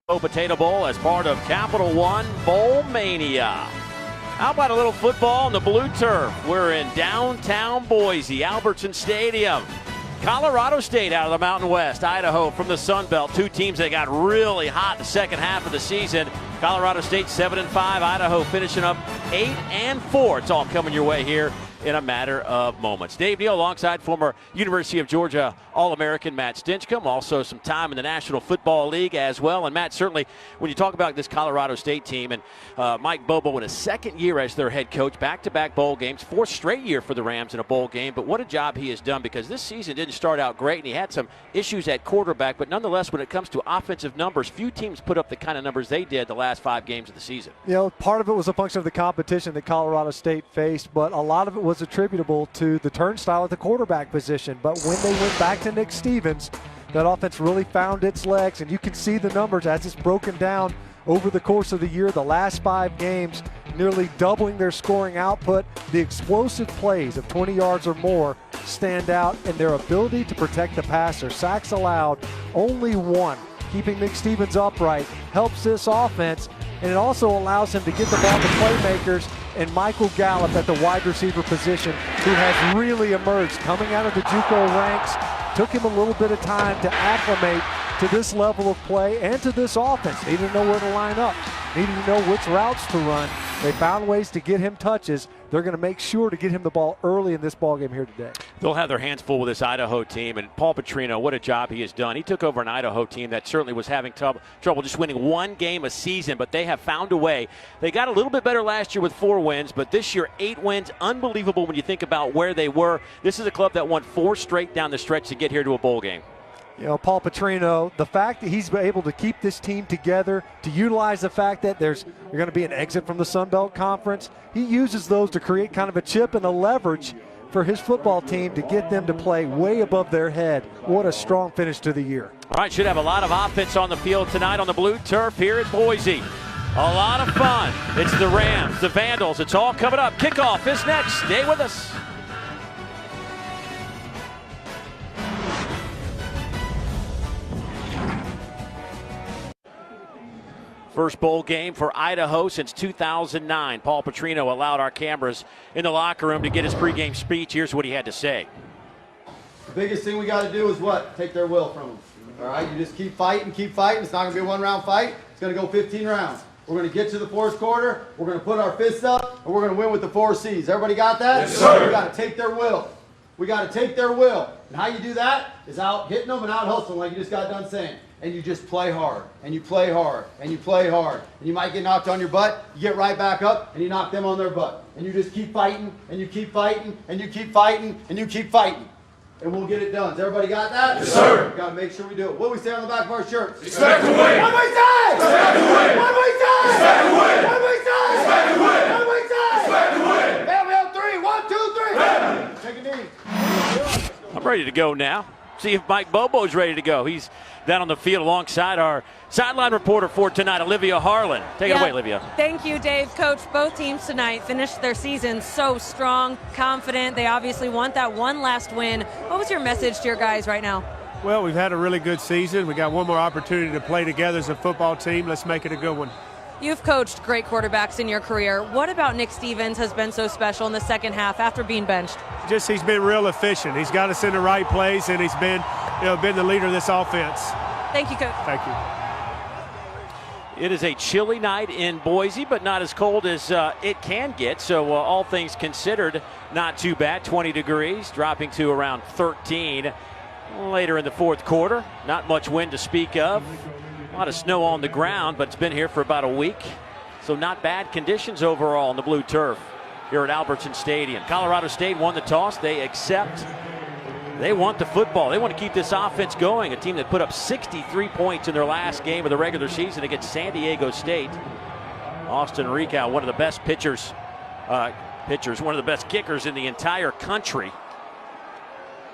Potato Bowl as part of Capital One Bowl Mania. How about a little football on the blue turf? We're in downtown Boise, Albertson Stadium. Colorado State out of the Mountain West, Idaho from the Sun Belt. Two teams that got really hot in the second half of the season. Colorado State 7-5, Idaho finishing up 8-4. It's all coming your way here in a matter of moments. Dave Neal alongside former University of Georgia All-American Matt Stinchcomb, also some time in the National Football League as well. And Matt, certainly when you talk about this Colorado State team and Mike Bobo in his second year as their head coach, back-to-back bowl games, fourth straight year for the Rams in a bowl game. But what a job he has done, because this season didn't start out great and he had some issues at quarterback. But nonetheless, when it comes to offensive numbers, few teams put up the kind of numbers they did the last 5 games of the season. You know, part of it was a function of the competition that Colorado State faced, but a lot of it was attributable to the turnstile at the quarterback position. But when they went back to Nick Stevens, that offense really found its legs, and you can see the numbers as it's broken down over the course of the year. The last 5 games, nearly doubling their scoring output. The explosive plays of 20 yards or more stand out, and their ability to protect the passer. Sacks allowed, only 1. Keeping Nick Stevens upright helps this offense, and it also allows him to get the ball to playmakers. And Michael Gallup at the wide receiver position, who has really emerged coming out of the JUCO ranks. Took him a little bit of time to acclimate to this level of play and to this offense. Needed to know where to line up, needed to know which routes to run. They found ways to get him touches. They're going to make sure to get him the ball early in this ballgame here today. They'll have their hands full with this Idaho team, and Paul Petrino, what a job he has done. He took over an Idaho team that certainly was having trouble just winning 1 game a season, but they have found a way. They got a little bit better last year with 4 wins, but this year 8 wins. Unbelievable when you think about where they were. This is a club that won 4 straight down the stretch to get here to a bowl game. You know, Paul Petrino, the fact that he's been able to keep this team together, to utilize the fact that there's going to be an exit from the Sun Belt Conference, he uses those to create kind of a chip and a leverage for his football team to get them to play way above their head. What a strong finish to the year. All right, should have a lot of offense on the field tonight on the blue turf here at Boise. A lot of fun. It's the Rams, the Vandals. It's all coming up. Kickoff is next. Stay with us. First bowl game for Idaho since 2009. Paul Petrino allowed our cameras in the locker room to get his pregame speech. Here's what he had to say. The biggest thing we got to do is what? Take their will from them. All right, you just keep fighting, keep fighting. It's not going to be a 1-round fight. It's going to go 15 rounds. We're going to get to the fourth quarter. We're going to put our fists up, and we're going to win with the 4 C's. Everybody got that? Yes, sir. We got to take their will. We got to take their will. And how you do that is out hitting them and out hustling, like you just got done saying. And you just play hard, and you play hard, and you play hard. And you might get knocked on your butt, you get right back up, and you knock them on their butt. And you just keep fighting, and you keep fighting, and you keep fighting, and you keep fighting. And we'll get it done. Has everybody got that? Yes, sir. We've got to make sure we do it. What do we say on the back of our shirts? Expect to win. What do we say? Expect to win. What do we say? Expect to win. What do we say? Expect to win. What do we say? Expect to win. Family on 3. 1, 2, 3. Ready. Take a knee. I'm ready to go now. See if Mike Bobo's ready to go. He's down on the field alongside our sideline reporter for tonight, Olivia Harlan. Take it away, Olivia. Thank you, Dave. Coach, both teams tonight finished their season so strong, confident. They obviously want that one last win. What was your message to your guys right now? Well, we've had a really good season. We got one more opportunity to play together as a football team. Let's make it a good one. You've coached great quarterbacks in your career. What about Nick Stevens has been so special in the second half after being benched? Just he's been real efficient. He's got us in the right place, and he's been, been the leader of this offense. Thank you, Coach. Thank you. It is a chilly night in Boise, but not as cold as it can get. So all things considered, not too bad. 20 degrees, dropping to around 13 later in the fourth quarter. Not much wind to speak of. A lot of snow on the ground, but it's been here for about a week. So not bad conditions overall on the blue turf here at Albertson Stadium. Colorado State won the toss. They accept. They want the football. They want to keep this offense going. A team that put up 63 points in their last game of the regular season against San Diego State. Austin Ricow, one of the best pitchers, one of the best kickers in the entire country,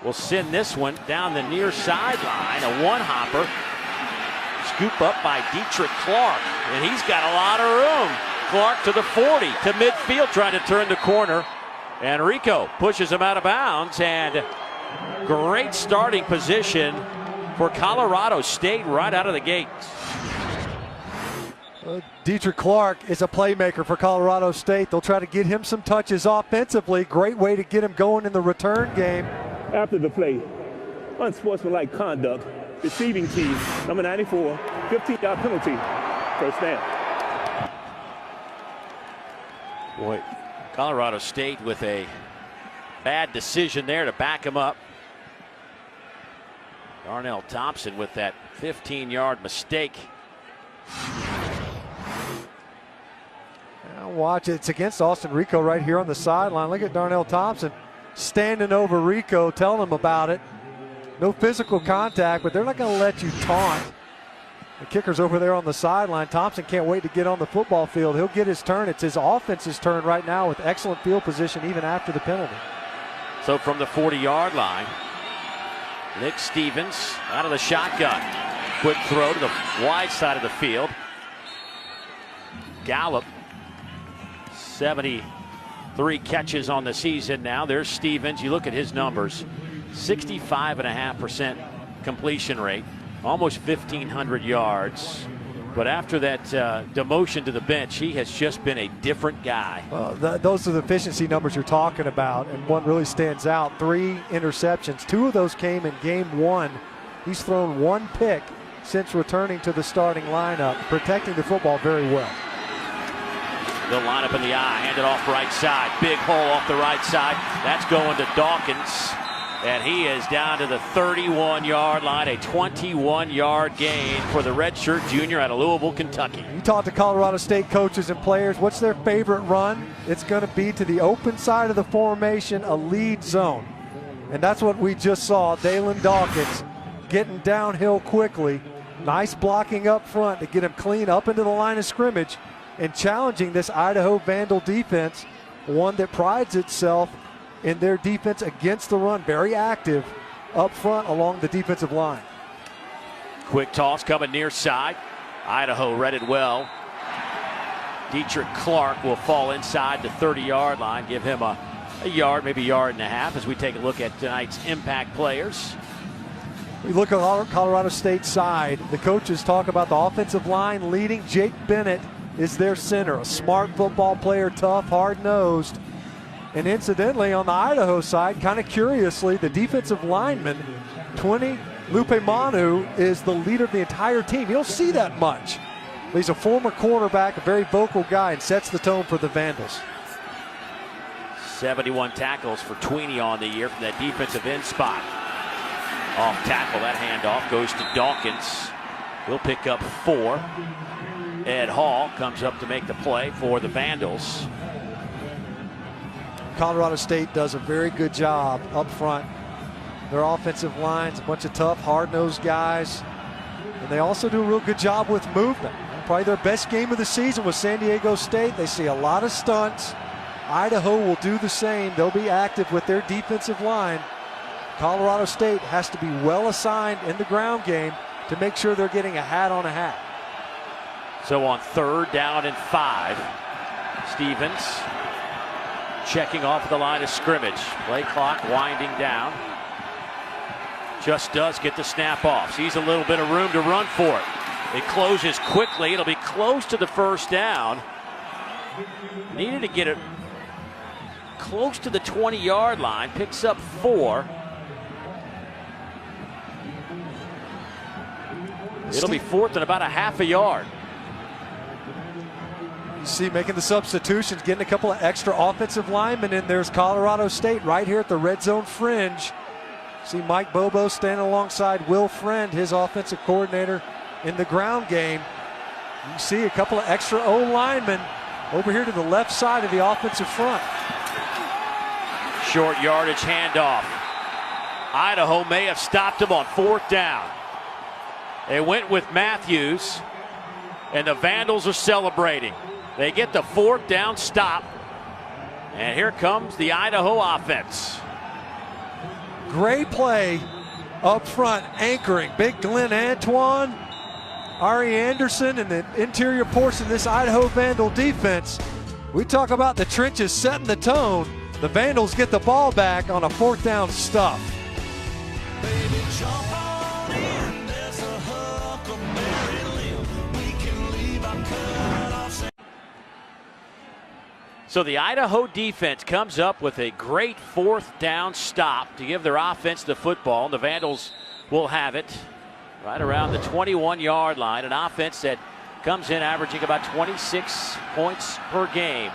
will send this one down the near sideline. A one-hopper. Scoop up by Dietrich Clark, and he's got a lot of room. Clark to the 40, to midfield, trying to turn the corner. And Rico pushes him out of bounds, and great starting position for Colorado State right out of the gate. Dietrich Clark is a playmaker for Colorado State. They'll try to get him some touches offensively. Great way to get him going in the return game. After the play, unsportsmanlike conduct, deceiving team, number 94, 15-yard penalty, first down. Boy, Colorado State with a bad decision there to back him up. Darnell Thompson with that 15-yard mistake. Now watch it. It's against Austin Rico right here on the sideline. Look at Darnell Thompson standing over Rico, telling him about it. No physical contact, but they're not going to let you taunt. The kicker's over there on the sideline. Thompson can't wait to get on the football field. He'll get his turn. It's his offense's turn right now with excellent field position even after the penalty. So from the 40-yard line, Nick Stevens out of the shotgun. Quick throw to the wide side of the field. Gallup, 73 catches on the season now. There's Stevens. You look at his numbers, 65.5% completion rate, almost 1,500 yards. But after that demotion to the bench, he has just been a different guy. Well, those are the efficiency numbers you're talking about, and one really stands out. 3 interceptions. 2 of those came in game 1. He's thrown 1 pick since returning to the starting lineup, protecting the football very well. They'll line up in the eye, hand it off right side. Big hole off the right side. That's going to Dawkins. And he is down to the 31-yard line, a 21-yard gain for the redshirt junior out of Louisville, Kentucky. You talk to Colorado State coaches and players, what's their favorite run? It's going to be to the open side of the formation, a lead zone. And that's what we just saw. Dalen Dawkins getting downhill quickly. Nice blocking up front to get him clean up into the line of scrimmage and challenging this Idaho Vandal defense, one that prides itself in their defense against the run. Very active up front along the defensive line. Quick toss coming near side. Idaho read it well. Dietrich Clark will fall inside the 30-yard line, give him a yard, maybe a yard and a half as we take a look at tonight's impact players. We look at Colorado State side. The coaches talk about the offensive line leading. Jake Bennett is their center, a smart football player, tough, hard-nosed. And incidentally, on the Idaho side, kind of curiously, the defensive lineman, 20, Lupe Manu, is the leader of the entire team. You don't see that much. He's a former cornerback, a very vocal guy, and sets the tone for the Vandals. 71 tackles for Tweeney on the year from that defensive end spot. Off tackle, that handoff goes to Dawkins. He'll pick up 4. Ed Hall comes up to make the play for the Vandals. Colorado State does a very good job up front. Their offensive line's a bunch of tough, hard-nosed guys. And they also do a real good job with movement. Probably their best game of the season was San Diego State. They see a lot of stunts. Idaho will do the same. They'll be active with their defensive line. Colorado State has to be well assigned in the ground game to make sure they're getting a hat on a hat. So on 3rd down and 5, Stevens checking off the line of scrimmage. Play clock winding down. Just does get the snap off. Sees a little bit of room to run for it. It closes quickly. It'll be close to the first down. Needed to get it close to the 20-yard line. Picks up 4. It'll be 4th and about a half a yard. You see making the substitutions, getting a couple of extra offensive linemen in. There's Colorado State right here at the red zone fringe. See Mike Bobo standing alongside Will Friend, his offensive coordinator in the ground game. You see a couple of extra O linemen over here to the left side of the offensive front. Short yardage handoff. Idaho may have stopped him on 4th down. They went with Matthews, and the Vandals are celebrating. They get the 4th down stop, and here comes the Idaho offense. Great play up front, anchoring. Big Glenn Antoine, Ari Anderson, and the interior portion of this Idaho Vandal defense. We talk about the trenches setting the tone. The Vandals get the ball back on a 4th down stuff. Baby, jump on in. There's a huckleberry limb. We can leave our So the Idaho defense comes up with a great 4th down stop to give their offense the football. The Vandals will have it right around the 21-yard line. An offense that comes in averaging about 26 points per game.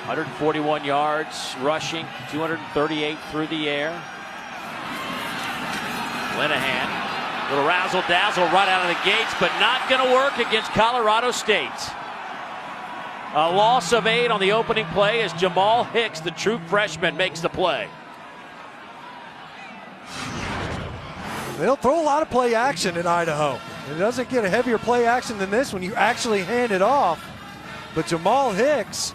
141 yards rushing, 238 through the air. Linehan, little razzle-dazzle right out of the gates, but not going to work against Colorado State. A loss of 8 on the opening play as Jamal Hicks, the true freshman, makes the play. They don't throw a lot of play action in Idaho. It doesn't get a heavier play action than this when you actually hand it off. But Jamal Hicks,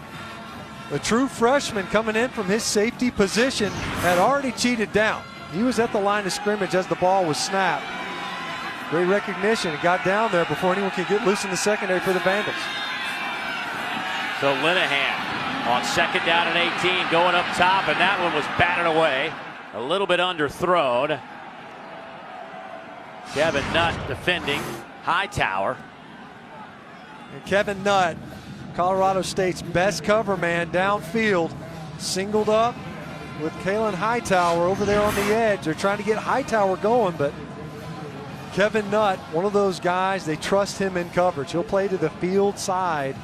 the true freshman coming in from his safety position, had already cheated down. He was at the line of scrimmage as the ball was snapped. Great recognition. It got down there before anyone could get loose in the secondary for the Vandals. So Linehan on 2nd down and 18 going up top, and that one was batted away. A little bit underthrown. Kevin Nutt defending Hightower. And Kevin Nutt, Colorado State's best cover man downfield, singled up with Kalen Hightower over there on the edge. They're trying to get Hightower going, but Kevin Nutt, one of those guys, they trust him in coverage. He'll play to the field side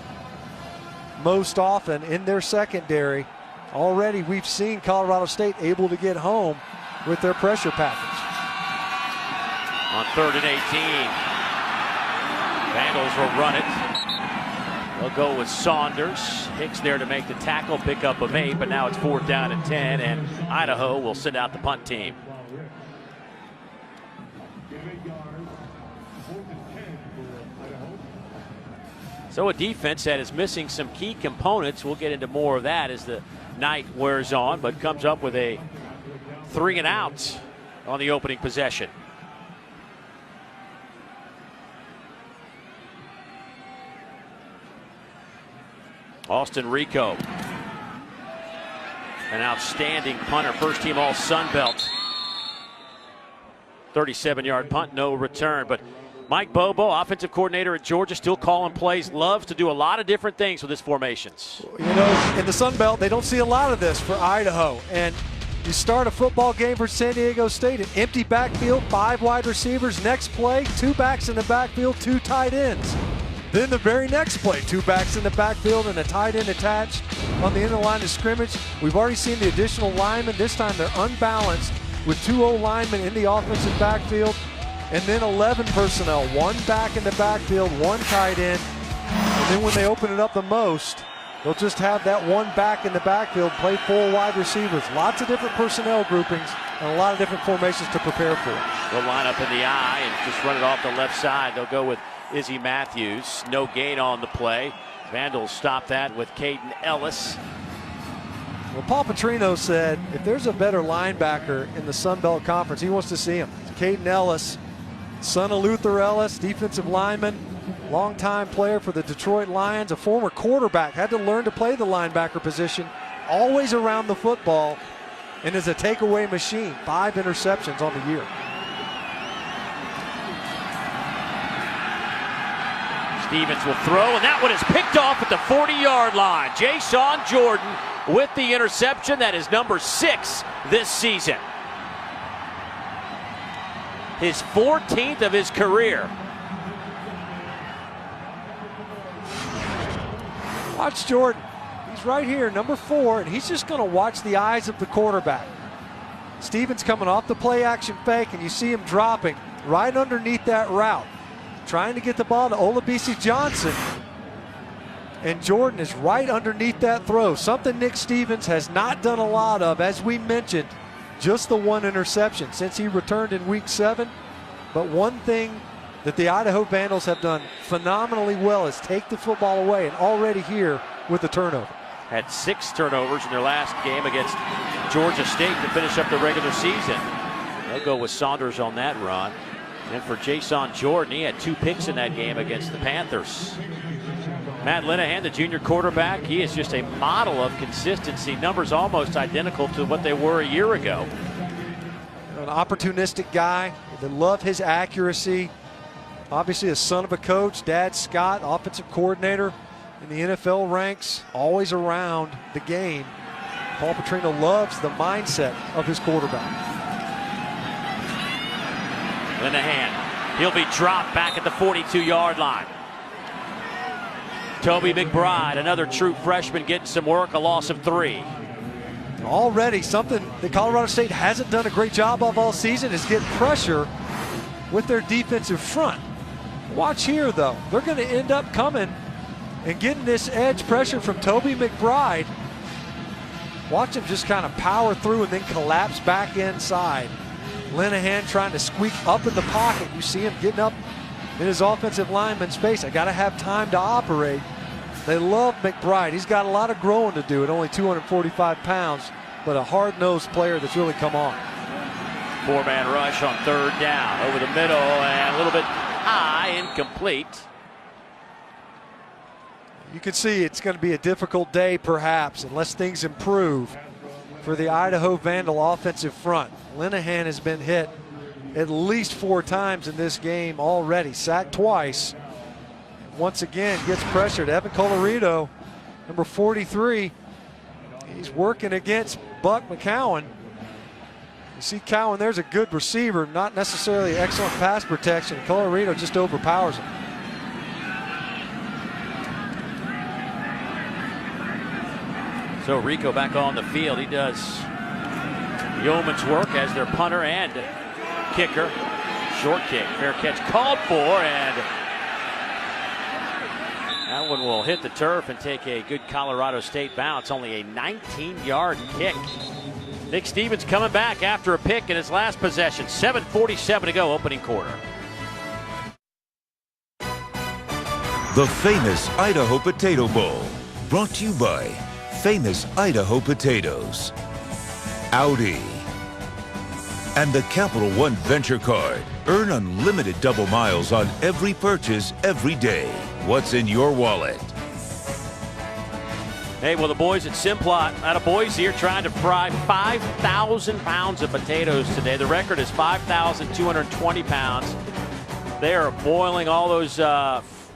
most often in their secondary. Already we've seen Colorado State able to get home with their pressure package. On 3rd and 18, Vandals will run it. They'll go with Saunders. Hicks there to make the tackle, pickup of 8, but now it's 4th down and 10, and Idaho will send out the punt team. So a defense that is missing some key components. We'll get into more of that as the night wears on, but comes up with a 3 and out on the opening possession. Austin Rico, an outstanding punter, first team all Sun Belt. 37-yard punt, no return. But Mike Bobo, offensive coordinator at Georgia, still calling plays, loves to do a lot of different things with his formations. You know, in the Sun Belt, they don't see a lot of this for Idaho. And you start a football game for San Diego State, an empty backfield, 5 wide receivers. Next play, 2 backs in the backfield, 2 tight ends. Then the very next play, 2 backs in the backfield and a tight end attached on the end of the line of scrimmage. We've already seen the additional linemen. This time they're unbalanced with 2 O-linemen in the offensive backfield. And then 11 personnel, 1 back in the backfield, 1 tight end. And then when they open it up the most, they'll just have that 1 back in the backfield, play 4 wide receivers. Lots of different personnel groupings and a lot of different formations to prepare for. They'll line up in the I and just run it off the left side. They'll go with Izzy Matthews. No gain on the play. Vandals stop that with Caden Ellis. Well, Paul Petrino said if there's a better linebacker in the Sun Belt Conference, he wants to see him. Caden Ellis, son of Luther Ellis, defensive lineman, longtime player for the Detroit Lions, a former quarterback, had to learn to play the linebacker position, always around the football, and is a takeaway machine. 5 interceptions on the year. Stevens will throw, and that one is picked off at the 40-yard line. Jason Jordan with the interception. That is number 6 this season. His 14th of his career. Watch Jordan. He's right here, number 4, and he's just going to watch the eyes of the quarterback. Stevens coming off the play action fake, and you see him dropping right underneath that route, trying to get the ball to Olabisi Johnson. And Jordan is right underneath that throw, something Nick Stevens has not done a lot of, as we mentioned, just the 1 interception since he returned in week 7. But one thing that the Idaho Vandals have done phenomenally well is take the football away, and already here with the turnover. Had 6 turnovers in their last game against Georgia State to finish up the regular season. They'll go with Saunders on that run. And for Jason Jordan, he had 2 picks in that game against the Panthers. Matt Linehan, the junior quarterback, he is just a model of consistency. Numbers almost identical to what they were a year ago. An opportunistic guy. They love his accuracy. Obviously a son of a coach, Dad Scott, offensive coordinator in the NFL ranks, always around the game. Paul Petrino loves the mindset of his quarterback. Linehan, he'll be dropped back at the 42-yard line. Toby McBride, another true freshman, getting some work, a loss of 3. Already something that Colorado State hasn't done a great job of all season is get pressure with their defensive front. Watch here, though. They're going to end up coming and getting this edge pressure from Toby McBride. Watch him just kind of power through and then collapse back inside. Linehan trying to squeak up in the pocket. You see him getting up in his offensive lineman space. I got to have time to operate. They love McBride. He's got a lot of growing to do at only 245 pounds, but a hard-nosed player that's really come on. 4-man rush on 3rd down. Over the middle and a little bit high, incomplete. You can see it's going to be a difficult day, perhaps, unless things improve for the Idaho Vandal offensive front. Linehan has been hit at least 4 times in this game already, sacked twice. Once again, gets pressured. Evan Colorado, number 43, he's working against Buck McCowan. You see Cowan, there's a good receiver, not necessarily excellent pass protection. Colorado just overpowers him. So Rico back on the field. He does yeoman's work as their punter and kicker. Short kick, fair catch called for, and that one will hit the turf and take a good Colorado State bounce. Only a 19-yard kick. Nick Stevens coming back after a pick in his last possession. 7:47 to go, opening quarter. The Famous Idaho Potato Bowl, brought to you by Famous Idaho Potatoes, Audi, and the Capital One Venture Card. Earn unlimited double miles on every purchase every day. What's in your wallet? Hey, well, the boys at Simplot out of Boise are trying to fry 5,000 pounds of potatoes today. The record is 5,220 pounds. They are boiling all those,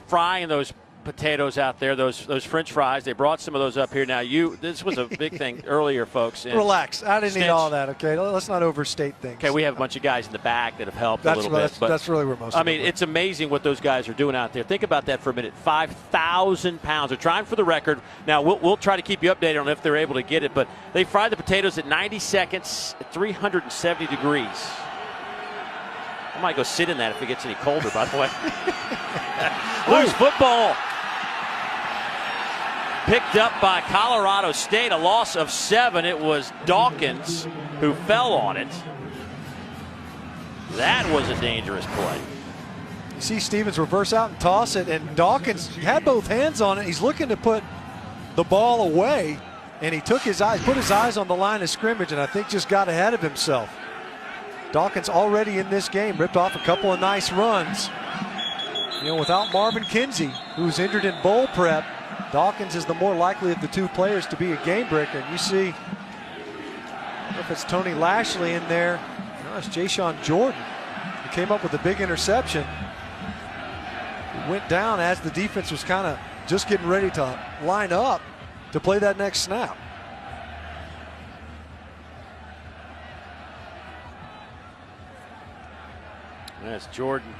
frying those potatoes out there, those French fries. They brought some of those up here. Now, this was a big thing earlier, folks. Relax. I didn't need all that, okay? Let's not overstate things. Okay, we have a bunch of guys in the back that have helped a little bit. But that's really where most of it it's amazing what those guys are doing out there. Think about that for a minute. 5,000 pounds. They're trying for the record. Now, we'll try to keep you updated on if they're able to get it, but they fry the potatoes at 90 seconds at 370 degrees. I might go sit in that if it gets any colder, by the way. Loose football. Picked up by Colorado State, a loss of 7. It was Dawkins who fell on it. That was a dangerous play. You see Stevens reverse out and toss it, and Dawkins had both hands on it. He's looking to put the ball away, and he put his eyes on the line of scrimmage, and I think just got ahead of himself. Dawkins already in this game, ripped off a couple of nice runs. Without Marvin Kinsey, who's injured in bowl prep, Dawkins is the more likely of the 2 players to be a game breaker. And you see, if it's Tony Lashley in there, no, it's Jayshon Jordan. He came up with a big interception. He went down as the defense was kind of just getting ready to line up to play that next snap. As Jordan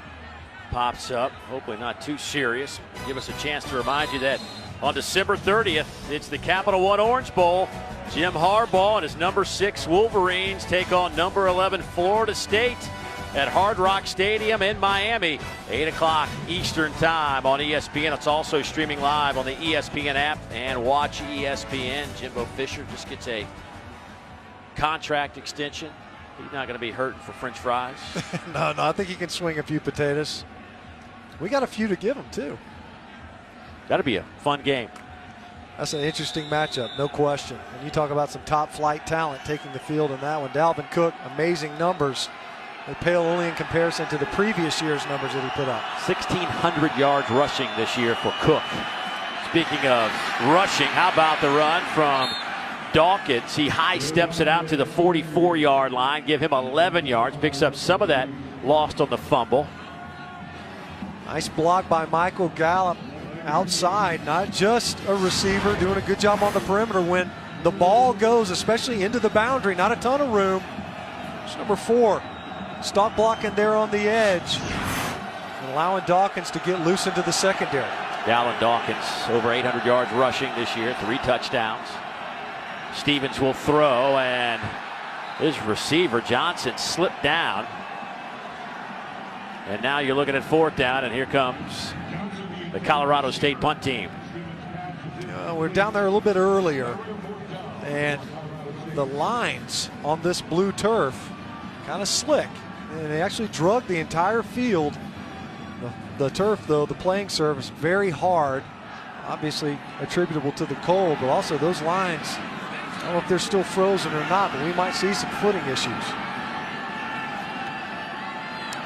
pops up, hopefully not too serious. Give us a chance to remind you that on December 30th, it's the Capital One Orange Bowl. Jim Harbaugh and his number 6 Wolverines take on number 11 Florida State at Hard Rock Stadium in Miami, 8 o'clock Eastern time on ESPN. It's also streaming live on the ESPN app and Watch ESPN. Jimbo Fisher just gets a contract extension. He's not going to be hurting for French fries. No, I think he can swing a few potatoes. We got a few to give him, too. That'll be a fun game. That's an interesting matchup, no question. And you talk about some top flight talent taking the field in that one. Dalvin Cook, amazing numbers. They pale only in comparison to the previous year's numbers that he put up. 1,600 yards rushing this year for Cook. Speaking of rushing, how about the run from Dawkins? He high steps it out to the 44-yard line, give him 11 yards, picks up some of that lost on the fumble. Nice block by Michael Gallup. outside, not just a receiver doing a good job on the perimeter. When the ball goes, especially into the boundary, not a ton of room. It's number 4. Stop blocking there on the edge, and allowing Dawkins to get loose into the secondary. Dallin Dawkins, over 800 yards rushing this year, 3 touchdowns. Stevens will throw, and his receiver, Johnson, slipped down. And now you're looking at 4th down, and here comes the Colorado State punt team. We're down there a little bit earlier, and the lines on this blue turf kind of slick, and they actually drug the entire field. The turf, though, the playing surface, very hard, obviously attributable to the cold, but also those lines, I don't know if they're still frozen or not, but we might see some footing issues.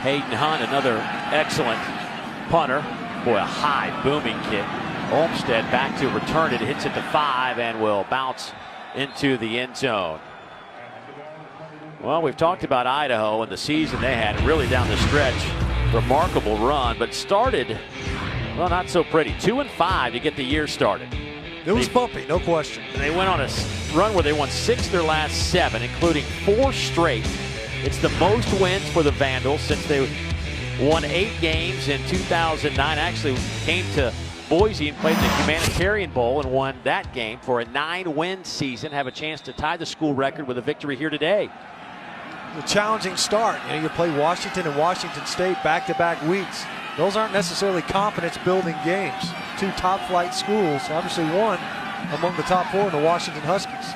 Hayden Hunt, another excellent punter. Boy, a high booming kick. Olmstead back to return it, hits it to 5 and will bounce into the end zone. Well, we've talked about Idaho and the season they had really down the stretch. Remarkable run, but started, well, not so pretty. 2-5 to get the year started. It was bumpy, no question. They went on a run where they won 6 of their last 7, including 4 straight. It's the most wins for the Vandals since they won 8 games in 2009. Actually came to Boise and played the Humanitarian Bowl and won that game for a 9-win season. Have a chance to tie the school record with a victory here today. A challenging start. You play Washington and Washington State back-to-back weeks. Those aren't necessarily confidence-building games. 2 top-flight schools, obviously one among the top 4 in the Washington Huskies.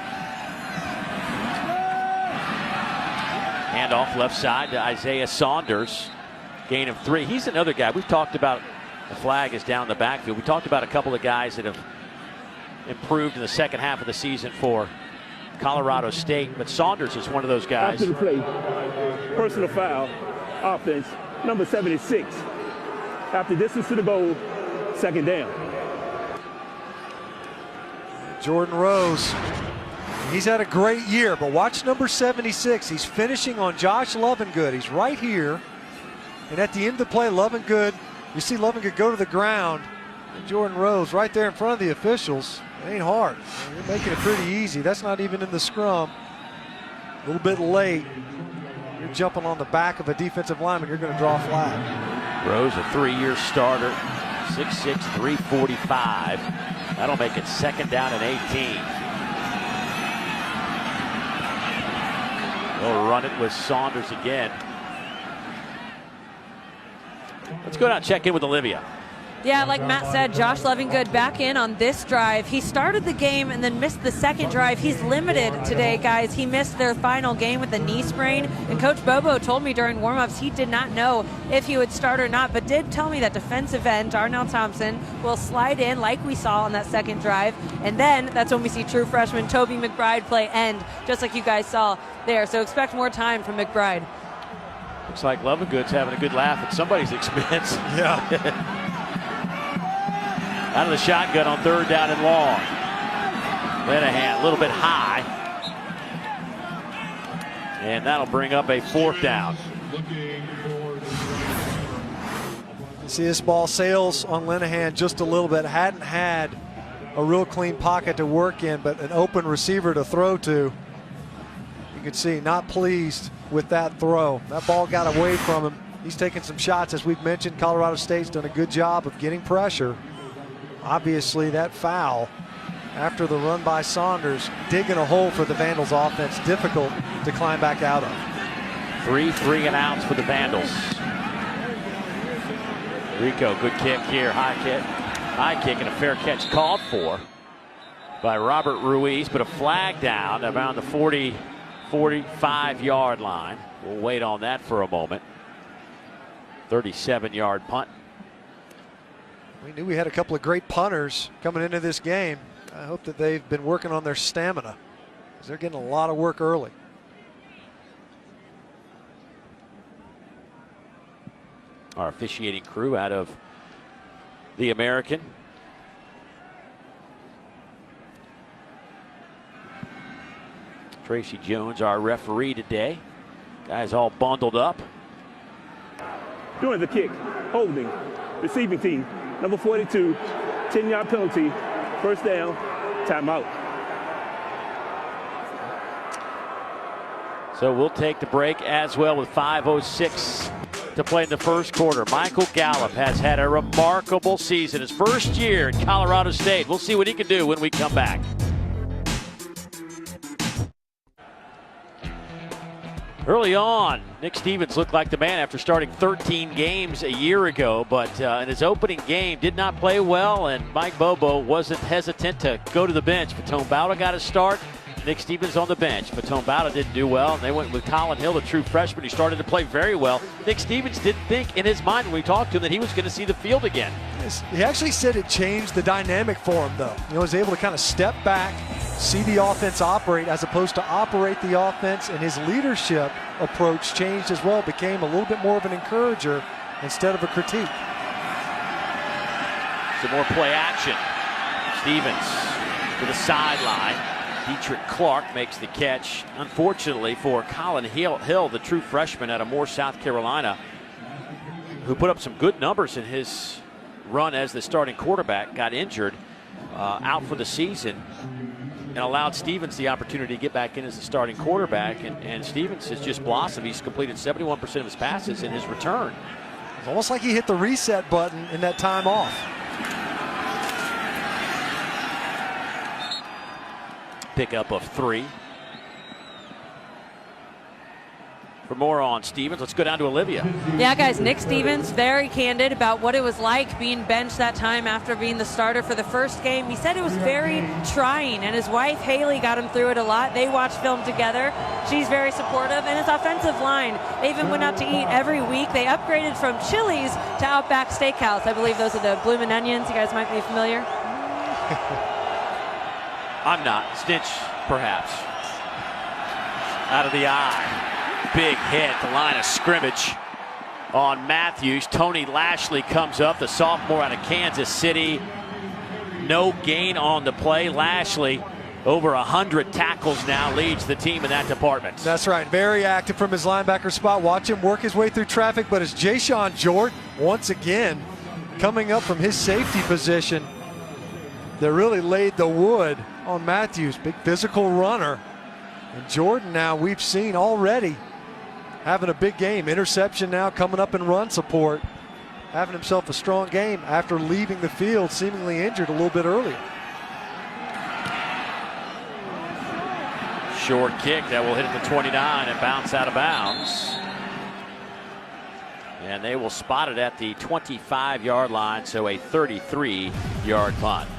Handoff left side to Isaiah Saunders. Gain of 3. He's another guy we've talked about. The flag is down the backfield. We talked about a couple of guys that have improved in the second half of the season for Colorado State, but Saunders is one of those guys. After the play, personal foul, offense, number 76. After distance to the goal, 2nd down. Jordan Rose, he's had a great year, but watch number 76. He's finishing on Josh Lovingood. He's right here, and at the end of the play, Lovingood, you see Lovingood go to the ground, and Jordan Rose right there in front of the officials. It ain't hard. You're making it pretty easy. That's not even in the scrum. A little bit late. You're jumping on the back of a defensive lineman. You're going to draw a flag. Rose, a 3-year starter, 6'6", 345. That'll make it 2nd down and 18. They'll run it with Saunders again. Let's go down and check in with Olivia. Yeah, like Matt said, Josh Lovingood back in on this drive. He started the game and then missed the second drive. He's limited today, guys. He missed their final game with a knee sprain. And Coach Bobo told me during warmups he did not know if he would start or not, but did tell me that defensive end Darnell Thompson will slide in like we saw on that second drive. And then that's when we see true freshman Toby McBride play end, just like you guys saw there. So expect more time from McBride. Looks like Lovingood's having a good laugh at somebody's expense. Yeah. Out of the shotgun on 3rd down and long. Linehan a little bit high. And that'll bring up a 4th down. See, this ball sails on Linehan just a little bit. Hadn't had a real clean pocket to work in, but an open receiver to throw to. You can see not pleased with that throw. That ball got away from him. He's taking some shots. As we've mentioned, Colorado State's done a good job of getting pressure. Obviously, that foul after the run by Saunders, digging a hole for the Vandals offense, difficult to climb back out of. 3 and outs for the Vandals. Rico, good kick here, high kick and a fair catch called for by Robert Ruiz, but a flag down around the 45-yard line. We'll wait on that for a moment. 37-yard punt. We knew we had a couple of great punters coming into this game. I hope that they've been working on their stamina, because they're getting a lot of work early. Our officiating crew out of the American. Tracy Jones, our referee today. Guys all bundled up. During the kick, holding, receiving team, Number 42, 10-yard penalty, first down, timeout. So we'll take the break as well with 5:06 to play in the first quarter. Michael Gallup has had a remarkable season. His first year at Colorado State. We'll see what he can do when we come back. Early on, Nick Stevens looked like the man after starting 13 games a year ago, but in his opening game did not play well, and Mike Bobo wasn't hesitant to go to the bench. Patone Bauta got a start. Nick Stevens on the bench. Patone Bauta didn't do well, and they went with Colin Hill, the true freshman. He started to play very well. Nick Stevens didn't think in his mind when we talked to him that he was going to see the field again. He actually said it changed the dynamic for him, though. He was able to kind of step back, see the offense operate as opposed to operate the offense, and his leadership approach changed as well, became a little bit more of an encourager instead of a critique. Some more play action. Stevens to the sideline. Dietrich Clark makes the catch. Unfortunately for Colin Hill, the true freshman out of Moore, South Carolina, who put up some good numbers in his run as the starting quarterback, got injured, out for the season, and allowed Stevens the opportunity to get back in as the starting quarterback. And Stevens has just blossomed. He's completed 71% of his passes in his return. It's almost like he hit the reset button in that time off. Pickup of 3. For more on Stevens, let's go down to Olivia. Yeah, guys, Nick Stevens, very candid about what it was like being benched that time after being the starter for the first game. He said it was very trying, and his wife, Haley, got him through it a lot. They watched film together. She's very supportive, and his offensive line, they even went out to eat every week. They upgraded from Chili's to Outback Steakhouse. I believe those are the bloomin' onions. You guys might be familiar. I'm not. Stitch, perhaps. Out of the eye. Big hit, the line of scrimmage on Matthews. Tony Lashley comes up, the sophomore out of Kansas City. No gain on the play. Lashley, over 100 tackles now, leads the team in that department. That's right. Very active from his linebacker spot. Watch him work his way through traffic, but it's Jayshon Jordan once again coming up from his safety position that really laid the wood on Matthews. Big physical runner. And Jordan now we've seen already having a big game. Interception now coming up in run support. Having himself a strong game after leaving the field seemingly injured a little bit earlier. Short kick that will hit at the 29 and bounce out of bounds. And they will spot it at the 25-yard line, so a 33-yard punt.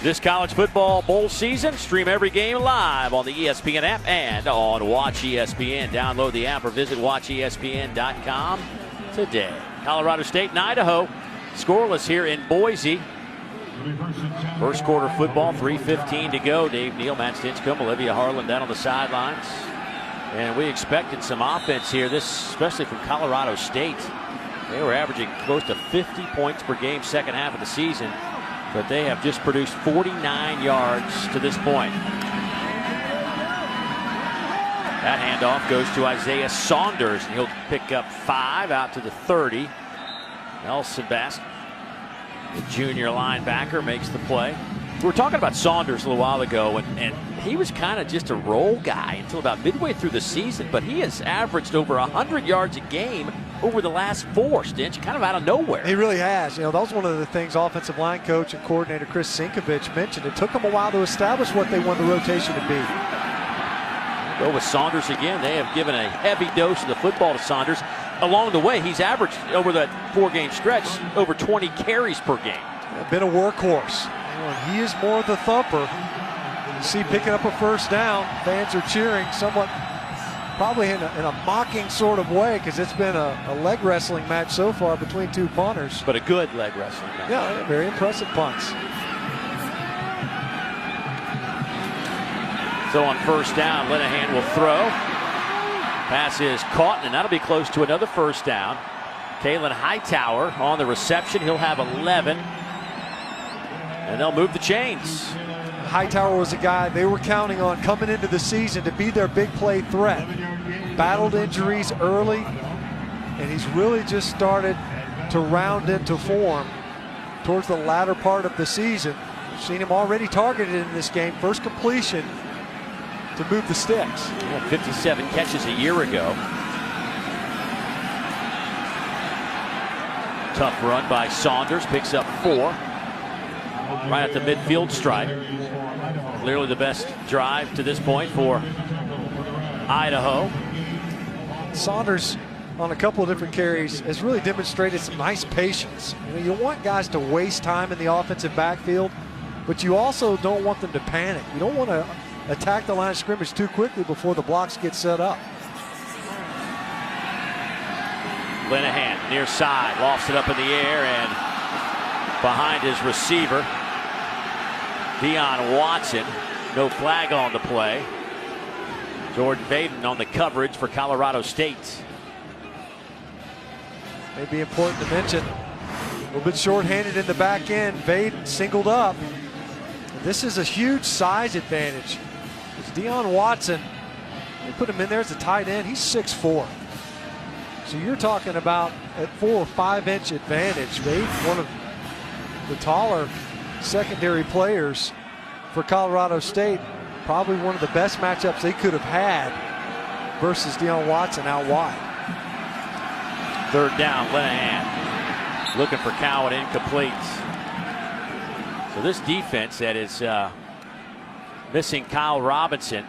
This college football bowl season, stream every game live on the ESPN app and on Watch ESPN. Download the app or visit watchespn.com today. Colorado State and Idaho scoreless here in Boise. First quarter football, 3:15 to go. Dave Neal, Matt Stinchcomb, Olivia Harlan down on the sidelines. And we expected some offense here, this especially from Colorado State. They were averaging close to 50 points per game second half of the season, but they have just produced 49 yards to this point. That handoff goes to Isaiah Saunders, and he'll pick up 5 out to the 30. Nelson Bass, the junior linebacker, makes the play. We were talking about Saunders a little while ago, and he was kind of just a roll guy until about midway through the season, but he has averaged over 100 yards a game over the last 4, Stinch, kind of out of nowhere. He really has. You know, that was one of the things offensive line coach and coordinator Chris Sinkovich mentioned. It took them a while to establish what they wanted the rotation to be. Go with Saunders again. They have given a heavy dose of the football to Saunders. Along the way, he's averaged over that 4-game stretch over 20 carries per game. Been a workhorse. He is more the thumper. You see, picking up a first down, fans are cheering somewhat, probably in a mocking sort of way, because it's been a leg wrestling match so far between two punters. But a good leg wrestling match. Yeah, very impressive punts. So on first down, Linehan will throw. Pass is caught, and that'll be close to another first down. Kalen Hightower on the reception. He'll have 11. And they'll move the chains. Hightower was a guy they were counting on coming into the season to be their big play threat. Battled injuries early, and he's really just started to round into form towards the latter part of the season. We've seen him already targeted in this game. First completion to move the sticks. Yeah, 57 catches a year ago. Tough run by Saunders, picks up 4. Right at the midfield stripe. Clearly the best drive to this point for Idaho. Saunders, on a couple of different carries, has really demonstrated some nice patience. You want guys to waste time in the offensive backfield, but you also don't want them to panic. You don't want to attack the line of scrimmage too quickly before the blocks get set up. Linehan near side, lofts it up in the air and behind his receiver. Deion Watson, no flag on the play. Jordan Vaden on the coverage for Colorado State. May be important to mention, a little bit short-handed in the back end. Vaden singled up. This is a huge size advantage. It's Deion Watson, they put him in there as a tight end. He's 6'4". So you're talking about a 4 or 5 inch advantage. Vaden, one of the taller secondary players for Colorado State. Probably one of the best matchups they could have had versus Deion Watson out wide. 3rd down, Linehan looking for Cowan, incomplete. So this defense that is missing Kyle Robinson,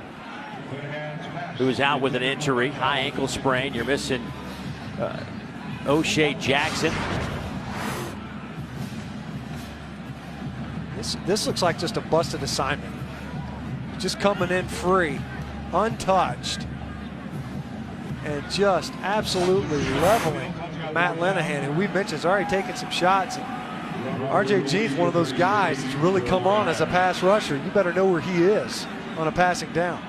who is out with an injury, high ankle sprain. You're missing O'Shea Jackson. This looks like just a busted assignment. Just coming in free, untouched, and just absolutely leveling Matt Linehan, who we mentioned has already taken some shots. RJ Jean's one of those guys that's really come on as a pass rusher. You better know where he is on a passing down.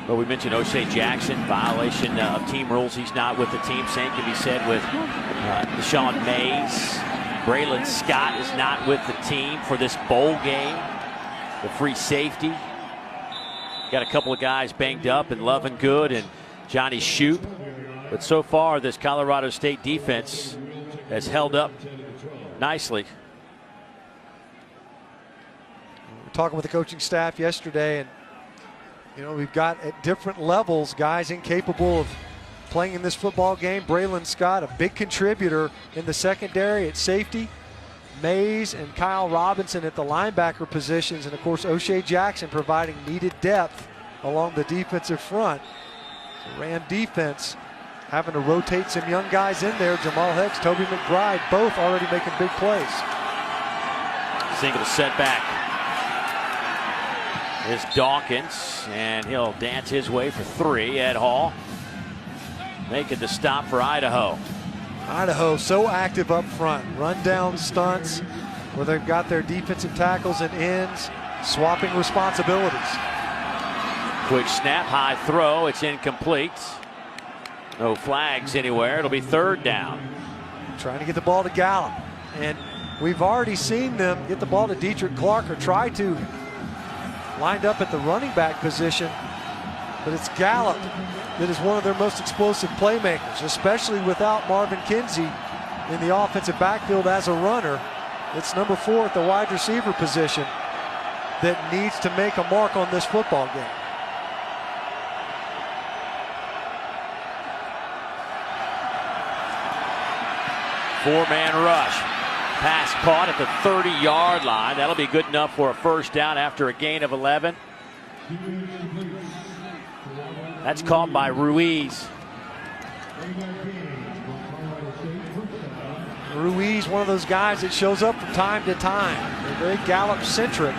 Well, we mentioned O'Shea Jackson, violation of team rules. He's not with the team. Same can be said with Deshaun Mays. Braylon Scott is not with the team for this bowl game. The free safety. Got a couple of guys banged up, and Love and Good and Johnny Shoup. But so far, this Colorado State defense has held up nicely. We were talking with the coaching staff yesterday, and you know, we've got at different levels guys incapable of playing in this football game. Braylon Scott, a big contributor in the secondary at safety. Mays and Kyle Robinson at the linebacker positions, and of course O'Shea Jackson providing needed depth along the defensive front. The Ram defense having to rotate some young guys in there. Jamal Hicks, Toby McBride, both already making big plays. Single setback is Dawkins, and he'll dance his way for 3. Ed Hall making the stop for Idaho. Idaho so active up front, run down stunts where they've got their defensive tackles and ends swapping responsibilities. Quick snap, high throw, it's incomplete. No flags anywhere. It'll be 3rd down. Trying to get the ball to Gallup, and we've already seen them get the ball to Dietrich Clark or try to, lined up at the running back position, but it's Gallup that is one of their most explosive playmakers, especially without Marvin Kinsey in the offensive backfield as a runner. It's number 4 at the wide receiver position that needs to make a mark on this football game. Four-man rush. Pass caught at the 30-yard line. That'll be good enough for a 1st down after a gain of 11. That's caught by Ruiz. Ruiz, one of those guys that shows up from time to time. They're very Gallup-centric.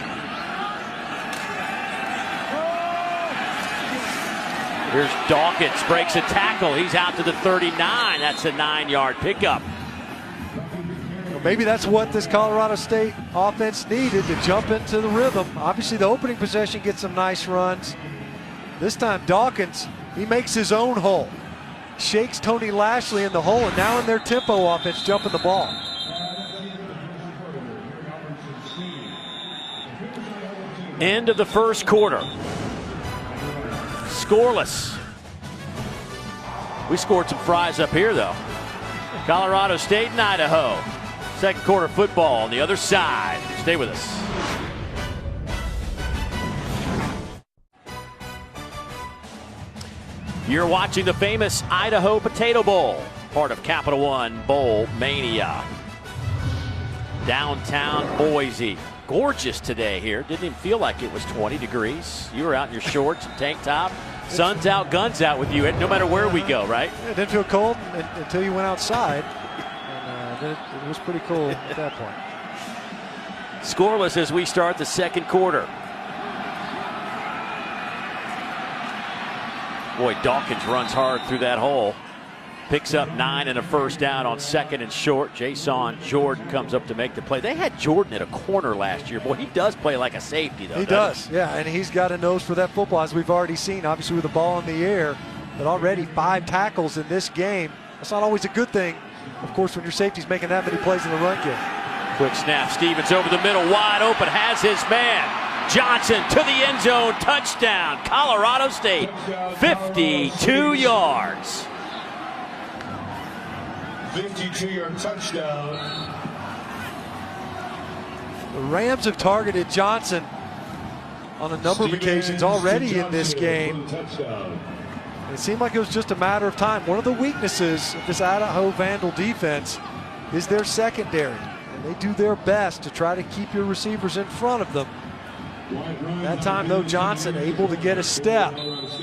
Here's Dawkins, breaks a tackle. He's out to the 39. That's a 9-yard pickup. Maybe that's what this Colorado State offense needed to jump into the rhythm. Obviously, the opening possession gets some nice runs. This time, Dawkins, he makes his own hole. Shakes Tony Lashley in the hole, and now in their tempo offense, jumping the ball. End of the 1st quarter. Scoreless. We scored some fries up here, though. Colorado State and Idaho. Second quarter football on the other side. Stay with us. You're watching the famous Idaho Potato Bowl, part of Capital One Bowl Mania. Downtown Boise. Gorgeous today here. Didn't even feel like it was 20 degrees. You were out in your shorts and tank top. Sun's out, guns out with you no matter where we go, right? It didn't feel cold until you went outside. And then it was pretty cold at that point. Scoreless as we start the second quarter. Boy, Dawkins runs hard through that hole. Picks up 9 and a first down on second and short. Jason Jordan comes up to make the play. They had Jordan at a corner last year. Boy, he does play like a safety, though. He does, yeah, and he's got a nose for that football, as we've already seen, obviously with the ball in the air. But already 5 tackles in this game. That's not always a good thing, of course, when your safety's making that many plays in the run game. Quick snap. Stevens over the middle, wide open, has his man. Johnson to the end zone, touchdown. Colorado State, 52 yards. 52-yard touchdown. The Rams have targeted Johnson on a number of occasions already in this game. It seemed like it was just a matter of time. One of the weaknesses of this Idaho Vandal defense is their secondary. And they do their best to try to keep your receivers in front of them. That time, though, Johnson able to get a step,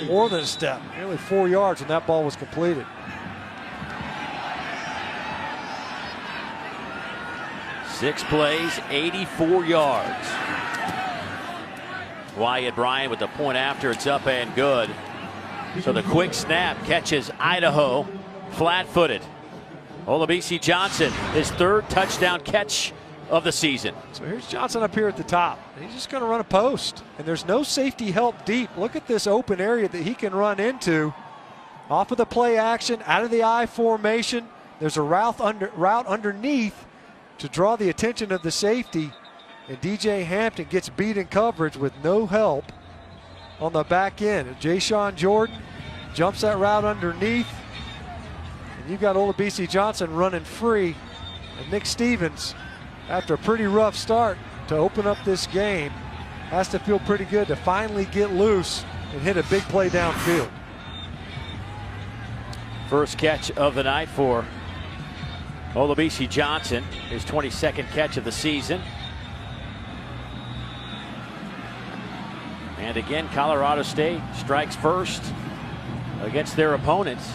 more than a step, nearly 4 yards when that ball was completed. 6 plays, 84 yards. Wyatt Bryan with the point after. It's up and good. So the quick snap catches Idaho flat-footed. Olabisi Johnson, his 3rd touchdown catch of the season. So here's Johnson up here at the top. He's just going to run a post, and there's no safety help deep. Look at this open area that he can run into. Off of the play action, out of the I formation. There's a route underneath to draw the attention of the safety, and DJ Hampton gets beat in coverage with no help on the back end. And Jason Jordan jumps that route underneath, and you've got Olabisi Johnson running free, and Nick Stevens, after a pretty rough start to open up this game, has to feel pretty good to finally get loose and hit a big play downfield. First catch of the night for Olabisi Johnson, his 22nd catch of the season. And again, Colorado State strikes first against their opponents.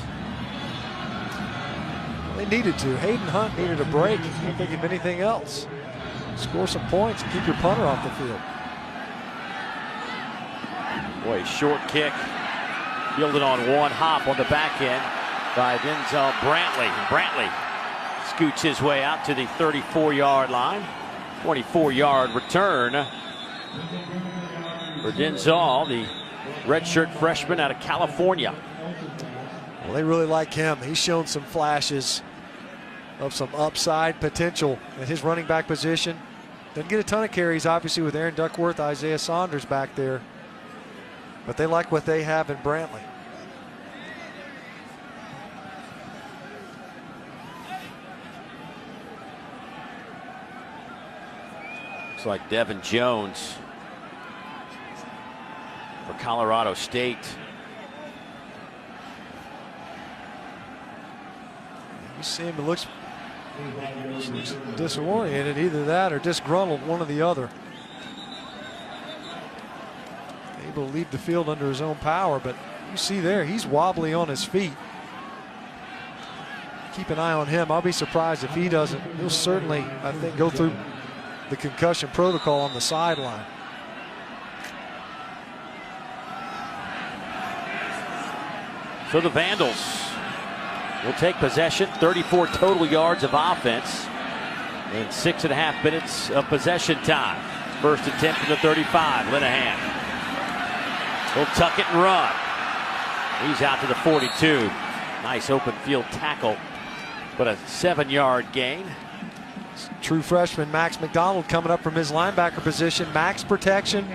They needed to. Hayden Hunt needed a break. I can't think of anything else. Score some points and keep your punter off the field. Boy, short kick. Fielded on one hop on the back end by Denzel Brantley. Brantley scoots his way out to the 34-yard line. 24-yard return for Denzel, the redshirt freshman out of California. Well, they really like him. He's shown some flashes of some upside potential at his running back position. Didn't get a ton of carries, obviously, with Aaron Duckworth, Isaiah Saunders back there. But they like what they have in Brantley. Looks like Devin Jones for Colorado State. You see him, it looks disoriented, either that or disgruntled, one or the other. Able to leave the field under his own power, but you see there, he's wobbly on his feet. Keep an eye on him. I'll be surprised if he doesn't. He'll certainly, I think, go through the concussion protocol on the sideline. So the Vandals will take possession. 34 total yards of offense in 6.5 minutes of possession time. First attempt at the 35. Linehan. He'll tuck it and run. He's out to the 42. Nice open field tackle, but a 7-yard gain. True freshman Max McDonald coming up from his linebacker position. Max protection.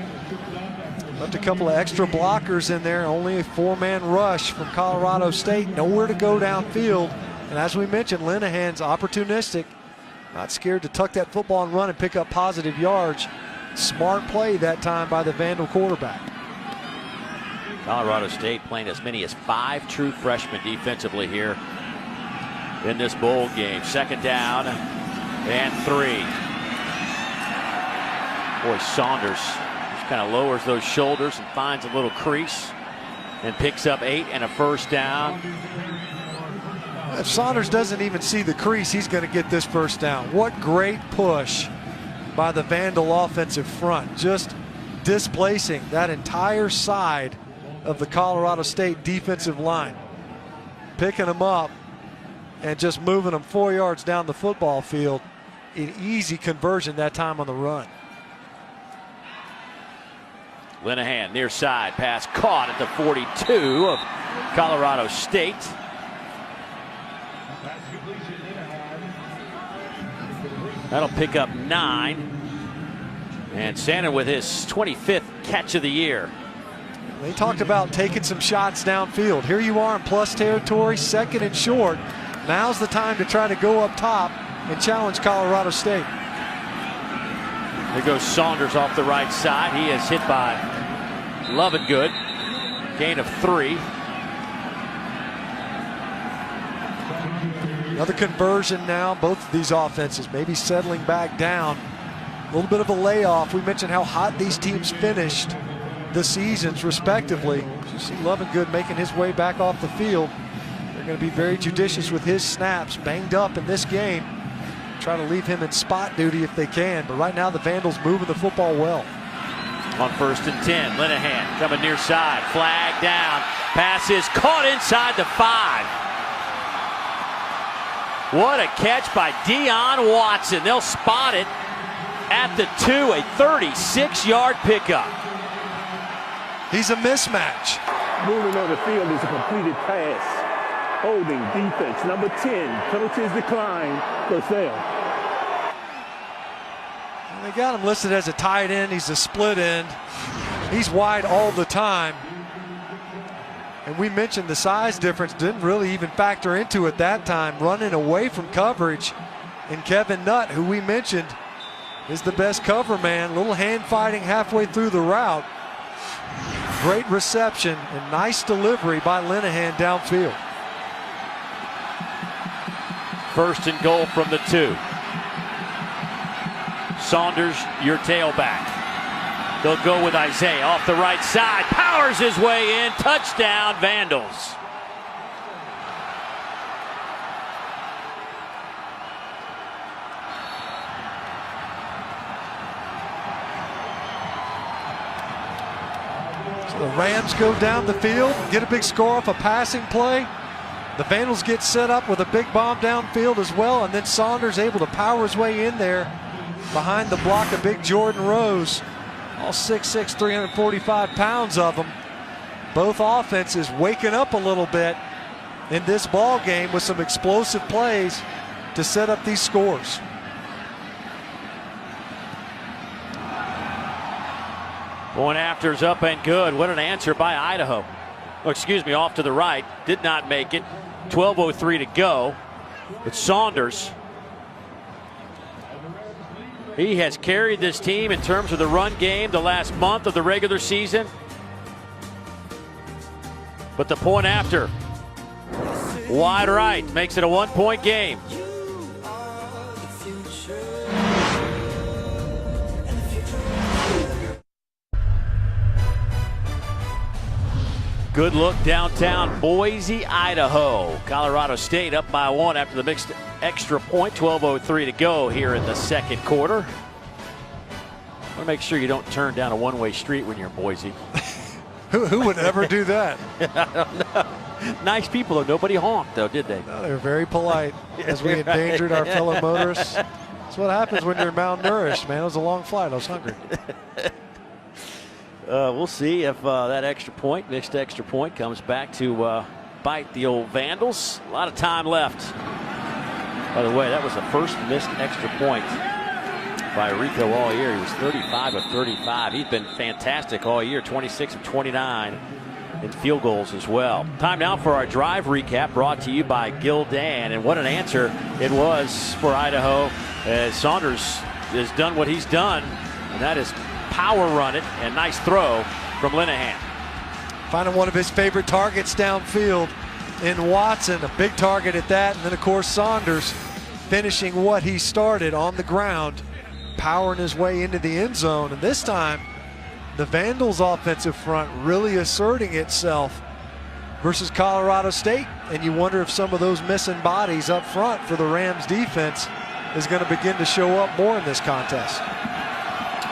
Left a couple of extra blockers in there. Only a 4-man rush from Colorado State. Nowhere to go downfield. And as we mentioned, Linehan's opportunistic. Not scared to tuck that football and run and pick up positive yards. Smart play that time by the Vandal quarterback. Colorado State playing as many as 5 true freshmen defensively here in this bowl game. 2nd down and 3. Boy, Saunders just kind of lowers those shoulders and finds a little crease and picks up 8 and a 1st down. If Saunders doesn't even see the crease, he's going to get this 1st down. What great push by the Vandal offensive front, just displacing that entire side of the Colorado State defensive line, picking them up and just moving them 4 yards down the football field. An easy conversion that time on the run. Linehan near side, pass caught at the 42 of Colorado State. That'll pick up 9. And Sanders with his 25th catch of the year. They talked about taking some shots downfield. Here you are in plus territory, 2nd and short. Now's the time to try to go up top and challenge Colorado State. There goes Saunders off the right side. He is hit by Lovingood. Gain of 3. Another conversion now. Both of these offenses maybe settling back down. A little bit of a layoff. We mentioned how hot these teams finished the seasons respectively. You see Lovingood making his way back off the field. They're going to be very judicious with his snaps. Banged up in this game. Try to leave him in spot duty if they can. But right now the Vandals moving the football well. On 1st and 10, Linehan coming near side. Flag down. Pass is caught inside the 5. What a catch by Dion Watson. They'll spot it at the 2, a 36-yard pickup. He's a mismatch. Moving on the field is a completed pass. Holding defense, number 10. Penalties decline. 1st down. They got him listed as a tight end. He's a split end. He's wide all the time. And we mentioned the size difference didn't really even factor into it that time. Running away from coverage. And Kevin Nutt, who we mentioned is the best cover man. Little hand fighting halfway through the route. Great reception and nice delivery by Linehan downfield. 1st and goal from the 2. Saunders, your tailback. They'll go with Isaiah off the right side. Powers his way in. Touchdown, Vandals. So the Rams go down the field, get a big score off a passing play. The Vandals get set up with a big bomb downfield as well, and then Saunders able to power his way in there behind the block of big Jordan Rose. All 6'6", 345 pounds of them. Both offenses waking up a little bit in this ball game with some explosive plays to set up these scores. Point after's up and good. What an answer by Idaho. Oh, excuse me, off to the right. Did not make it. 12:03 to go. But Saunders, he has carried this team in terms of the run game the last month of the regular season. But the point after, wide right, makes it a 1-point game. Good look downtown Boise, Idaho. Colorado State up by 1 after the mixed extra point. 12:03 to go here in the 2nd quarter. Want to make sure you don't turn down a one-way street when you're in Boise. Who would ever do that? I don't know. Nice people, though. Nobody honked, though, did they? No, they were very polite as we endangered our fellow motorists. That's what happens when you're malnourished, man. It was a long flight. I was hungry. We'll see if that mixed extra point, comes back to bite the old Vandals. A lot of time left. By the way, that was the first missed extra point by Rico all year. He was 35 of 35. He's been fantastic all year, 26 of 29 in field goals as well. Time now for our drive recap, brought to you by Gildan. And what an answer it was for Idaho, as Saunders has done what he's done, and that is power run it, and nice throw from Linehan. Finding one of his favorite targets downfield in Watson, a big target at that. And then, of course, Saunders finishing what he started on the ground, powering his way into the end zone. And this time, the Vandals offensive front really asserting itself versus Colorado State. And you wonder if some of those missing bodies up front for the Rams defense is going to begin to show up more in this contest.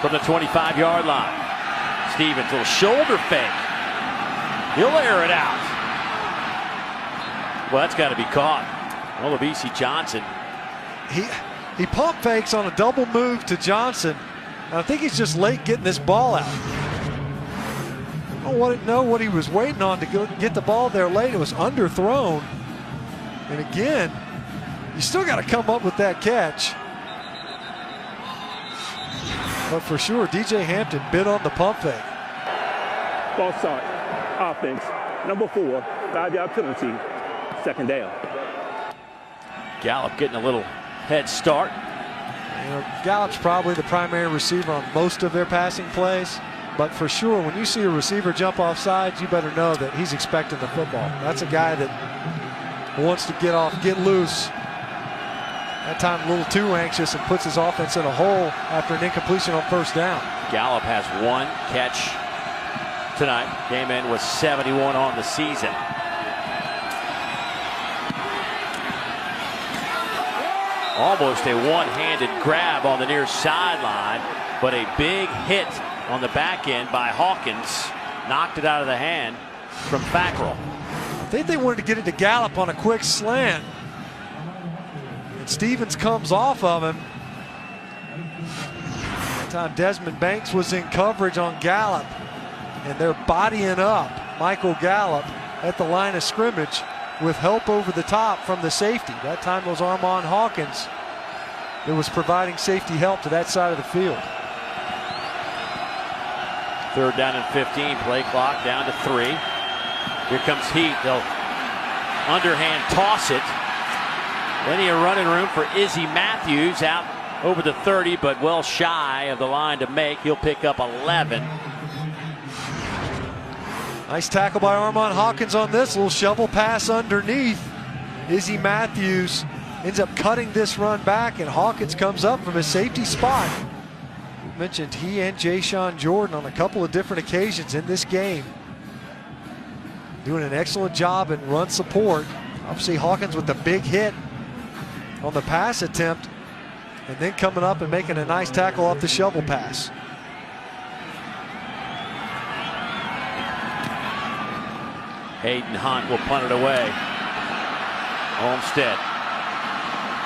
From the 25-yard line, Stevens, little shoulder fake. He'll air it out. Well, that's got to be caught. Olabisi Johnson. He pump fakes on a double move to Johnson. And I think he's just late getting this ball out. I don't know what he was waiting on to get the ball there late. It was underthrown. And again, you still got to come up with that catch. But for sure, DJ Hampton bid on the pump fake. False start. Offense. Number 4. 5-yard penalty. Second down. Gallup getting a little head start. You know, Gallup's probably the primary receiver on most of their passing plays. But for sure, when you see a receiver jump off sides, you better know that he's expecting the football. That's a guy that wants to get loose. That time a little too anxious and puts his offense in a hole after an incompletion on first down. Gallup has 1 catch tonight. Game end was 71 on the season. Almost a one-handed grab on the near sideline, but a big hit on the back end by Hawkins. Knocked it out of the hand from Fackrell. I think they wanted to get it to Gallup on a quick slant. And Stevens comes off of him. That time Desmond Banks was in coverage on Gallup. And they're bodying up Michael Gallup at the line of scrimmage with help over the top from the safety. That time it was Armand Hawkins that was providing safety help to that side of the field. 3rd down and 15. Play clock down to 3. Here comes Heat. They'll underhand toss it. Plenty of running room for Izzy Matthews out over the 30, but well shy of the line to make. He'll pick up 11. Nice tackle by Armand Hawkins on this. Little shovel pass underneath. Izzy Matthews ends up cutting this run back, and Hawkins comes up from his safety spot. We mentioned he and Jayshon Jordan on a couple of different occasions in this game, doing an excellent job in run support. Obviously Hawkins with the big hit on the pass attempt, and then coming up and making a nice tackle off the shovel pass. Hayden Hunt will punt it away. Olmstead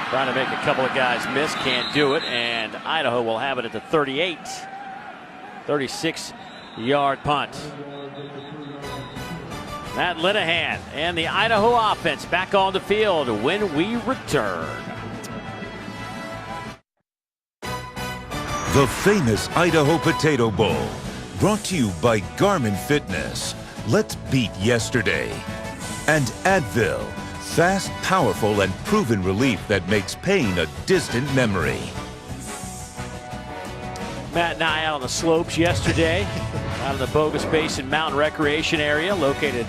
trying to make a couple of guys miss, can't do it, and Idaho will have it at the 38. 36-yard punt. Matt Linehan and the Idaho offense back on the field when we return. The Famous Idaho Potato Bowl, brought to you by Garmin Fitness. Let's beat yesterday. And Advil, fast, powerful, and proven relief that makes pain a distant memory. Matt and I out on the slopes yesterday, out in the Bogus Basin Mountain Recreation Area, located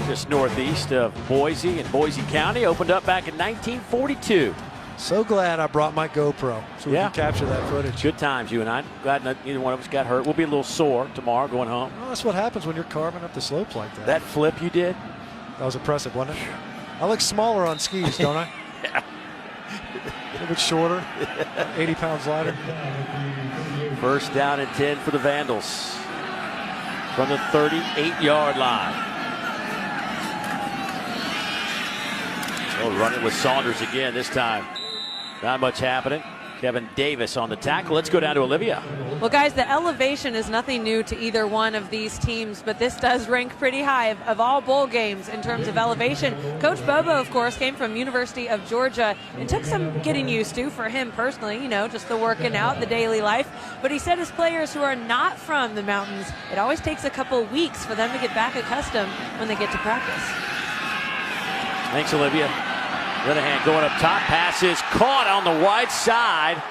just northeast of Boise in Boise County. Opened up back in 1942. So glad I brought my GoPro so we can capture that footage. Good times, you and I. Glad neither one of us got hurt. We'll be a little sore tomorrow going home. Well, that's what happens when you're carving up the slopes like that. That flip you did? That was impressive, wasn't it? I look smaller on skis, don't I? Yeah. A little bit shorter, 80 pounds lighter. 1st down and 10 for the Vandals from the 38-yard line. So running with Saunders again this time. Not much happening. Kevin Davis on the tackle. Let's go down to Olivia. Well, guys, the elevation is nothing new to either one of these teams, but this does rank pretty high of all bowl games in terms of elevation. Coach Bobo, of course, came from University of Georgia and took some getting used to for him personally, you know, just the working out, the daily life. But he said his players who are not from the mountains, it always takes a couple weeks for them to get back accustomed when they get to practice. Thanks, Olivia. Linehan going up top, pass is caught on the wide side.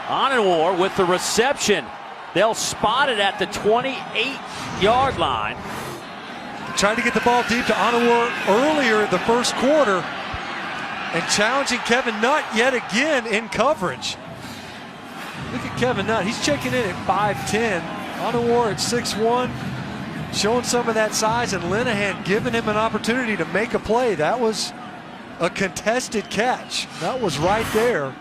Onward with the reception. They'll spot it at the 28-yard line. Tried to get the ball deep to Onward earlier in the first quarter and challenging Kevin Nutt yet again in coverage. Look at Kevin Nutt. He's checking in at 5'10". Onward at 6'1", showing some of that size, and Linehan giving him an opportunity to make a play. That was a contested catch. That was right there.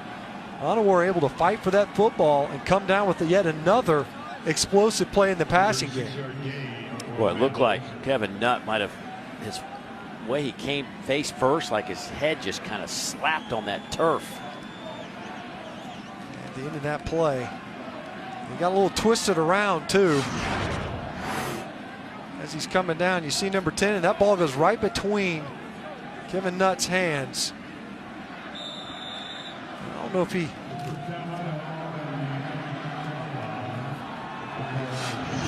Onward able to fight for that football and come down with yet another explosive play in the passing game. Boy, it looked like Kevin Nutt might have, his way he came face first, like his head just kind of slapped on that turf. At the end of that play, he got a little twisted around too. As he's coming down, you see number 10, and that ball goes right between Kevin Nutt's hands. I don't know if he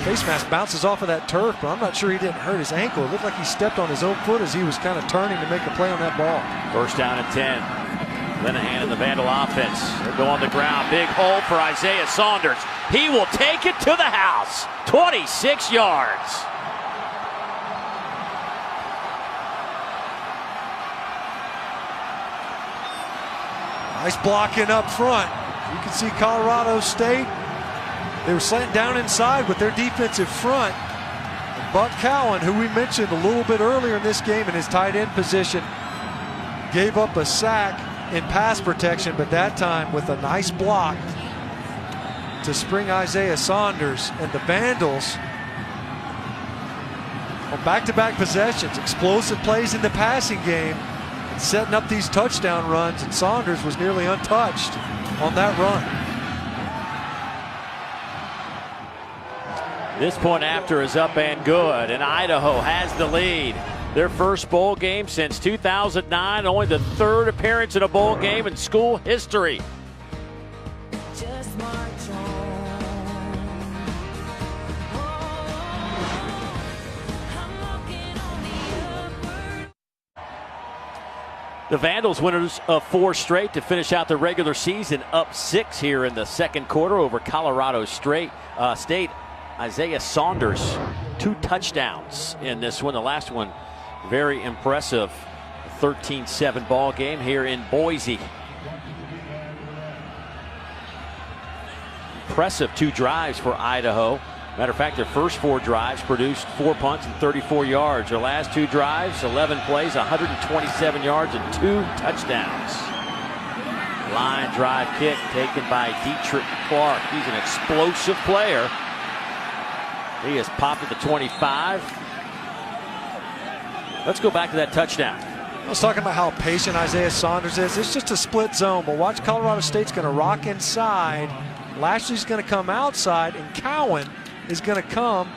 face mask bounces off of that turf, but I'm not sure he didn't hurt his ankle. It looked like he stepped on his own foot as he was kind of turning to make a play on that ball. First down and 10. Linehan and the Vandal offense. They'll go on the ground. Big hole for Isaiah Saunders. He will take it to the house. 26 yards. Nice blocking up front. You can see Colorado State. They were slanting down inside with their defensive front. And Buck Cowan, who we mentioned a little bit earlier in this game in his tight end position, gave up a sack in pass protection, but that time with a nice block to spring Isaiah Saunders. And the Vandals on back-to-back possessions, explosive plays in the passing game, and setting up these touchdown runs, and Saunders was nearly untouched on that run. This point after is up and good, and Idaho has the lead. Their first bowl game since 2009, only the third appearance in a bowl game in school history. Just march on. I'm walking on the upward. The Vandals winners of 4 straight to finish out the regular season, up 6 here in the second quarter over Colorado State. Isaiah Saunders, 2 touchdowns in this one. The last one very impressive. 13-7 ball game here in Boise. Impressive 2 drives for Idaho. Matter of fact, their first 4 drives produced 4 punts and 34 yards. Their last 2 drives, 11 plays, 127 yards and 2 touchdowns. Line drive kick taken by Dietrich Clark. He's an explosive player. He has popped at the 25. Let's go back to that touchdown. I was talking about how patient Isaiah Saunders is. It's just a split zone, but watch, Colorado State's going to rock inside. Lashley's going to come outside, and Cowan is going to come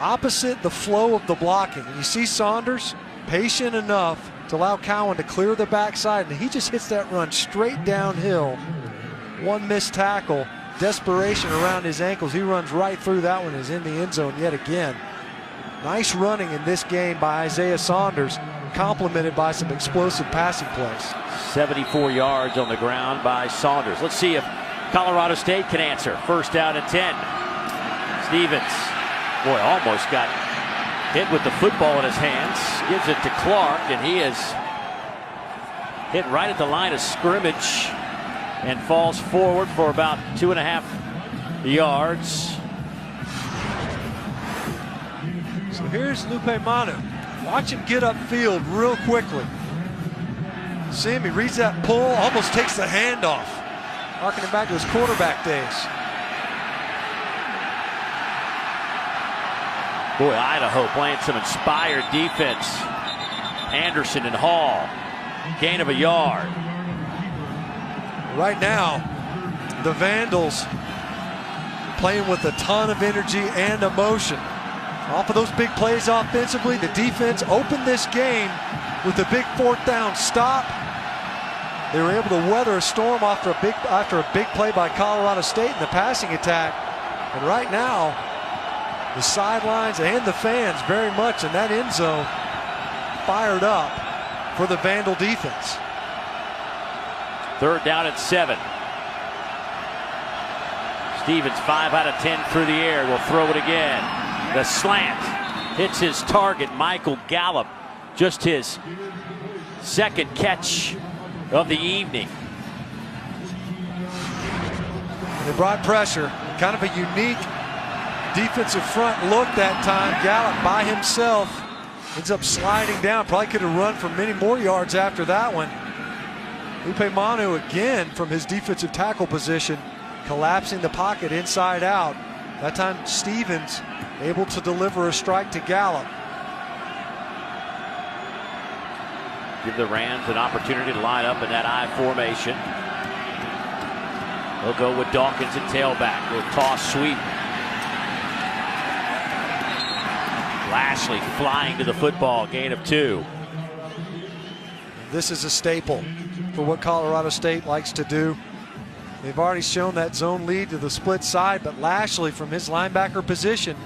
opposite the flow of the blocking. And you see Saunders patient enough to allow Cowan to clear the backside, and he just hits that run straight downhill. One missed tackle. Desperation around his ankles. He runs right through that one, is in the end zone yet again. Nice running in this game by Isaiah Saunders, complemented by some explosive passing plays. 74 yards on the ground by Saunders. Let's see if Colorado State can answer. First down and 10. Stevens, boy, almost got hit with the football in his hands. Gives it to Clark, and he is hit right at the line of scrimmage and falls forward for about 2.5 yards. So here's Lupe Manu. Watch him get upfield real quickly. See him, he reads that pull, almost takes the handoff. Harkening back to his quarterback days. Boy, Idaho playing some inspired defense. Anderson and Hall, gain of a yard. Right now, the Vandals playing with a ton of energy and emotion. Off of those big plays offensively, the defense opened this game with a big 4th down stop. They were able to weather a storm after a big play by Colorado State in the passing attack. And right now, the sidelines and the fans very much in that end zone fired up for the Vandal defense. 3rd down and 7. Stevens 5 out of 10 through the air. Will throw it again. The slant hits his target, Michael Gallup. Just his 2nd catch of the evening. They brought pressure. Kind of a unique defensive front look that time. Gallup by himself ends up sliding down. Probably could have run for many more yards after that one. Lupe Manu again from his defensive tackle position, collapsing the pocket inside out. That time Stevens able to deliver a strike to Gallup. Give the Rams an opportunity to line up in that I formation. They'll go with Dawkins at tailback. With toss sweep. Lashley flying to the football, gain of 2. This is a staple for what Colorado State likes to do. They've already shown that zone lead to the split side, but Lashley from his linebacker position,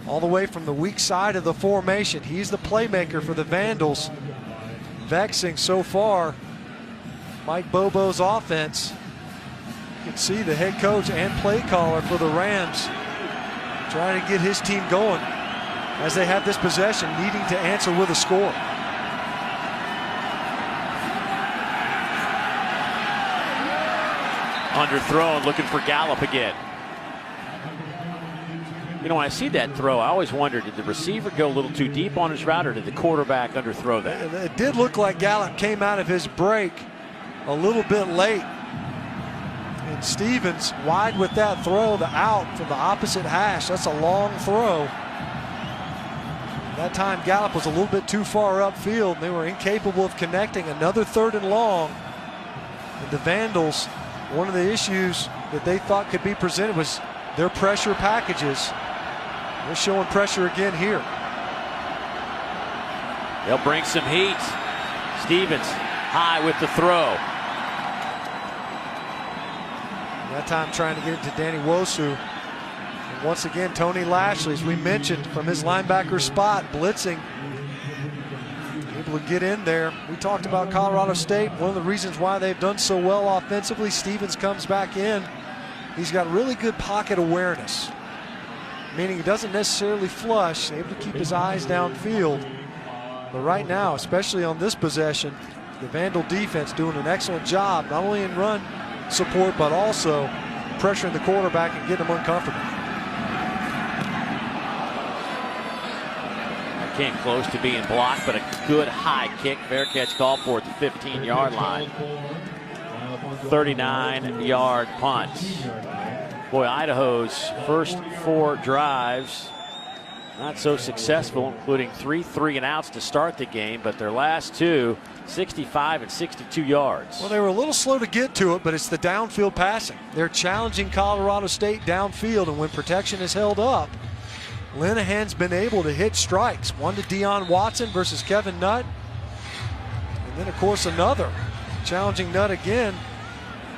all the way from the weak side of the formation, he's the playmaker for the Vandals. Vexing so far Mike Bobo's offense. You can see the head coach and play caller for the Rams trying to get his team going as they have this possession, needing to answer with a score. Underthrown, looking for Gallup again. You know, when I see that throw, I always wonder, did the receiver go a little too deep on his route, or did the quarterback underthrow that? It did look like Gallup came out of his break a little bit late. And Stevens wide with that throw, the out from the opposite hash. That's a long throw. That time Gallup was a little bit too far upfield. They were incapable of connecting. Another 3rd and long. And the Vandals, one of the issues that they thought could be presented was their pressure packages. They're showing pressure again here. They'll bring some heat. Stevens high with the throw. That time trying to get it to Danny Wosu. And once again, Tony Lashley, as we mentioned, from his linebacker spot, blitzing. Able to get in there. We talked about Colorado State. One of the reasons why they've done so well offensively, Stevens comes back in. He's got really good pocket awareness, meaning he doesn't necessarily flush, able to keep his eyes downfield. But right now, especially on this possession, the Vandal defense doing an excellent job, not only in run support, but also pressuring the quarterback and getting him uncomfortable. Came close to being blocked, but a good high kick. Fair catch called for at the 15-yard line. 39-yard punt. Boy, Idaho's first 4 drives not so successful, including 3 3-and-outs to start the game, but their last 2, 65 and 62 yards. Well, they were a little slow to get to it, but it's the downfield passing. They're challenging Colorado State downfield, and when protection is held up, Linehan's been able to hit strikes. One to Deion Watson versus Kevin Nutt. And then, of course, another challenging Nutt again,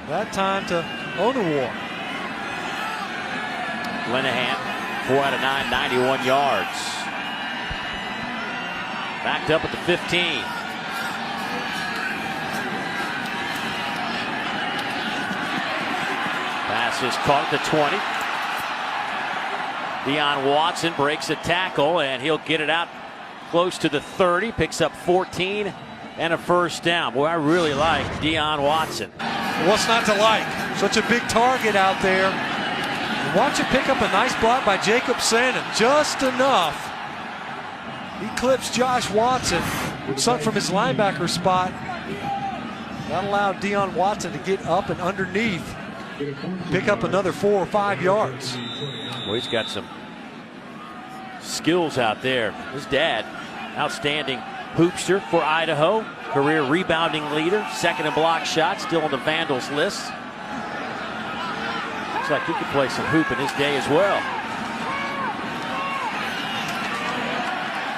that time to Onuwar. Linehan, 4 out of 9, 91 yards. Backed up at the 15. Pass is caught at the 20. Deion Watson breaks a tackle, and he'll get it out close to the 30. Picks up 14 and a first down. Boy, I really like Deion Watson. What's not to like? Such a big target out there. Watch him pick up a nice block by Jacob Sandin. Just enough. He clips Josh Watson, sunk from his linebacker spot. That allowed Deion Watson to get up and underneath, pick up another 4 or 5 yards. Well, he's got some skills out there. His dad, outstanding hoopster for Idaho, career rebounding leader, second in block shots, still on the Vandals list. Looks like he could play some hoop in his day as well.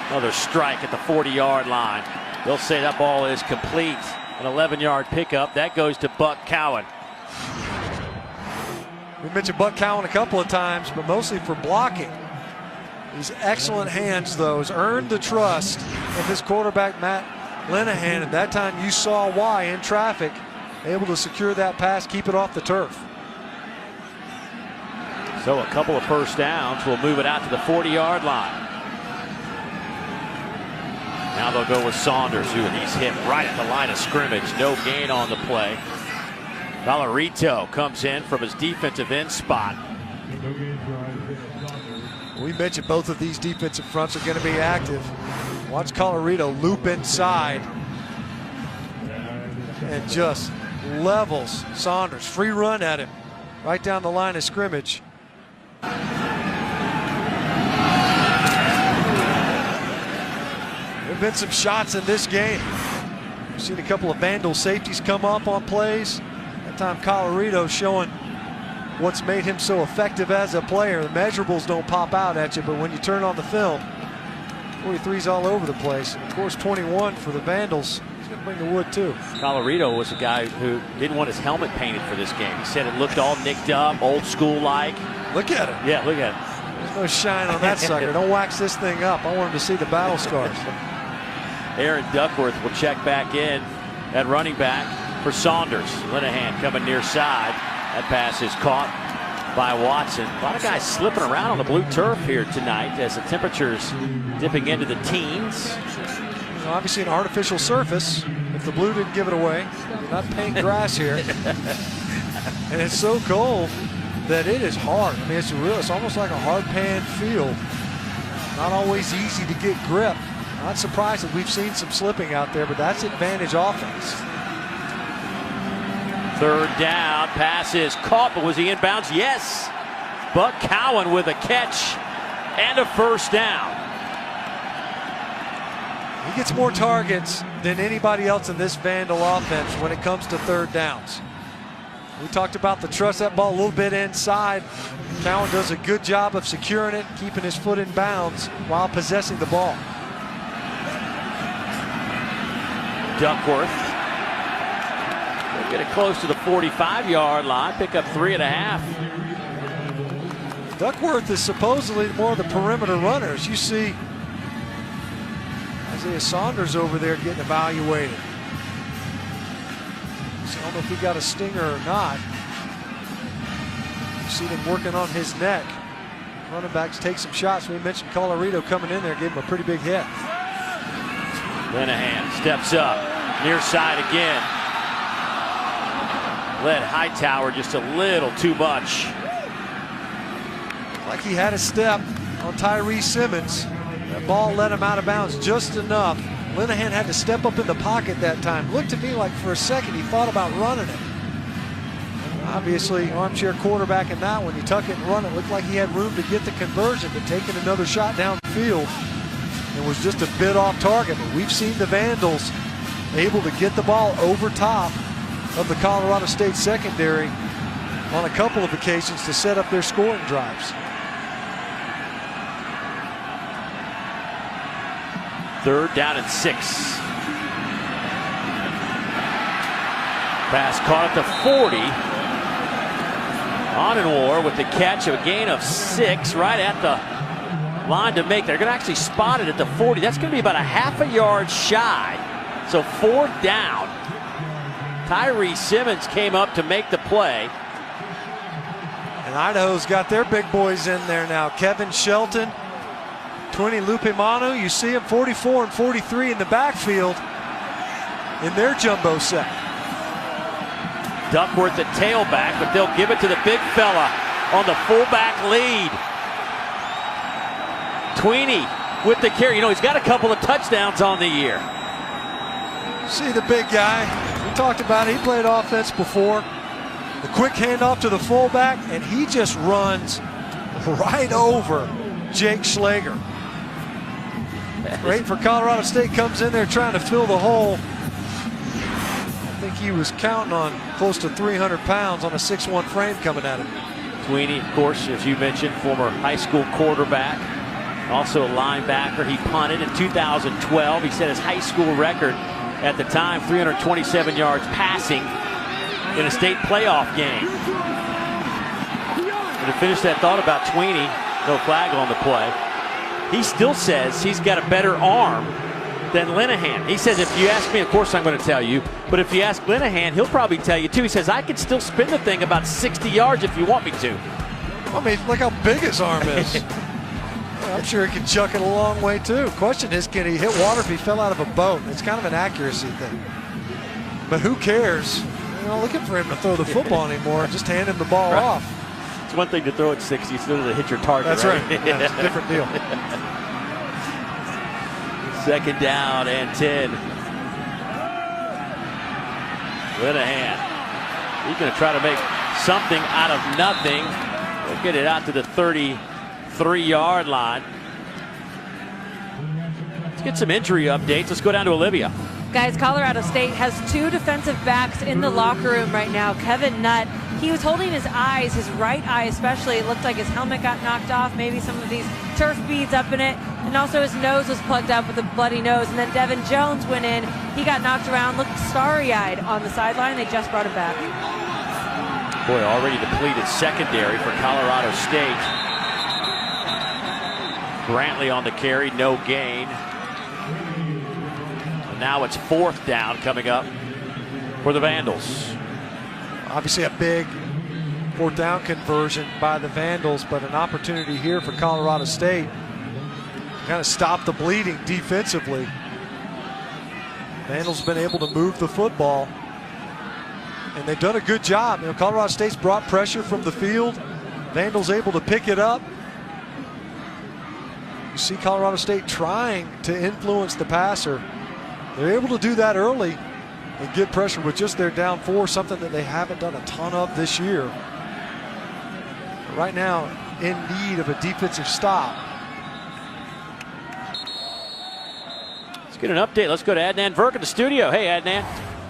Another strike at the 40-yard line. They'll say that ball is complete. An 11-yard pickup. That goes to Buck Cowan. We mentioned Buck Cowan a couple of times, but mostly for blocking. These excellent hands, though, has earned the trust of his quarterback, Matt Linehan. At that time, you saw why in traffic, able to secure that pass, keep it off the turf. So a couple of first downs will move it out to the 40-yard line. Now they'll go with Saunders, who he's hit right at the line of scrimmage. No gain on the play. Valerito comes in from his defensive end spot. We mentioned both of these defensive fronts are going to be active. Watch Colorado loop inside and just levels Saunders. Free run at him right down the line of scrimmage. There have been some shots in this game. We've seen a couple of Vandal safeties come up on plays. That time Colorado showing what's made him so effective as a player. The measurables don't pop out at you, but when you turn on the film, 43's all over the place. And of course, 21 for the Vandals. He's going to bring the wood too. Colorado was a guy who didn't want his helmet painted for this game. He said it looked all nicked up, old school like. Look at it. Yeah, look at it. There's no shine on that sucker. Don't wax this thing up. I want him to see the battle scars. Aaron Duckworth will check back in at running back for Saunders. Linehan coming near side. That pass is caught by Watson. A lot of guys slipping around on the blue turf here tonight as the temperatures dipping into the teens. Well, obviously an artificial surface. If the blue didn't give it away, you're not painting grass here. And it's so cold that it is hard. I mean, it's almost like a hard pan field. Not always easy to get grip. Not surprised that we've seen some slipping out there, but that's advantage offense. Third down, pass is caught, but was he inbounds? Yes. Buck Cowan with a catch and a first down. He gets more targets than anybody else in this Vandal offense when it comes to third downs. We talked about the trust that ball a little bit inside. Cowan does a good job of securing it, keeping his foot in bounds while possessing the ball. Duckworth. They'll get it close to the 45-yard line, pick up 3.5. Duckworth is supposedly more of the perimeter runners. You see Isaiah Saunders over there getting evaluated. So I don't know if he got a stinger or not. You see them working on his neck. Running backs take some shots. We mentioned Colorado coming in there, gave him a pretty big hit. Linehan steps up, near side again. Led Hightower just a little too much. Like he had a step on Tyree Simmons. That ball let him out of bounds just enough. Linehan had to step up in the pocket that time. Looked to me like for a second he thought about running it. Obviously, armchair quarterback in that one. You tuck it and run it. Looked like he had room to get the conversion, but taking another shot downfield. It was just a bit off target, but we've seen the Vandals able to get the ball over top of the Colorado State secondary on a couple of occasions to set up their scoring drives. Third down and 6. Pass caught at the 40. Onenwar with the catch, a gain of 6 right at the line to make. They're going to actually spot it at the 40. That's going to be about a half a yard shy. So 4th down. Tyree Simmons came up to make the play. And Idaho's got their big boys in there now. Kevin Shelton, 20 Lupimanu. You see him 44 and 43 in the backfield in their jumbo set. Duckworth at tailback, but they'll give it to the big fella on the fullback lead. Tweeney with the carry. You know, he's got a couple of touchdowns on the year. See the big guy. We talked about it. He played offense before. The quick handoff to the fullback, and he just runs right over Jake Schlager. Great for Colorado State, comes in there trying to fill the hole. I think he was counting on close to 300 pounds on a 6'1" frame coming at him. Sweeney, of course, as you mentioned, former high school quarterback, also a linebacker. He punted in 2012. He set his high school record at the time, 327 yards passing in a state playoff game. And to finish that thought about Sweeney, no flag on the play. He still says he's got a better arm than Linehan. He says, if you ask me, of course I'm going to tell you, but if you ask Linehan, he'll probably tell you too. He says, I could still spin the thing about 60 yards if you want me to. I mean, look how big his arm is. I'm sure he can chuck it a long way too. Question is, can he hit water if he fell out of a boat? It's kind of an accuracy thing. But who cares? You're not looking for him to throw the football anymore. Just hand him the ball off. It's one thing to throw at 60, it's another to hit your target. That's right. Yeah, it's a different deal. Second down and 10. Linehan. He's going to try to make something out of nothing. We'll get it out to the 33-yard line. Let's get some injury updates. Let's go down to Olivia. Guys, Colorado State has 2 defensive backs in the locker room right now. Kevin Nutt, he was holding his eyes, his right eye especially. It looked like his helmet got knocked off, maybe some of these turf beads up in it. And also his nose was plugged up with a bloody nose. And then Devin Jones went in. He got knocked around, looked starry-eyed on the sideline. They just brought him back. Boy, already depleted secondary for Colorado State. Brantley on the carry, no gain. And now it's 4th down coming up for the Vandals. Obviously a big 4th down conversion by the Vandals, but an opportunity here for Colorado State to kind of stop the bleeding defensively. Vandals been able to move the football, and they've done a good job. You know, Colorado State's brought pressure from the field. Vandals able to pick it up. You see Colorado State trying to influence the passer. They're able to do that early and get pressure with just their down 4, something that they haven't done a ton of this year. But right now, in need of a defensive stop. Let's get an update. Let's go to Adnan Virk in the studio. Hey, Adnan.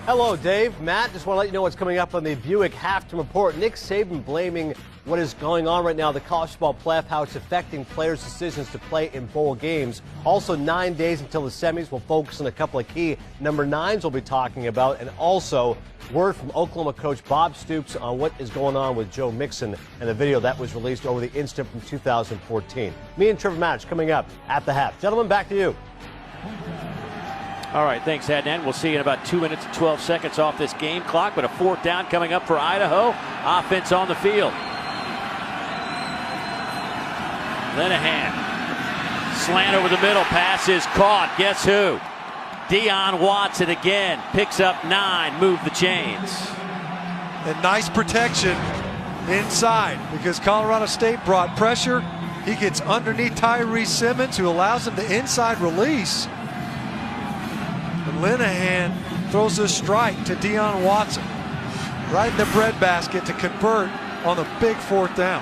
Hello, Dave. Matt, just want to let you know what's coming up on the Buick halftime report. Nick Saban blaming what is going on right now, the college football playoff, how it's affecting players' decisions to play in bowl games. Also, 9 days until the semis. We'll focus on a couple of key number 9s we'll be talking about, and also word from Oklahoma coach Bob Stoops on what is going on with Joe Mixon and the video that was released over the incident from 2014. Me and Trevor Match coming up at the half. Gentlemen, back to you. All right, thanks, Adnan. We'll see you in about 2 minutes and 12 seconds off this game clock, but a 4th down coming up for Idaho. Offense on the field. Linehan. Slant over the middle. Pass is caught. Guess who? Deion Watson again. Picks up 9. Move the chains. And nice protection inside because Colorado State brought pressure. He gets underneath Tyree Simmons, who allows him the inside release. And Linehan throws a strike to Deion Watson right in the breadbasket to convert on the big 4th down.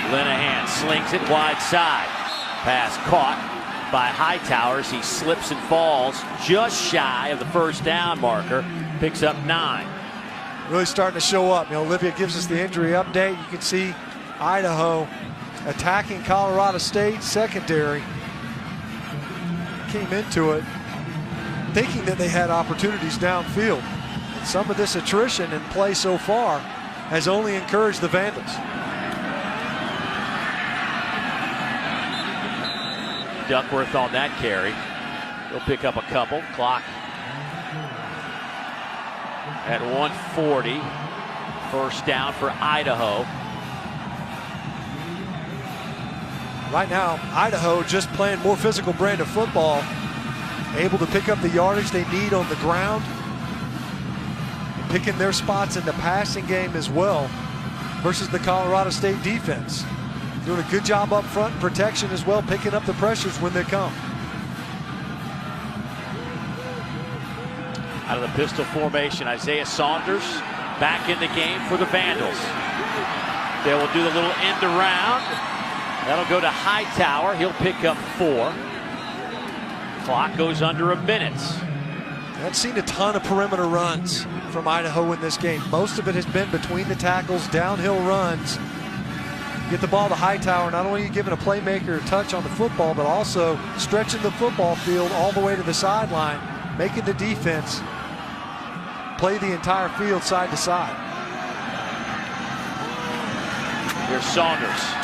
Linehan slings it wide side. Pass caught by Hightowers. He slips and falls just shy of the 1st down marker. Picks up 9. Really starting to show up. You know, Olivia gives us the injury update. You can see Idaho attacking Colorado State secondary. Came into it thinking that they had opportunities downfield. And some of this attrition in play so far has only encouraged the Vandals. Duckworth on that carry. He'll pick up a couple. Clock at 1:40. 1st down for Idaho. Right now, Idaho just playing more physical brand of football, able to pick up the yardage they need on the ground, picking their spots in the passing game as well versus the Colorado State defense. Doing a good job up front in protection as well, picking up the pressures when they come. Out of the pistol formation, Isaiah Saunders back in the game for the Vandals. They will do the little end around That'll go to Hightower. He'll pick up 4. Clock goes under a minute. I've seen a ton of perimeter runs from Idaho in this game. Most of it has been between the tackles, downhill runs. Get the ball to Hightower. Not only are you giving a playmaker a touch on the football, but also stretching the football field all the way to the sideline, making the defense play the entire field side to side. Here's Saunders.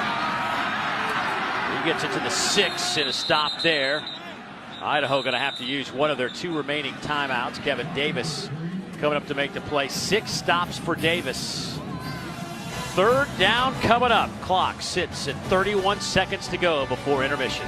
He gets into the 6 and a stop there. Idaho going to have to use one of their 2 remaining timeouts. Kevin Davis coming up to make the play. 6 stops for Davis. 3rd down coming up. Clock sits at 31 seconds to go before intermission.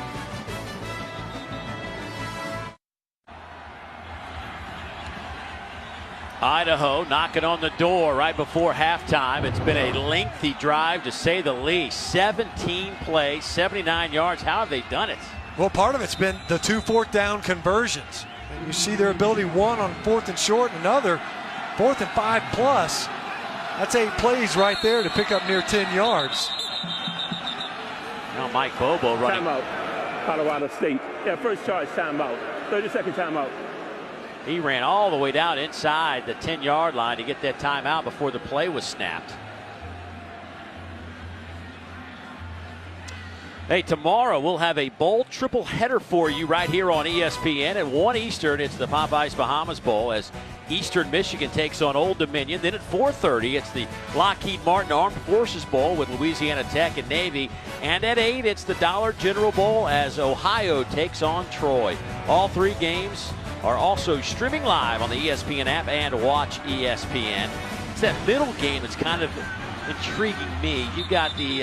Idaho knocking on the door right before halftime. It's been a lengthy drive to say the least. 17 plays, 79 yards. How have they done it? Well, part of it's been the 2 4th down conversions. And you see their ability, one on 4th and short, another 4th and 5 plus. That's 8 plays right there to pick up near 10 yards. Now Mike Bobo running. Timeout, Colorado State. Yeah, first charge timeout. 30-second timeout. He ran all the way down inside the 10-yard line to get that timeout before the play was snapped. Hey, tomorrow we'll have a bowl triple header for you right here on ESPN. At 1 Eastern, it's the Popeyes Bahamas Bowl as Eastern Michigan takes on Old Dominion. Then at 4:30, it's the Lockheed Martin Armed Forces Bowl with Louisiana Tech and Navy. And at 8, it's the Dollar General Bowl as Ohio takes on Troy. All 3 games are also streaming live on the ESPN app and Watch ESPN. It's that middle game that's kind of intriguing me. You've got the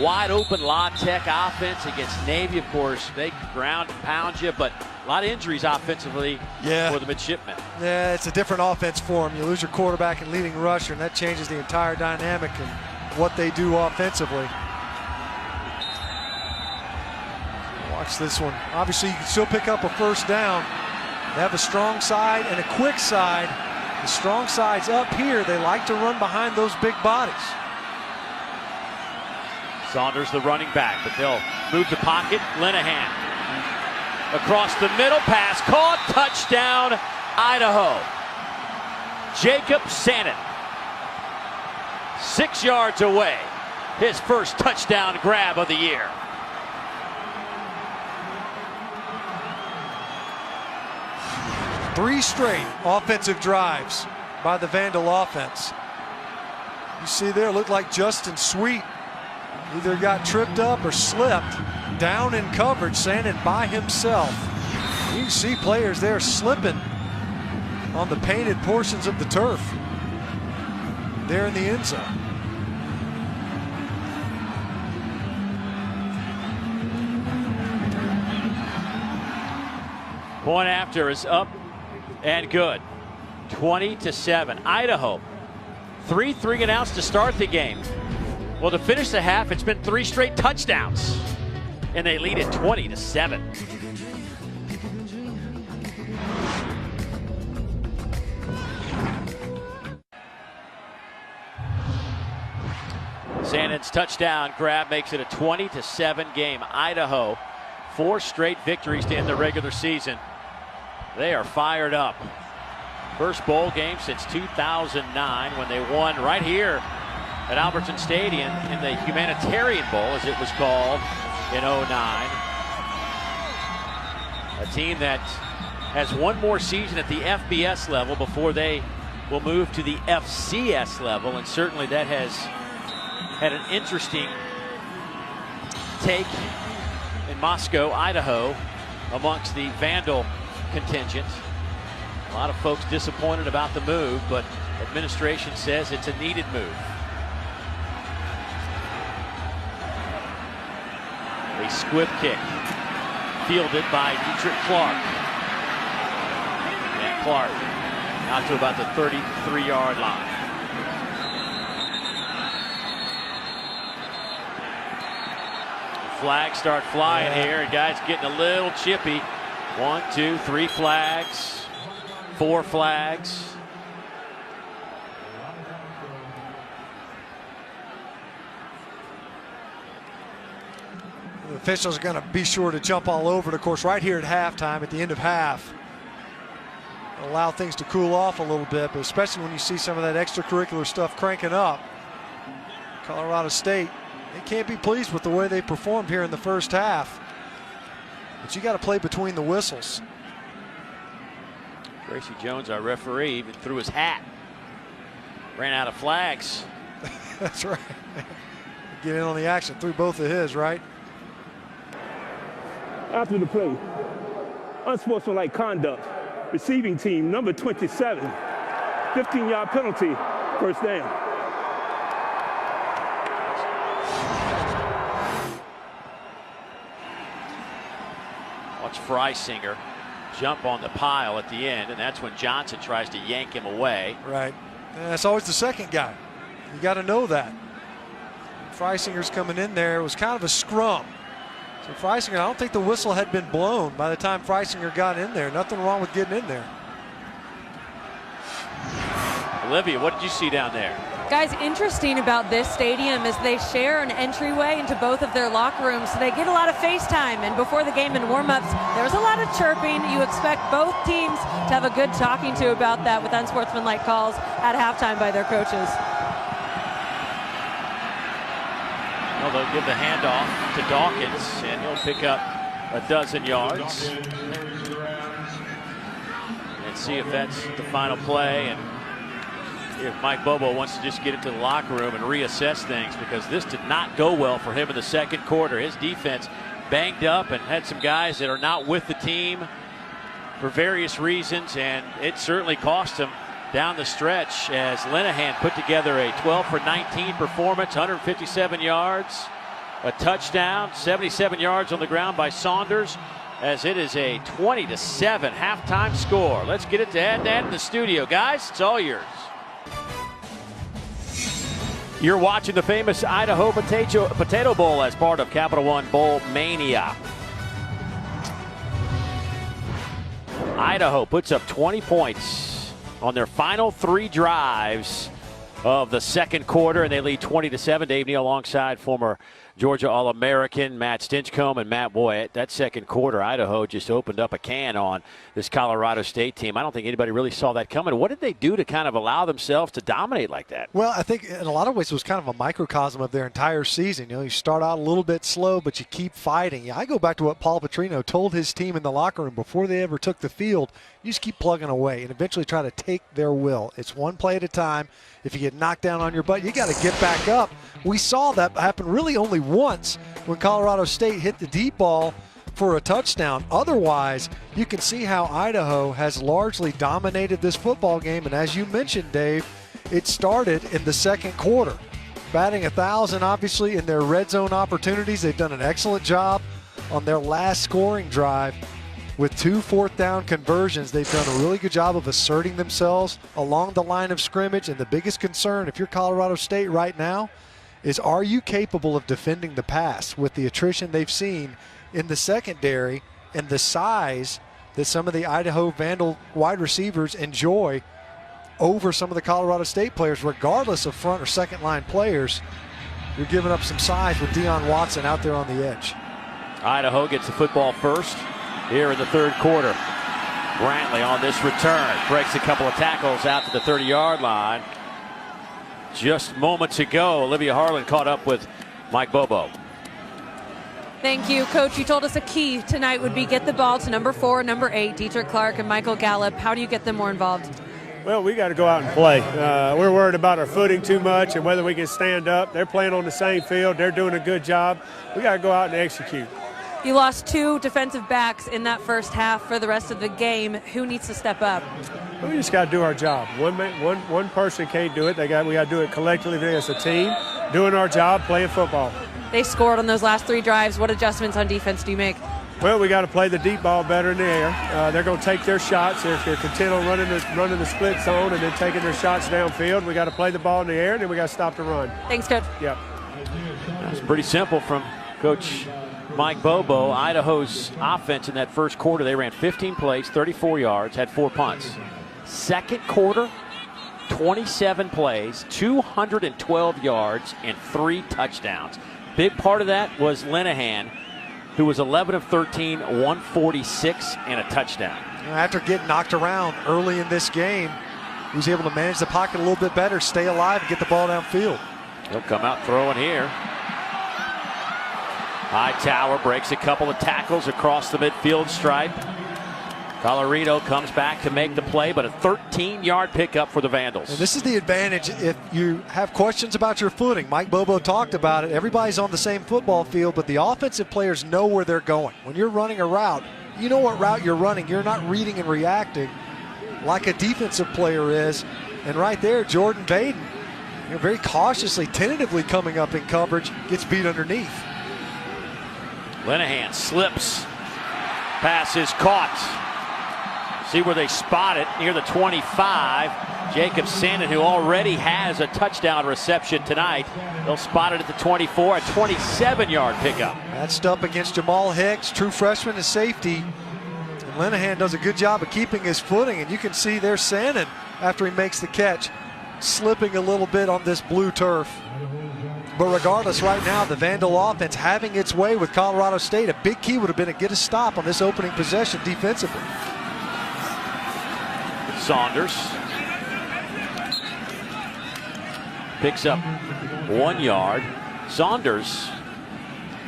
wide open La Tech offense against Navy, of course. They ground and pound you, but a lot of injuries offensively for the midshipmen. Yeah, it's a different offense for them. You lose your quarterback and leading rusher, and that changes the entire dynamic and what they do offensively. Watch this one. Obviously, you can still pick up a 1st down. They have a strong side and a quick side. The strong side's up here. They like to run behind those big bodies. Saunders the running back, but they'll move the pocket. Linehan across the middle, pass caught, touchdown Idaho. Jacob Sannon, 6 yards away, his first touchdown grab of the year. Three straight offensive drives by the Vandal offense. You see there, looked like Justin Sweet either got tripped up or slipped down in coverage, Sannon by himself. You can see players there slipping on the painted portions of the turf there in the end zone. Point after is up and good. 20-7. Idaho, 3-3 announced to start the game. Well, to finish the half, it's been 3 straight touchdowns, and they lead it 20-7. Sannon's touchdown grab makes it a 20-7 game. Idaho, 4 straight victories to end the regular season. They are fired up. First bowl game since 2009 when they won right here at Albertson Stadium in the Humanitarian Bowl, as it was called, in 09. A team that has one more season at the FBS level before they will move to the FCS level, and certainly that has had an interesting take in Moscow, Idaho, amongst the Vandal contingent. A lot of folks disappointed about the move, but administration says it's a needed move. A squib kick fielded by Dietrich Clark. And Clark out to about the 33-yard line. Flags start flying here, and guys getting a little chippy. 1, 2, 3 flags, 4 flags. The officials are going to be sure to jump all over it, of course, right here at halftime, at the end of half. Allow things to cool off a little bit, but especially when you see some of that extracurricular stuff cranking up. Colorado State, they can't be pleased with the way they performed here in the first half. But you got to play between the whistles. Gracie Jones, our referee, even threw his hat. Ran out of flags. That's right. Get in on the action. Threw both of his, right? After the play, unsportsmanlike conduct. Receiving team, number 27. 15-yard penalty, first down. Watch Freisinger jump on the pile at the end, and that's when Johnson tries to yank him away. Right. And that's always the second guy. You got to know that. Freisinger's coming in there. It was kind of a scrum. So Freisinger, I don't think the whistle had been blown by the time Freisinger got in there. Nothing wrong with getting in there. Olivia, what did you see down there? Guys, interesting about this stadium is they share an entryway into both of their locker rooms, so they get a lot of FaceTime. And before the game in warm-ups, there was a lot of chirping. You expect both teams to have a good talking to about that with unsportsmanlike calls at halftime by their coaches. Well, they'll give the handoff to Dawkins, and he'll pick up a dozen yards. And see if that's the final play, and if Mike Bobo wants to just get into the locker room and reassess things, because this did not go well for him in the second quarter. His defense banged up and had some guys that are not with the team for various reasons, and it certainly cost him down the stretch as Linehan put together a 12 for 19 performance, 157 yards, a touchdown, 77 yards on the ground by Saunders, as it is a 20-7 halftime score. Let's get it to Ed in the studio. Guys, it's all yours. You're watching the famous Idaho Potato Bowl as part of Capital One Bowl Mania. Idaho puts up 20 points on their final 3 drives of the second quarter, and they lead 20-7. Dave Neal alongside former Georgia All-American Matt Stinchcomb. And Matt, boy, that second quarter, Idaho just opened up a can on this Colorado State team. I don't think anybody really saw that coming. What did they do to kind of allow themselves to dominate like that? Well, I think in a lot of ways it was kind of a microcosm of their entire season. You know, you start out a little bit slow, but you keep fighting. Yeah, I go back to what Paul Petrino told his team in the locker room before they ever took the field. You just keep plugging away and eventually try to take their will. It's one play at a time. If you get knocked down on your butt, you got to get back up. We saw that happen really only once when Colorado State hit the deep ball for a touchdown. Otherwise, you can see how Idaho has largely dominated this football game. And as you mentioned, Dave, it started in the second quarter. Batting 1,000, obviously, in their red zone opportunities. They've done an excellent job on their last scoring drive. With 2 fourth-down conversions, they've done a really good job of asserting themselves along the line of scrimmage. And the biggest concern, if you're Colorado State right now, is are you capable of defending the pass with the attrition they've seen in the secondary and the size that some of the Idaho Vandal wide receivers enjoy over some of the Colorado State players, regardless of front or second line players. You're giving up some size with Deion Watson out there on the edge. Idaho gets the football first here in the third quarter. Brantley on this return breaks a couple of tackles out to the 30-yard line. Just moments ago, Olivia Harlan caught up with Mike Bobo. Thank you, Coach. You told us a key tonight would be get the ball to number 4, number 8, Dietrich Clark and Michael Gallup. How do you get them more involved? Well, we got to go out and play. We're worried about our footing too much and whether we can stand up. They're playing on the same field. They're doing a good job. We got to go out and execute. You lost 2 defensive backs in that first half for the rest of the game. Who needs to step up? We just got to do our job. One person can't do it. We got to do it collectively as a team, doing our job, playing football. They scored on those last 3 drives. What adjustments on defense do you make? Well, we got to play the deep ball better in the air. They're going to take their shots. They're content on running the split zone and then taking their shots downfield. We got to play the ball in the air, and then we got to stop the run. Thanks, Coach. Yep. That's pretty simple from Coach Mike Bobo. Idaho's offense in that first quarter, they ran 15 plays, 34 yards, had 4 punts. Second quarter, 27 plays, 212 yards, and 3 touchdowns. Big part of that was Linehan who was 11 of 13, 146, and a touchdown. After getting knocked around early in this game, he was able to manage the pocket a little bit better, stay alive, and get the ball downfield. He'll come out throwing here. Hightower breaks a couple of tackles across the midfield stripe. Colorado comes back to make the play, but a 13-yard pickup for the Vandals. And this is the advantage if you have questions about your footing. Mike Bobo talked about it. Everybody's on the same football field, but the offensive players know where they're going. When you're running a route, you know what route you're running. You're not reading and reacting like a defensive player is. And right there, Jordan Baden, very cautiously, tentatively coming up in coverage, gets beat underneath. Linehan slips. Pass is caught. See where they spot it near the 25. Jacob Sandin, who already has a touchdown reception tonight. They'll spot it at the 24, a 27-yard pickup. Matched up against Jamal Hicks, true freshman and safety. And Linehan does a good job of keeping his footing, and you can see there's Sandin after he makes the catch, slipping a little bit on this blue turf. But regardless, right now, the Vandal offense having its way with Colorado State. A big key would have been to get a stop on this opening possession defensively. Saunders picks up 1 yard. Saunders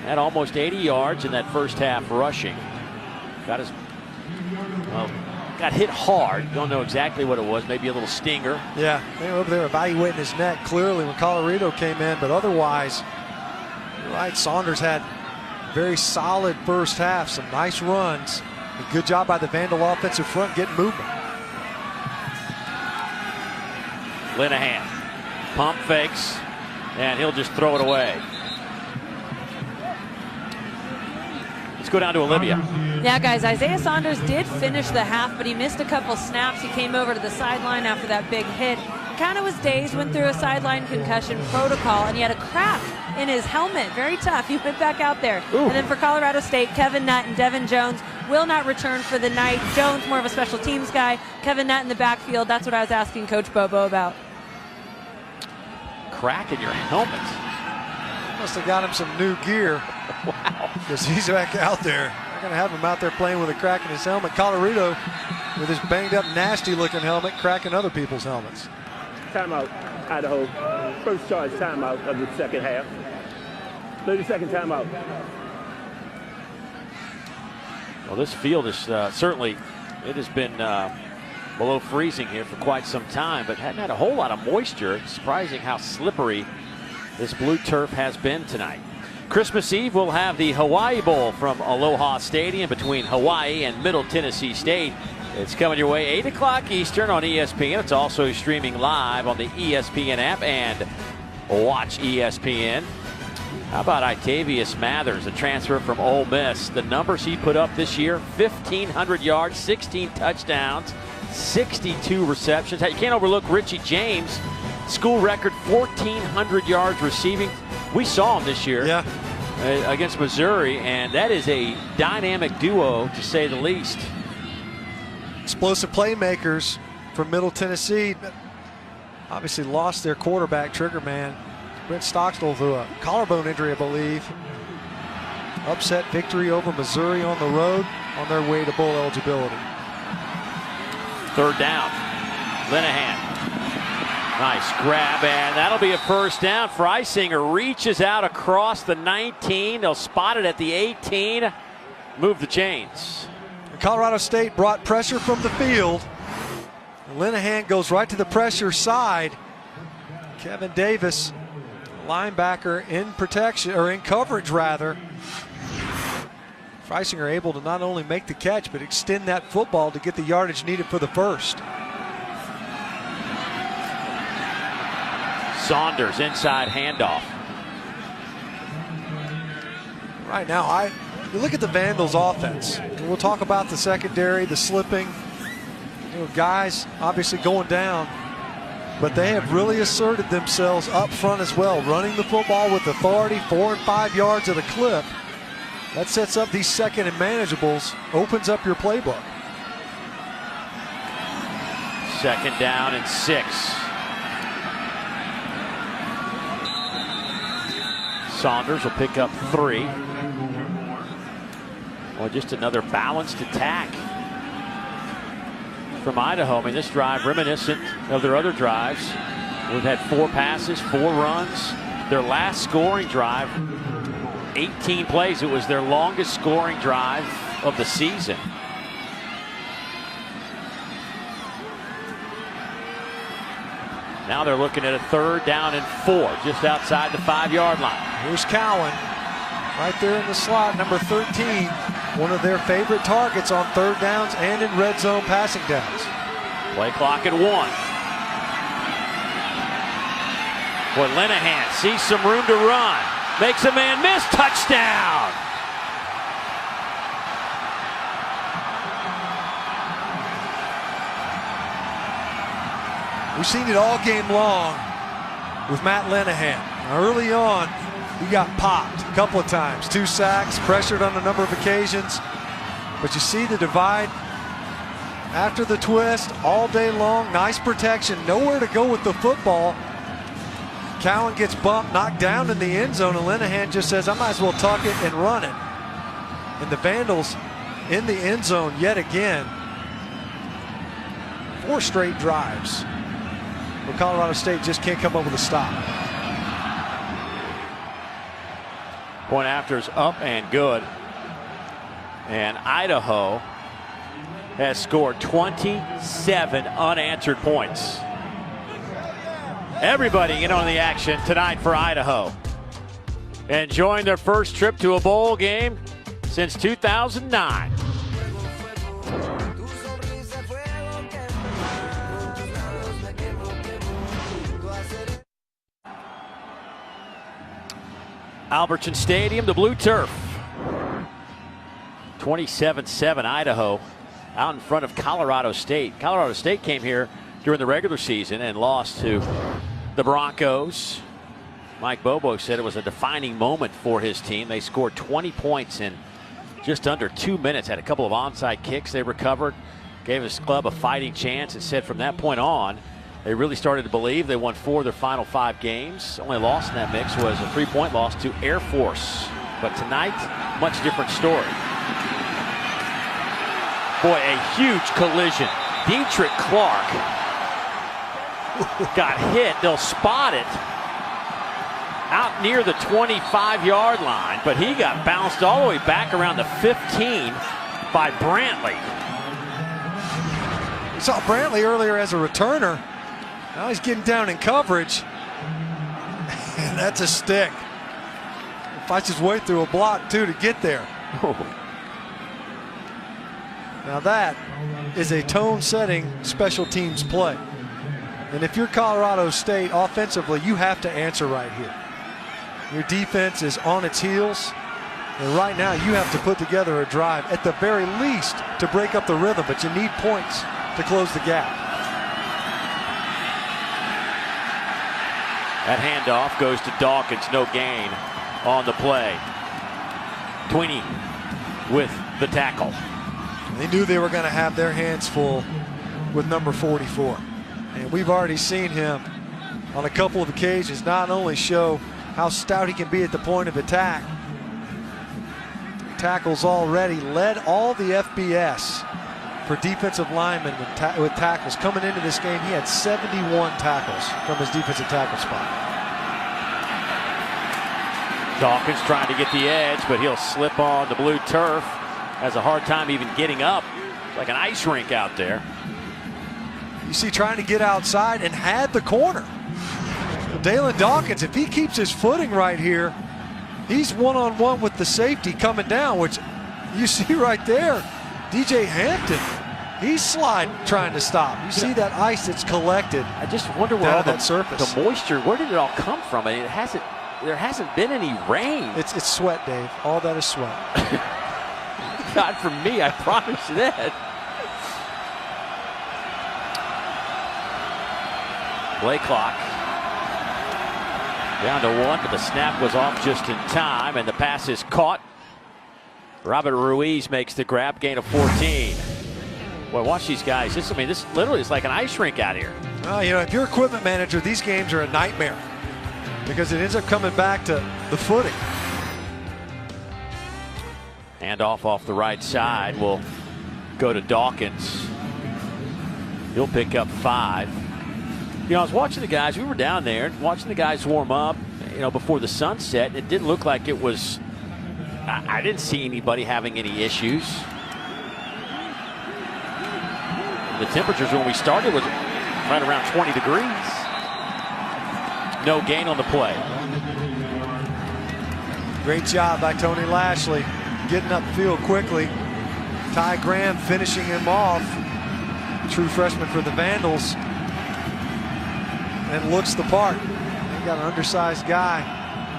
had almost 80 yards in that first half rushing. Got hit hard. Don't know exactly what it was. Maybe a little stinger. Yeah, they were over there evaluating his neck clearly when Colorado came in, but otherwise, you're right, Saunders had very solid first half, some nice runs. A good job by the Vandal offensive front getting movement. Linehan pump fakes, and he'll just throw it away. Let's go down to Olivia. Yeah, guys, Isaiah Saunders did finish the half, but he missed a couple snaps. He came over to the sideline after that big hit. Kind of was dazed, went through a sideline concussion protocol, and he had a crack in his helmet. Very tough. He went back out there. Ooh. And then for Colorado State, Kevin Nutt and Devin Jones will not return for the night. Jones, more of a special teams guy. Kevin Nutt in the backfield. That's what I was asking Coach Bobo about. Crack in your helmet. Must have got him some new gear. Wow. Because he's back out there. They're going to have him out there playing with a crack in his helmet. Colorado, with his banged up, nasty looking helmet, cracking other people's helmets. Timeout, Idaho. First charge timeout of the second half. 30-second timeout. Well, this field is certainly, it has been below freezing here for quite some time, but hadn't had a whole lot of moisture. It's surprising how slippery this blue turf has been tonight. Christmas Eve, we'll have the Hawaii Bowl from Aloha Stadium between Hawaii and Middle Tennessee State. It's coming your way 8 o'clock Eastern on ESPN. It's also streaming live on the ESPN app and Watch ESPN. How about Itavius Mathers, a transfer from Ole Miss? The numbers he put up this year, 1,500 yards, 16 touchdowns, 62 receptions. You can't overlook Richie James, school record 1,400 yards receiving. We saw him this year against Missouri, and that is a dynamic duo, to say the least. Explosive playmakers from Middle Tennessee. Obviously lost their quarterback, trigger man. Brent Stockstill through a collarbone injury, I believe. Upset victory over Missouri on the road on their way to bowl eligibility. Third down. Linehan. Nice grab, and that'll be a first down. Freisinger reaches out across the 19. They'll spot it at the 18. Move the chains. Colorado State brought pressure from the field. Linehan goes right to the pressure side. Kevin Davis, linebacker in protection, or in coverage rather. Freisinger able to not only make the catch, but extend that football to get the yardage needed for the first. Saunders inside handoff. Right now, you look at the Vandals offense. We'll talk about the secondary, the slipping. Guys obviously going down, but they have really asserted themselves up front as well, running the football with authority, 4 and 5 yards at a clip. That sets up these second and manageables, opens up your playbook. Second down and 6. Saunders will pick up 3. Well, just another balanced attack from Idaho. I mean, this drive reminiscent of their other drives. We've had 4 passes, 4 runs. Their last scoring drive, 18 plays. It was their longest scoring drive of the season. Now they're looking at a 3rd down and 4, just outside the 5-yard line. Here's Cowan, right there in the slot, number 13. One of their favorite targets on 3rd downs and in red zone passing downs. Play clock at 1. Boy, Linehan sees some room to run. Makes a man miss. Touchdown! We've seen it all game long with Matt Linehan. Early on, he got popped a couple of times. 2 sacks, pressured on a number of occasions. But you see the divide after the twist all day long. Nice protection, nowhere to go with the football. Cowan gets bumped, knocked down in the end zone, and Linehan just says, I might as well tuck it and run it. And the Vandals in the end zone yet again. 4 straight drives. But Colorado State just can't come up with a stop. Point after is up and good. And Idaho has scored 27 unanswered points. Everybody in on the action tonight for Idaho. Enjoying their first trip to a bowl game since 2009. Albertson Stadium, the blue turf. 27-7 Idaho out in front of Colorado State. Colorado State came here during the regular season and lost to the Broncos. Mike Bobo said it was a defining moment for his team. They scored 20 points in just under 2 minutes. Had a couple of onside kicks they recovered. Gave his club a fighting chance and said from that point on, they really started to believe. They won 4 of their final 5 games. Only loss in that mix was a 3-point loss to Air Force. But tonight, much different story. Boy, a huge collision. Dietrich Clark got hit. They'll spot it out near the 25-yard line, but he got bounced all the way back around the 15 by Brantley. We saw Brantley earlier as a returner. Now he's getting down in coverage. And that's a stick. He fights his way through a block, too, to get there. Now that is a tone-setting special teams play. And if you're Colorado State offensively, you have to answer right here. Your defense is on its heels. And right now you have to put together a drive at the very least to break up the rhythm, but you need points to close the gap. That handoff goes to Dawkins, no gain on the play. Tweeney with the tackle. They knew they were going to have their hands full with number 44. And we've already seen him on a couple of occasions not only show how stout he can be at the point of attack. Tackles already, led all the FBS for defensive linemen with tackles. Coming into this game, he had 71 tackles from his defensive tackle spot. Dawkins trying to get the edge, but he'll slip on the blue turf. Has a hard time even getting up. Like an ice rink out there. You see trying to get outside and had the corner. Dalen Dawkins, if he keeps his footing right here, he's one-on-one with the safety coming down, which you see right there. DJ Hampton, he's sliding trying to stop. You see that ice that's collected. I just wonder where all that surface. The moisture, where did it all come from? I mean, there hasn't been any rain. It's sweat, Dave. All that is sweat. Not from me, I promise you that. Play clock down to 1, but the snap was off just in time, and the pass is caught. Robert Ruiz makes the grab, gain of 14. Boy, watch these guys. This literally is like an ice rink out here. You know, if you're equipment manager, these games are a nightmare because it ends up coming back to the footing. Hand off the right side will go to Dawkins. He'll pick up 5. You know, I was watching the guys. We were down there watching the guys warm up, you know, before the sunset. It didn't look like it was, I didn't see anybody having any issues. The temperatures when we started was right around 20 degrees. No gain on the play. Great job by Tony Lashley getting upfield quickly. Ty Graham finishing him off. True freshman for the Vandals. And looks the part. They got an undersized guy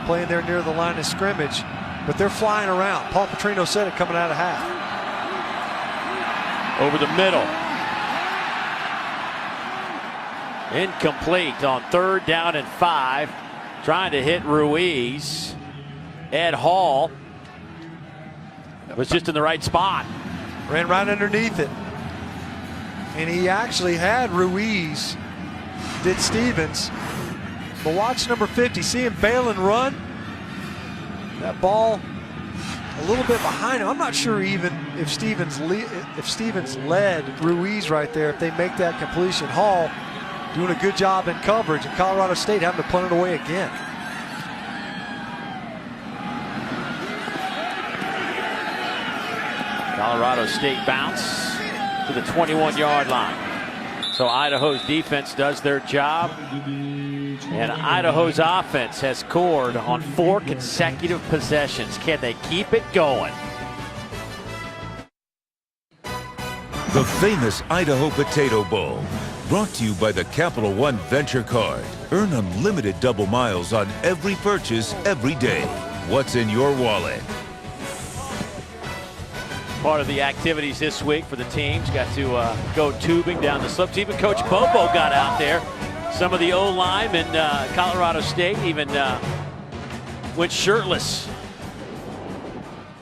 playing there near the line of scrimmage. But they're flying around. Paul Petrino said it coming out of half. Over the middle. Incomplete on 3rd down and 5. Trying to hit Ruiz. Ed Hall was just in the right spot. Ran right underneath it. And he actually had Ruiz, did Stevens. But watch number 50, see him bail and run. That ball a little bit behind him. I'm not sure even if Stevens led Ruiz right there, if they make that completion. Hall doing a good job in coverage, and Colorado State having to punt it away again. Colorado State bounce to the 21-yard line. So Idaho's defense does their job. And Idaho's offense has scored on 4 consecutive possessions. Can they keep it going? The Famous Idaho Potato Bowl. Brought to you by the Capital One Venture Card. Earn unlimited double miles on every purchase every day. What's in your wallet? Part of the activities this week for the teams. Got to go tubing down the slopes. Even Coach Bobo got out there. Some of the O-line in Colorado State even went shirtless.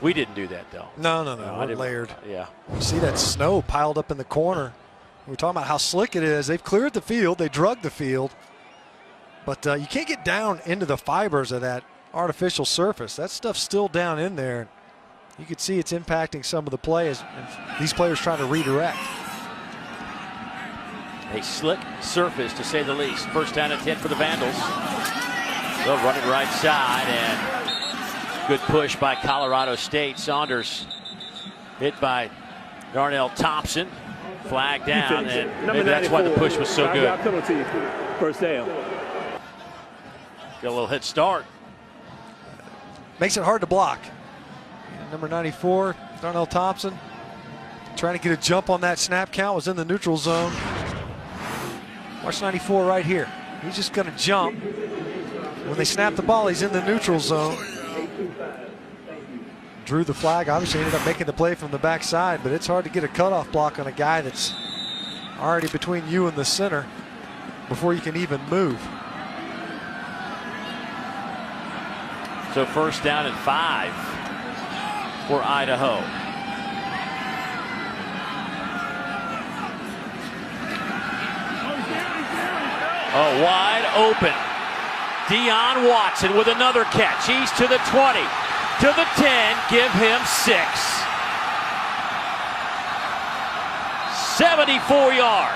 We didn't do that, though. No, we're layered. Yeah. You see that snow piled up in the corner. We're talking about how slick it is. They've cleared the field. They drug the field. But you can't get down into the fibers of that artificial surface. That stuff's still down in there. You can see it's impacting some of the plays. These players trying to redirect. A slick surface, to say the least. 1st down and 10 for the Vandals. They'll run it right side, and good push by Colorado State. Saunders hit by Darnell Thompson. Flag down, and maybe that's why the push was so good. Penalty, 1st down. Got a little head start. Makes it hard to block. Number 94, Darnell Thompson, trying to get a jump on that snap count, was in the neutral zone. Watch 94 right here. He's just going to jump. When they snap the ball, he's in the neutral zone. Drew the flag, obviously ended up making the play from the backside, but it's hard to get a cutoff block on a guy that's already between you and the center before you can even move. So 1st down and 5 for Idaho. Oh, wide open. Deion Watson with another catch. He's to the 20, to the 10, give him 6. 74 yards.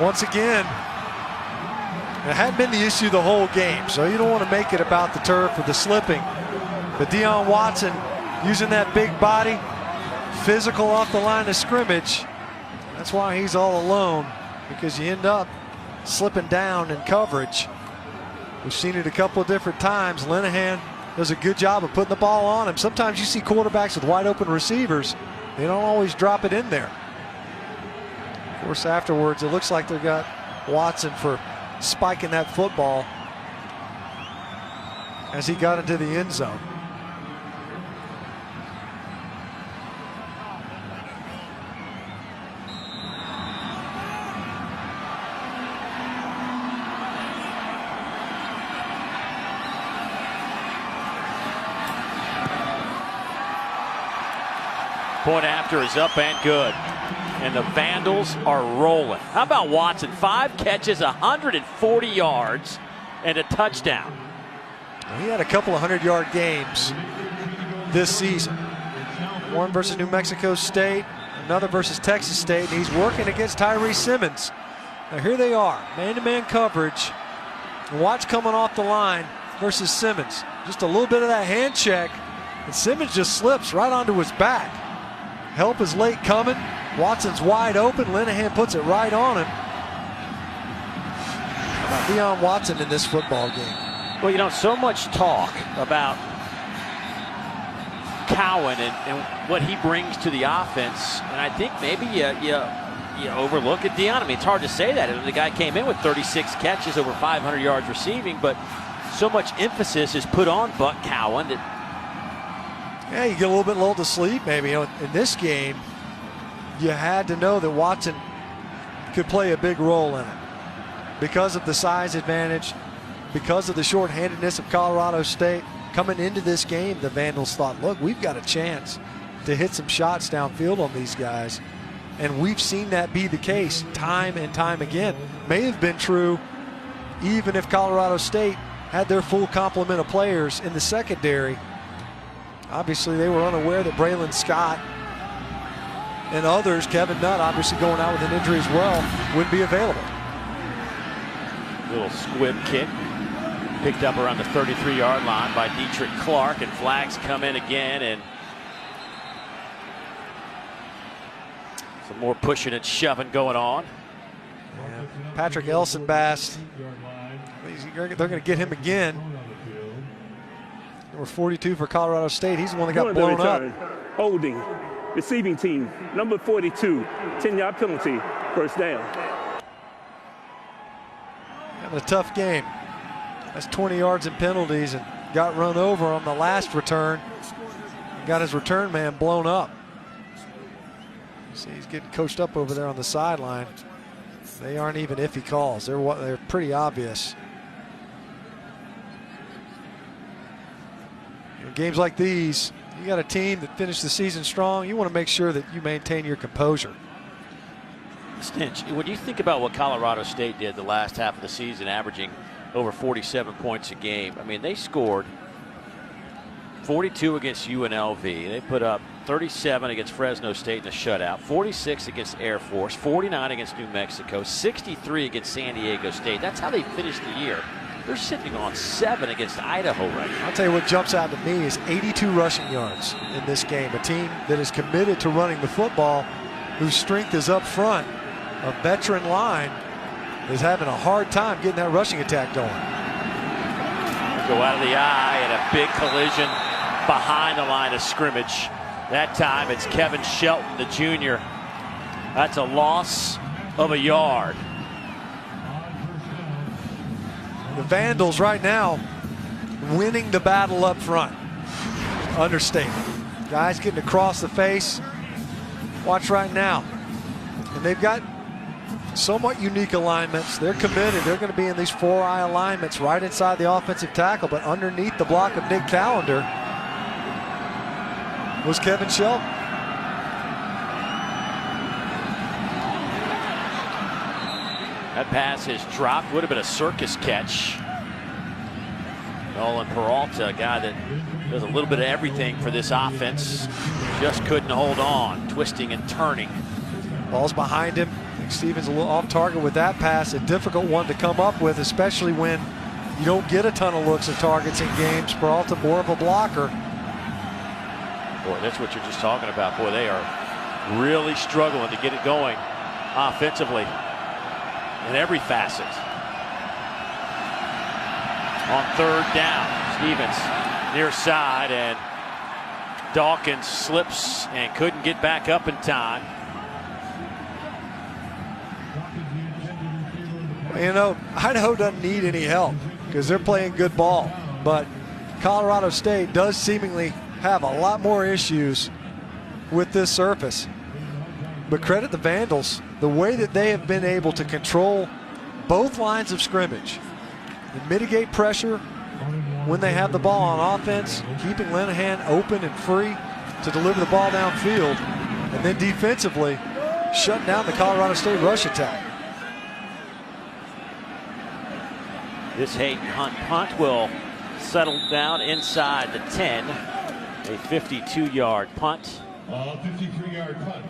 Once again, it had been the issue the whole game, so you don't want to make it about the turf or the slipping. But Deion Watson using that big body, physical off the line of scrimmage. That's why he's all alone, because you end up slipping down in coverage. We've seen it a couple of different times. Linehan does a good job of putting the ball on him. Sometimes you see quarterbacks with wide open receivers. They don't always drop it in there. Of course, afterwards, it looks like they got Watson for spiking that football as he got into the end zone. Point after is up and good. and the Vandals are rolling. How about Watson? 5 catches, 140 yards, and a touchdown. He had a couple of 100-yard games this season. One versus New Mexico State, another versus Texas State, and he's working against Tyree Simmons. Now here they are, man-to-man coverage. Watts coming off the line versus Simmons. Just a little bit of that hand check, and Simmons just slips right onto his back. Help is late coming. Watson's wide open. Linehan puts it right on him. How about Deion Watson in this football game? Well, you know, so much talk about Cowan and what he brings to the offense, and I think maybe you overlook at Deion. I mean, it's hard to say that. The guy came in with 36 catches, over 500 yards receiving, but so much emphasis is put on Buck Cowan that. Yeah, you get a little bit lulled to sleep maybe. You know, in this game, you had to know that Watson could play a big role in it because of the size advantage, because of the shorthandedness of Colorado State. Coming into this game, the Vandals thought, look, we've got a chance to hit some shots downfield on these guys. And we've seen that be the case time and time again. May have been true even if Colorado State had their full complement of players in the secondary. Obviously, they were unaware that Braylon Scott and others, Kevin Nutt obviously going out with an injury as well, would be available. Little squib kick picked up around the 33-yard line by Dietrich Clark, and flags come in again, and some more pushing and shoving going on. Yeah. Patrick Elsenbast, they're going to get him again. Number 42 for Colorado State. He's the one that got blown up. Holding. Receiving team, number 42, 10-yard penalty, first down. Having a tough game. That's 20 yards in penalties and got run over on the last return. Got his return man blown up. See, he's getting coached up over there on the sideline. They aren't even iffy calls. They're pretty obvious. In games like these, you got a team that finished the season strong. You want to make sure that you maintain your composure. Stinch, when you think about what Colorado State did the last half of the season, averaging over 47 points a game, I mean, they scored 42 against UNLV. They put up 37 against Fresno State in a shutout, 46 against Air Force, 49 against New Mexico, 63 against San Diego State. That's how they finished the year. They're sitting on 7 against Idaho right now. I'll tell you what jumps out to me is 82 rushing yards in this game. A team that is committed to running the football, whose strength is up front. A veteran line is having a hard time getting that rushing attack going. Go out of the eye and a big collision behind the line of scrimmage. That time it's Kevin Shelton, the junior. That's a loss of a yard. The Vandals right now winning the battle up front. Understatement. Guys getting across the face. Watch right now. And they've got somewhat unique alignments. They're committed. They're going to be in these 4-eye alignments right inside the offensive tackle, but underneath the block of Nick Callender was Kevin Shelton. That pass is dropped. Would have been a circus catch. Nolan Peralta, a guy that does a little bit of everything for this offense, just couldn't hold on, twisting and turning. Ball's behind him. Stevens a little off target with that pass. A difficult one to come up with, especially when you don't get a ton of looks at targets in games. Peralta more of a blocker. Boy, that's what you're just talking about. Boy, they are really struggling to get it going offensively in every facet. On third down, Stevens near side, and Dawkins slips and couldn't get back up in time. You know, Idaho doesn't need any help because they're playing good ball, but Colorado State does seemingly have a lot more issues with this surface. But credit the Vandals, the way that they have been able to control both lines of scrimmage and mitigate pressure when they have the ball on offense, keeping Linehan open and free to deliver the ball downfield. And then defensively, shut down the Colorado State rush attack. This Hayden Hunt punt will settle down inside the 10. A 52-yard punt. 53-yard punt.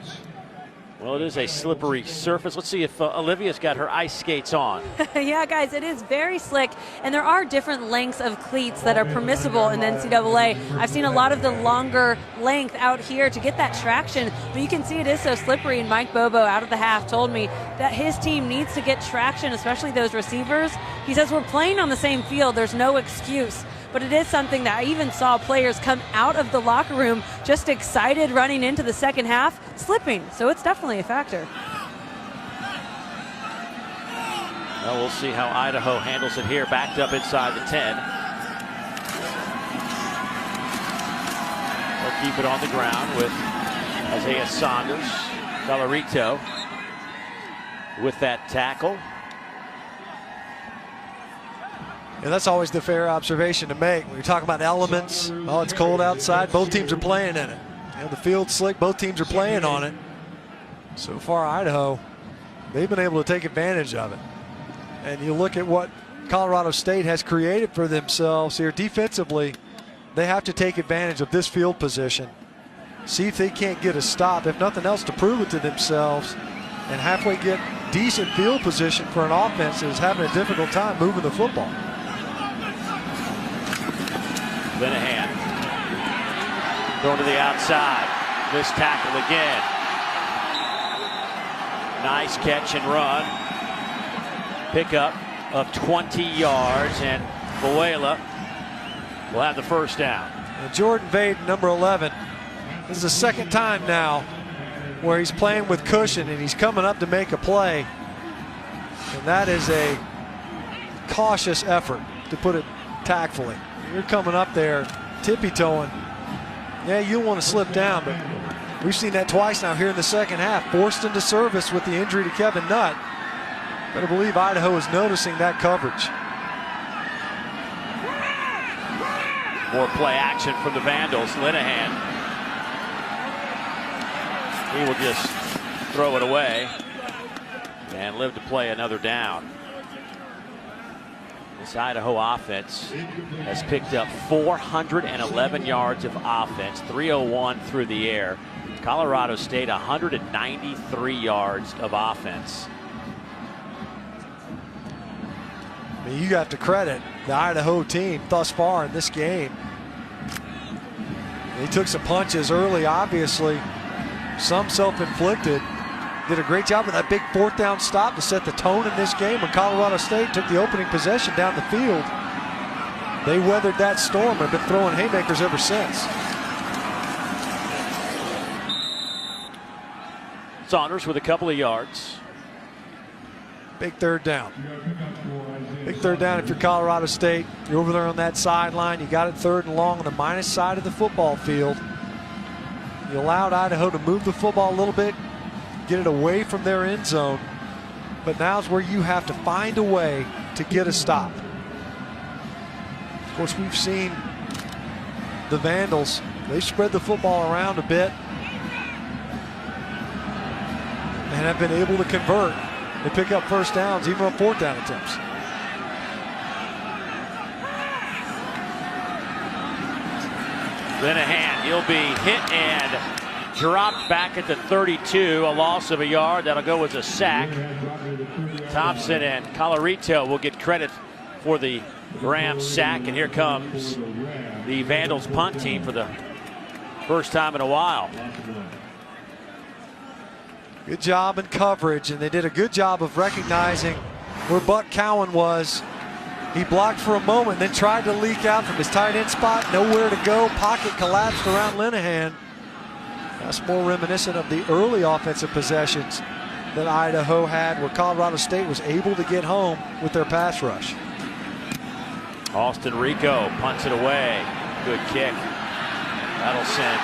Well, it is a slippery surface. Let's see if Olivia's got her ice skates on. Yeah, guys, it is very slick, and there are different lengths of cleats that are permissible in the NCAA. I've seen a lot of the longer length out here to get that traction, but you can see it is so slippery, and Mike Bobo out of the half told me that his team needs to get traction, especially those receivers. He says, we're playing on the same field. There's no excuse. But it is something that I even saw players come out of the locker room just excited running into the second half, slipping. So it's definitely a factor. Well, we'll see how Idaho handles it here, backed up inside the 10. They'll keep it on the ground with Isaiah Saunders. Galarito with that tackle. And that's always the fair observation to make. When you're talking about elements, oh, it's cold outside, both teams are playing in it. You know, the field's slick, both teams are playing on it. So far, Idaho, they've been able to take advantage of it. And you look at what Colorado State has created for themselves here defensively, they have to take advantage of this field position. See if they can't get a stop, if nothing else, to prove it to themselves, and halfway get decent field position for an offense that is having a difficult time moving the football. Linehan going to the outside. Missed tackle again. Nice catch and run. Pickup of 20 yards, and Buela will have the first down. And Jordan Vaden, number 11, this is the second time now where he's playing with cushion and he's coming up to make a play. And that is a cautious effort, to put it tactfully. You're coming up there, tippy-toeing. Yeah, you want to slip down, but we've seen that twice now here in the second half. Forced into service with the injury to Kevin Nutt. Better believe Idaho is noticing that coverage. More play action from the Vandals. Linehan. He will just throw it away and live to play another down. This Idaho offense has picked up 411 yards of offense, 301 through the air. Colorado State 193 yards of offense. I mean, you have to credit the Idaho team thus far in this game. They took some punches early, obviously, some self-inflicted. Did a great job with that big fourth down stop to set the tone in this game when Colorado State took the opening possession down the field. They weathered that storm and have been throwing haymakers ever since. Saunders with a couple of yards. Big third down. Big third down if you're Colorado State. You're over there on that sideline. You got it third and long on the minus side of the football field. You allowed Idaho to move the football a little bit, get it away from their end zone, but now's where you have to find a way to get a stop. Of course, we've seen the Vandals, they spread the football around a bit and have been able to convert and pick up first downs, even on fourth down attempts. Linehan, he'll be hit and dropped back at the 32, a loss of a yard. That'll go as a sack. Thompson and Galarito will get credit for the Rams sack, and here comes the Vandals punt team for the first time in a while. Good job in coverage, and they did a good job of recognizing where Buck Cowan was. He blocked for a moment, then tried to leak out from his tight end spot. Nowhere to go. Pocket collapsed around Linehan. That's more reminiscent of the early offensive possessions that Idaho had, where Colorado State was able to get home with their pass rush. Austin Rico punts it away. Good kick. That'll send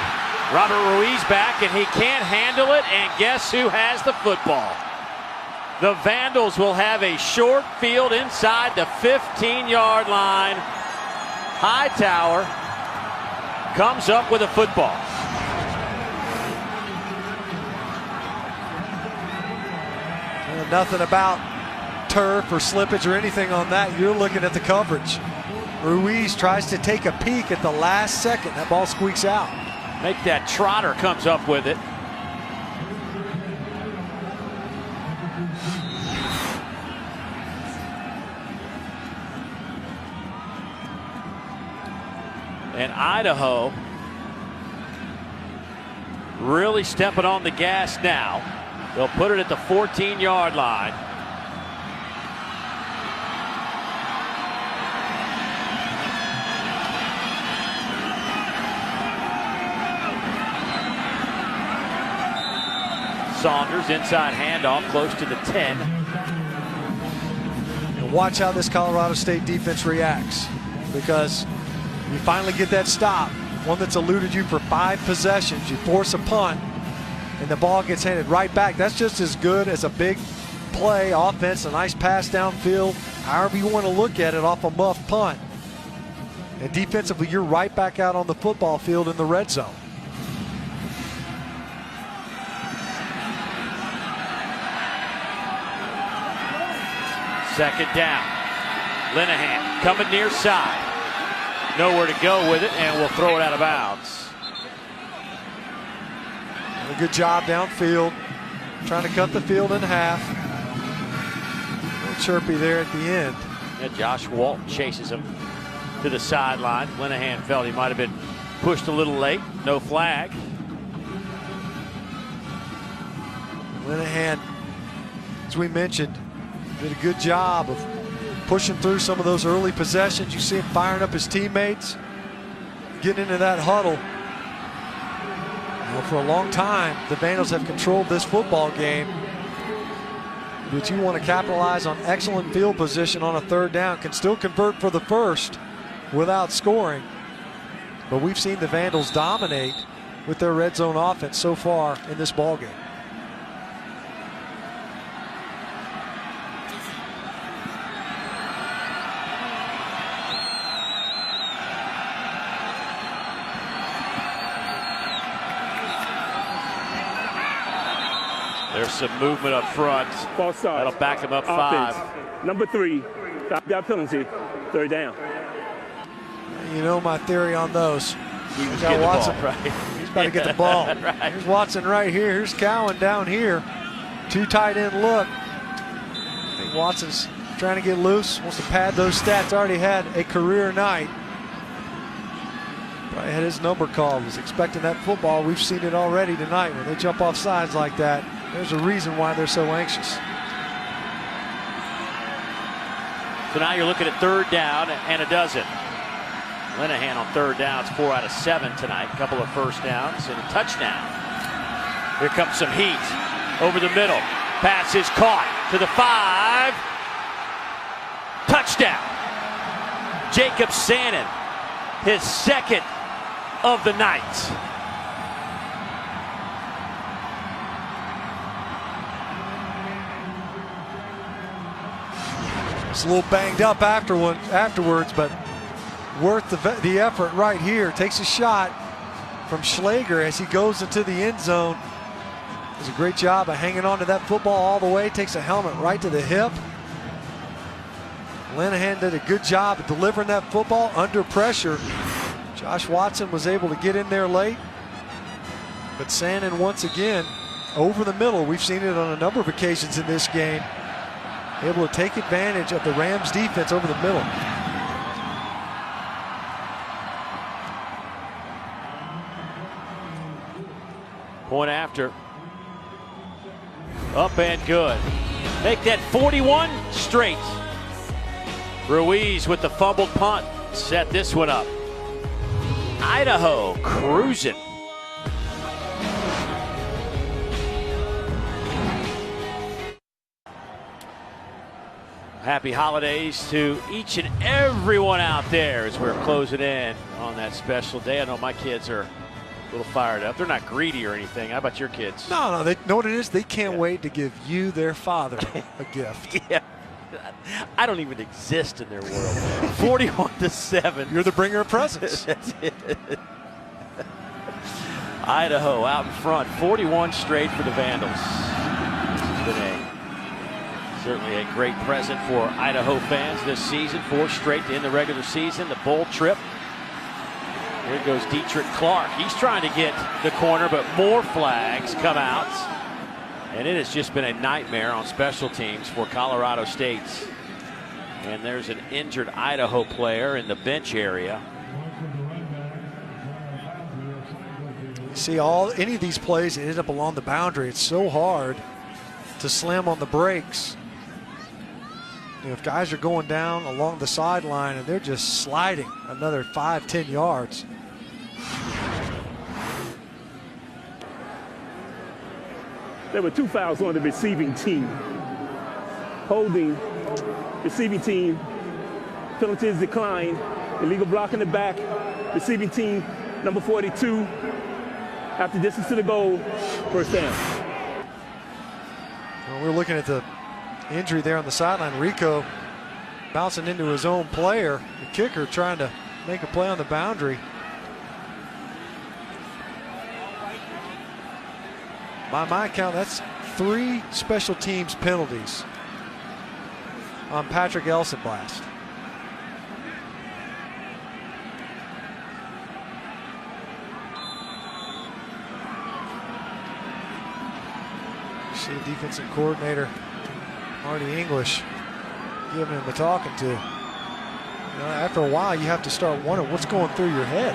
Robert Ruiz back, and he can't handle it. And guess who has the football? The Vandals will have a short field inside the 15-yard line. Hightower comes up with a football. nothing about turf or slippage or anything on that. You're looking at the coverage. Ruiz tries to take a peek at the last second. That ball squeaks out. Make that Trotter comes up with it. And Idaho really stepping on the gas now. They'll put it at the 14-yard line. Saunders inside handoff close to the 10. And watch how this Colorado State defense reacts, because you finally get that stop, one that's eluded you for 5 possessions. You force a punt, and the ball gets handed right back. That's just as good as a big play offense, a nice pass downfield, however you want to look at it, off a muff punt. And defensively, you're right back out on the football field in the red zone. Second down. Linehan coming near side. Nowhere to go with it, and we'll throw it out of bounds. A good job downfield, trying to cut the field in half. A little chirpy there at the end. Yeah, Josh Walton chases him to the sideline. Linehan felt he might have been pushed a little late. No flag. Linehan, as we mentioned, did a good job of pushing through some of those early possessions. You see him firing up his teammates, getting into that huddle. Well, for a long time, the Vandals have controlled this football game. But you want to capitalize on excellent field position on a third down. Can still convert for the first without scoring. But we've seen the Vandals dominate with their red zone offense so far in this ball game. There's some movement up front. False start. That'll back him up Offense. 5. Number 3. Got penalty. Third down. You know my theory on those. He was Got getting Watson. the ball, right? He's about to get the ball. Right. Here's Watson right here. Here's Cowan down here. 2 tight end look. I think Watson's trying to get loose. Wants to pad those stats. Already had a career night. Probably had his number called. Was expecting that football. We've seen it already tonight when they jump off sides like that. There's a reason why they're so anxious. So now you're looking at third down and a dozen. Linehan on third downs, 4 out of 7 tonight. A couple of first downs and a touchdown. Here comes some heat over the middle. Pass is caught to the 5. Touchdown. Jacob Sannon, his second of the night. It's a little banged up afterwards, but worth the effort right here. Takes a shot from Schlager as he goes into the end zone. Does a great job of hanging on to that football all the way. Takes a helmet right to the hip. Linehan did a good job of delivering that football under pressure. Josh Watson was able to get in there late. But Sannon once again over the middle. We've seen it on a number of occasions in this game. Able to take advantage of the Rams defense over the middle. Point after. Up and good. Make that 41 straight. Ruiz with the fumbled punt. Set this one up. Idaho cruising. Happy holidays to each and everyone out there as we're closing in on that special day. I know my kids are a little fired up. They're not greedy or anything. How about your kids? No, they know what it is. They can't wait to give you, their father, a gift. Yeah. I don't even exist in their world. 41-7. You're the bringer of presents. That's it. Idaho out in front. 41 straight for the Vandals today. Certainly a great present for Idaho fans this season. 4 straight in the regular season. The bowl trip. Here goes Dietrich Clark. He's trying to get the corner, but more flags come out. And it has just been a nightmare on special teams for Colorado State. And there's an injured Idaho player in the bench area. You see any of these plays end up along the boundary. It's so hard to slam on the brakes. You know, if guys are going down along the sideline and they're just sliding another 5-10 yards. There were 2 fouls on the receiving team. Holding, receiving team, penalty is declined. Illegal block in the back. Receiving team, number 42. After distance to the goal, first down. Well, we're looking at the injury there on the sideline. Rico bouncing into his own player. The kicker trying to make a play on the boundary. By my count, that's 3 special teams penalties on Patrick Elsenblast. See defensive coordinator Marty English giving him a talking to. You know, after a while, you have to start wondering what's going through your head.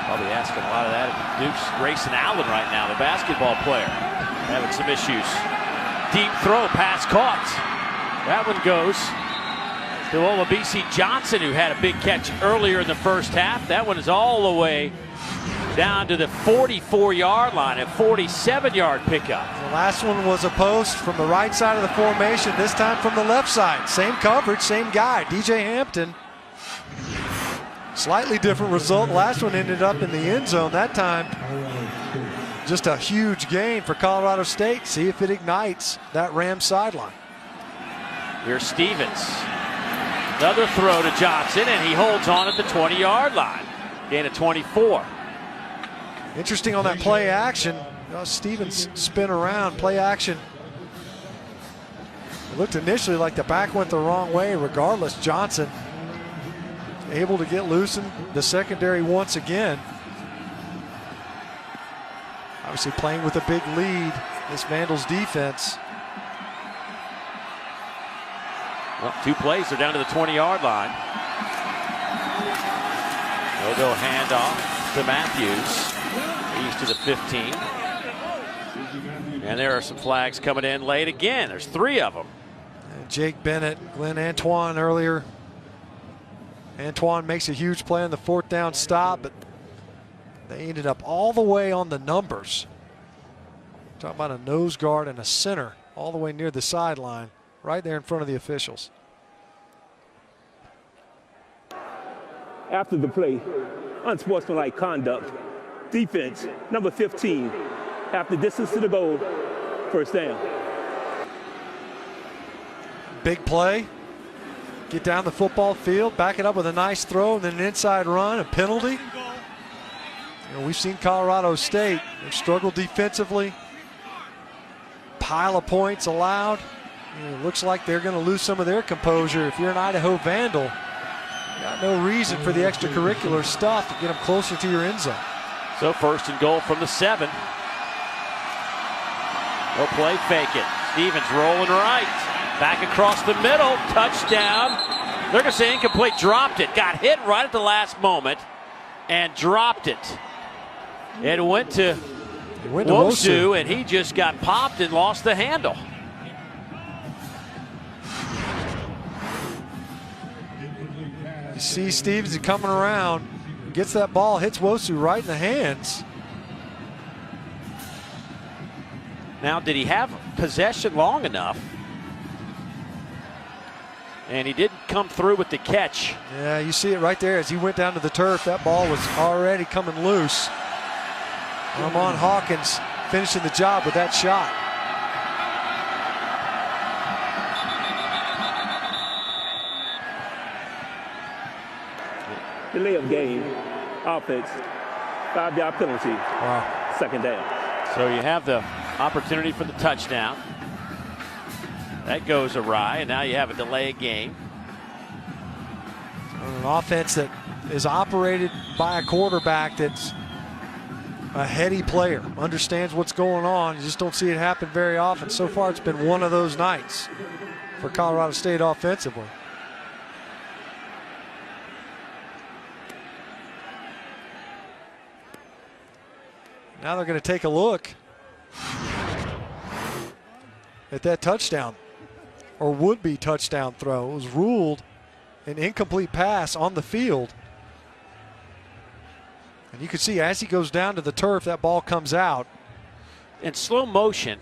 Probably asking a lot of that at Duke's Grayson Allen right now, the basketball player, having some issues. Deep throw, pass caught. That one goes to Olabisi Johnson, who had a big catch earlier in the first half. That one is all the way down to the 44-yard line, a 47-yard pickup. The last one was a post from the right side of the formation, this time from the left side. Same coverage, same guy, DJ Hampton. Slightly different result. Last one ended up in the end zone. That time, just a huge gain for Colorado State. See if it ignites that Rams sideline. Here's Stevens. Another throw to Johnson, and he holds on at the 20-yard line. Gain of 24. Interesting on that play action. Stevens spin around, play action. It looked initially like the back went the wrong way. Regardless, Johnson able to get loosened. The secondary once again. Obviously playing with a big lead, this Vandals defense. Well, 2 plays, they're down to the 20-yard line. They'll go handoff to Matthews. He's to the 15. And there are some flags coming in late again. There's 3 of them. And Jake Bennett, Glenn Antoine earlier. Antoine makes a huge play on the 4th down stop, but they ended up all the way on the numbers. Talking about a nose guard and a center all the way near the sideline, right there in front of the officials. After the play, unsportsmanlike conduct. Defense, number 15. After distance to the goal, first down. Big play. Get down the football field, back it up with a nice throw, and then an inside run, a penalty. You know, we've seen Colorado State. They've struggled defensively. Pile of points allowed. You know, it looks like they're going to lose some of their composure. If you're an Idaho Vandal, you got no reason for the extracurricular stuff to get them closer to your end zone. So 1st and goal from the 7. They'll play fake it. Stevens rolling right. Back across the middle. Touchdown. They're going to say incomplete. Dropped it. Got hit right at the last moment and dropped it. It went to Wosu, and he just got popped and lost the handle. You see Stevens coming around. Gets that ball, hits Wosu right in the hands. Now, did he have possession long enough? And he didn't come through with the catch. Yeah, you see it right there as he went down to the turf. That ball was already coming loose. Ramon Hawkins finishing the job with that shot. Delay of game, offense, 5-yard penalty. Wow. Second down. So you have the Opportunity for the touchdown. That goes awry, and now you have a delay game. An offense that is operated by a quarterback that's a heady player, understands what's going on. You just don't see it happen very often. So far, it's been one of those nights for Colorado State offensively. Now they're going to take a look at that touchdown, or would-be touchdown throw. It was ruled an incomplete pass on the field. And you can see as he goes down to the turf, that ball comes out. In slow motion,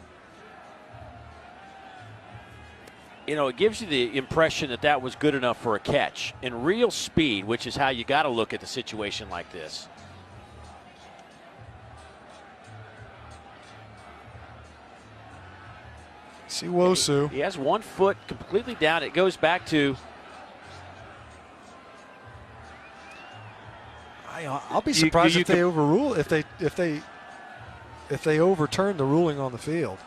you know, it gives you the impression that that was good enough for a catch. In real speed, which is how you got to look at the situation like this. See Wosu. He has 1 foot completely down. It goes back to. I'll be surprised if they overrule if they overturn the ruling on the field.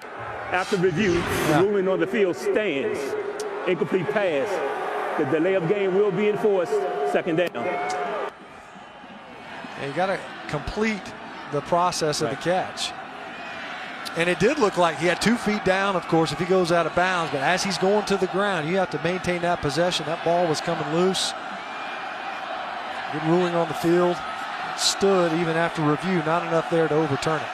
After review, the ruling on the field stands. Incomplete pass. The delay of game will be enforced. Second down. And you got to complete the process of the catch. And it did look like he had 2 feet down, of course, if he goes out of bounds. But as he's going to the ground, you have to maintain that possession. That ball was coming loose. Good ruling on the field. It stood even after review. Not enough there to overturn it.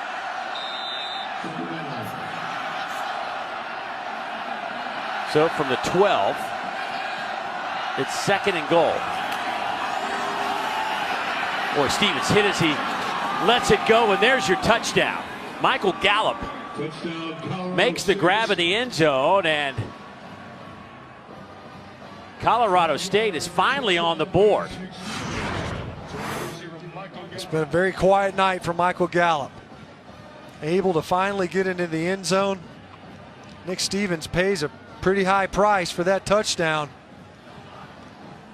So from the 12, it's 2nd and goal. Boy, Stevens hit as he lets it go, and there's your touchdown. Michael Gallup makes the grab in the end zone, and Colorado State is finally on the board. It's been a very quiet night for Michael Gallup. Able to finally get into the end zone. Nick Stevens pays a pretty high price for that touchdown.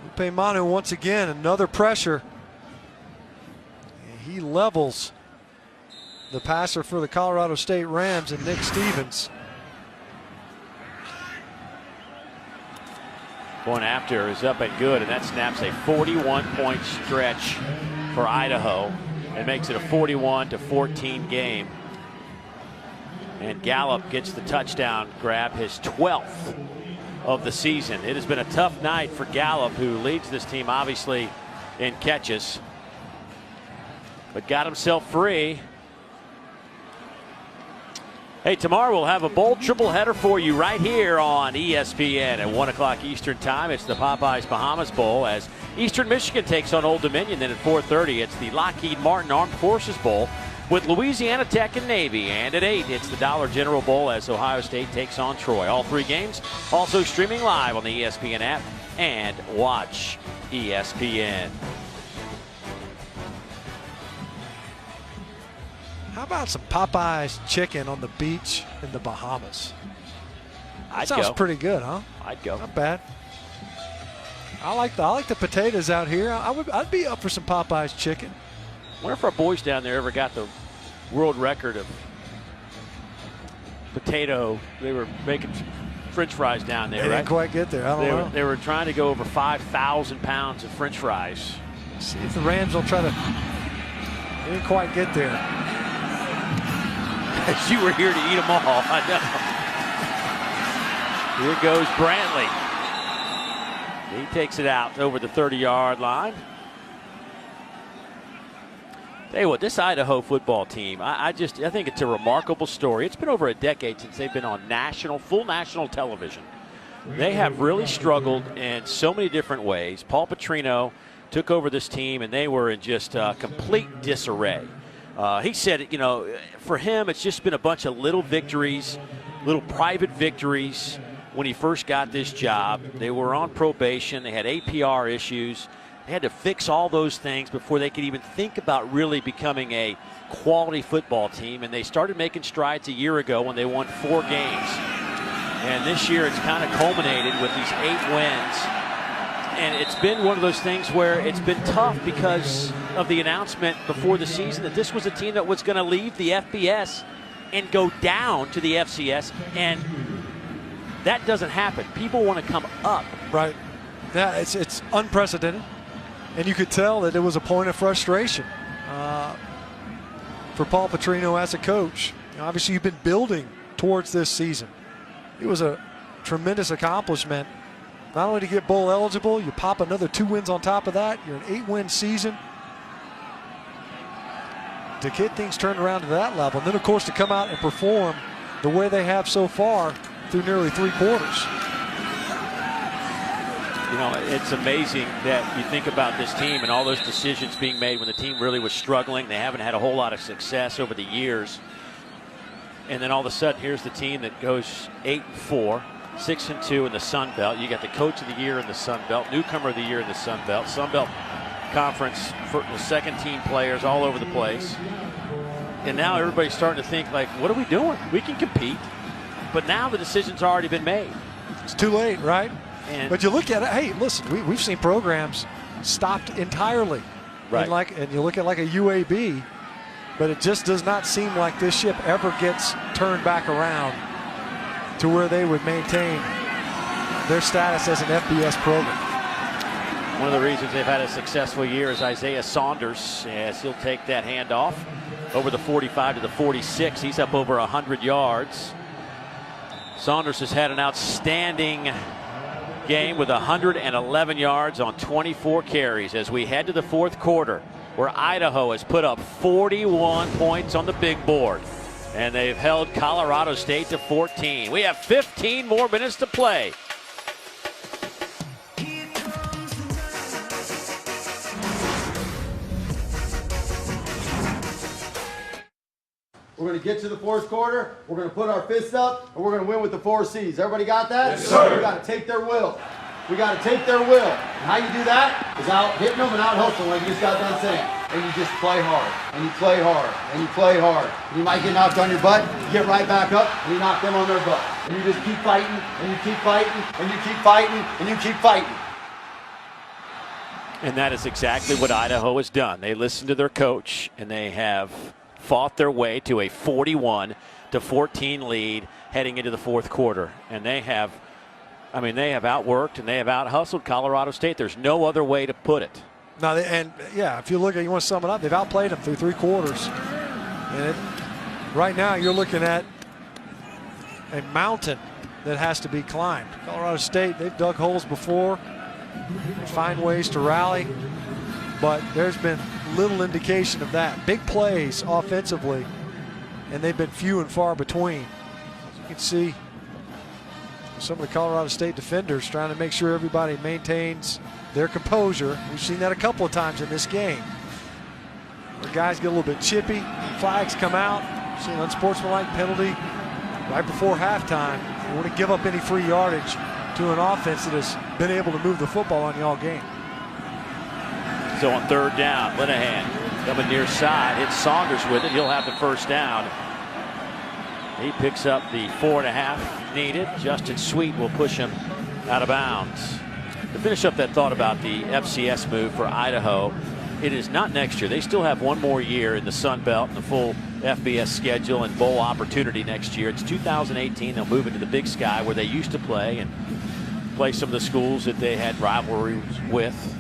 Lupe Manu once again, another pressure. He levels the passer for the Colorado State Rams, and Nick Stevens. Going after is up and good, and that snaps a 41-point stretch for Idaho and makes it a 41-14 game. And Gallup gets the touchdown grab, his 12th of the season. It has been a tough night for Gallup, who leads this team obviously in catches, but got himself free. Hey, tomorrow we'll have a bowl triple header for you right here on ESPN at 1 o'clock Eastern time. It's the Popeyes Bahamas Bowl as Eastern Michigan takes on Old Dominion. Then at 4:30, it's the Lockheed Martin Armed Forces Bowl with Louisiana Tech and Navy. And at 8, it's the Dollar General Bowl as Ohio State takes on Troy. All 3 games also streaming live on the ESPN app and watch ESPN. How about some Popeyes chicken on the beach in the Bahamas? That sounds pretty good, huh? I'd go. Not bad. I like the potatoes out here. I'd be up for some Popeyes chicken. I wonder if our boys down there ever got the world record of potato. They were making French fries down there, They right? didn't quite get there. I don't know. They were trying to go over 5,000 pounds of French fries. See if the Rams will try to. They didn't quite get there. You were here to eat them all, I know. Here goes Brantley. He takes it out over the 30-yard line. Tell you what, this Idaho football team, I think it's a remarkable story. It's been over a decade since they've been on full national television. They have really struggled in so many different ways. Paul Petrino took over this team, and they were in just complete disarray. He said, you know, for him, it's just been a bunch of little victories, little private victories when he first got this job. They were on probation. They had APR issues. They had to fix all those things before they could even think about really becoming a quality football team. And they started making strides a year ago when they won 4 games. And this year it's kind of culminated with these 8 wins. And it's been one of those things where it's been tough because of the announcement before the season that this was a team that was going to leave the FBS and go down to the FCS, and that doesn't happen. People want to come up. Right. Yeah, it's unprecedented, and you could tell that it was a point of frustration for Paul Petrino as a coach. Obviously, you've been building towards this season. It was a tremendous accomplishment, not only to get bowl eligible, you pop another 2 wins on top of that. You're an 8-win season. To get things turned around to that level, and then of course to come out and perform the way they have so far through nearly 3 quarters. You know, it's amazing that you think about this team and all those decisions being made when the team really was struggling. They haven't had a whole lot of success over the years. And then all of a sudden, here's the team that goes 8-4, 6-2 in the Sun Belt. You got the coach of the year in the Sun Belt, newcomer of the year in the Sun Belt Conference for the second-team players all over the place. And now everybody's starting to think, like, what are we doing? We can compete. But now the decision's already been made. It's too late, right? And but you look at it, hey, listen, we've seen programs stopped entirely. Right. And you look at like a UAB, but it just does not seem like this ship ever gets turned back around to where they would maintain their status as an FBS program. One of the reasons they've had a successful year is Isaiah Saunders, as he'll take that handoff over the 45 to the 46. He's up over 100 yards. Saunders has had an outstanding game with 111 yards on 24 carries as we head to the 4th quarter, where Idaho has put up 41 points on the big board, and they've held Colorado State to 14. We have 15 more minutes to play. We're going to get to the 4th quarter. We're going to put our fists up, and we're going to win with the 4 C's. Everybody got that? Yes, sir. We got to take their will. We got to take their will. And how you do that is out hitting them and out hustling, like you just got done saying. And you just play hard, and you play hard, and you play hard. And you might get knocked on your butt, you get right back up, and you knock them on their butt. And you just keep fighting, and you keep fighting, and you keep fighting, and you keep fighting. And that is exactly what Idaho has done. They listened to their coach, and they have fought their way to a 41-14 lead heading into the 4th quarter. And they have, I mean, they have outworked and they have out-hustled Colorado State. There's no other way to put it. No, and yeah, if you look at, you want to sum it up, they've outplayed them through 3 quarters. And right now you're looking at a mountain that has to be climbed. Colorado State, they've dug holes before. They find ways to rally, but there's been little indication of that. Big plays offensively, and they've been few and far between. As you can see, some of the Colorado State defenders trying to make sure everybody maintains their composure. We've seen that a couple of times in this game. The guys get a little bit chippy, flags come out, see an unsportsmanlike penalty right before halftime. You want to give up any free yardage to an offense that has been able to move the football on you all game. So on 3rd down, Linehan coming near side, hits Saunders with it. He'll have the 1st down. He picks up the 4.5 needed. Justin Sweet will push him out of bounds. To finish up that thought about the FCS move for Idaho, it is not next year. They still have 1 more year in the Sun Belt and the full FBS schedule and bowl opportunity next year. It's 2018. They'll move into the Big Sky where they used to play and play some of the schools that they had rivalries with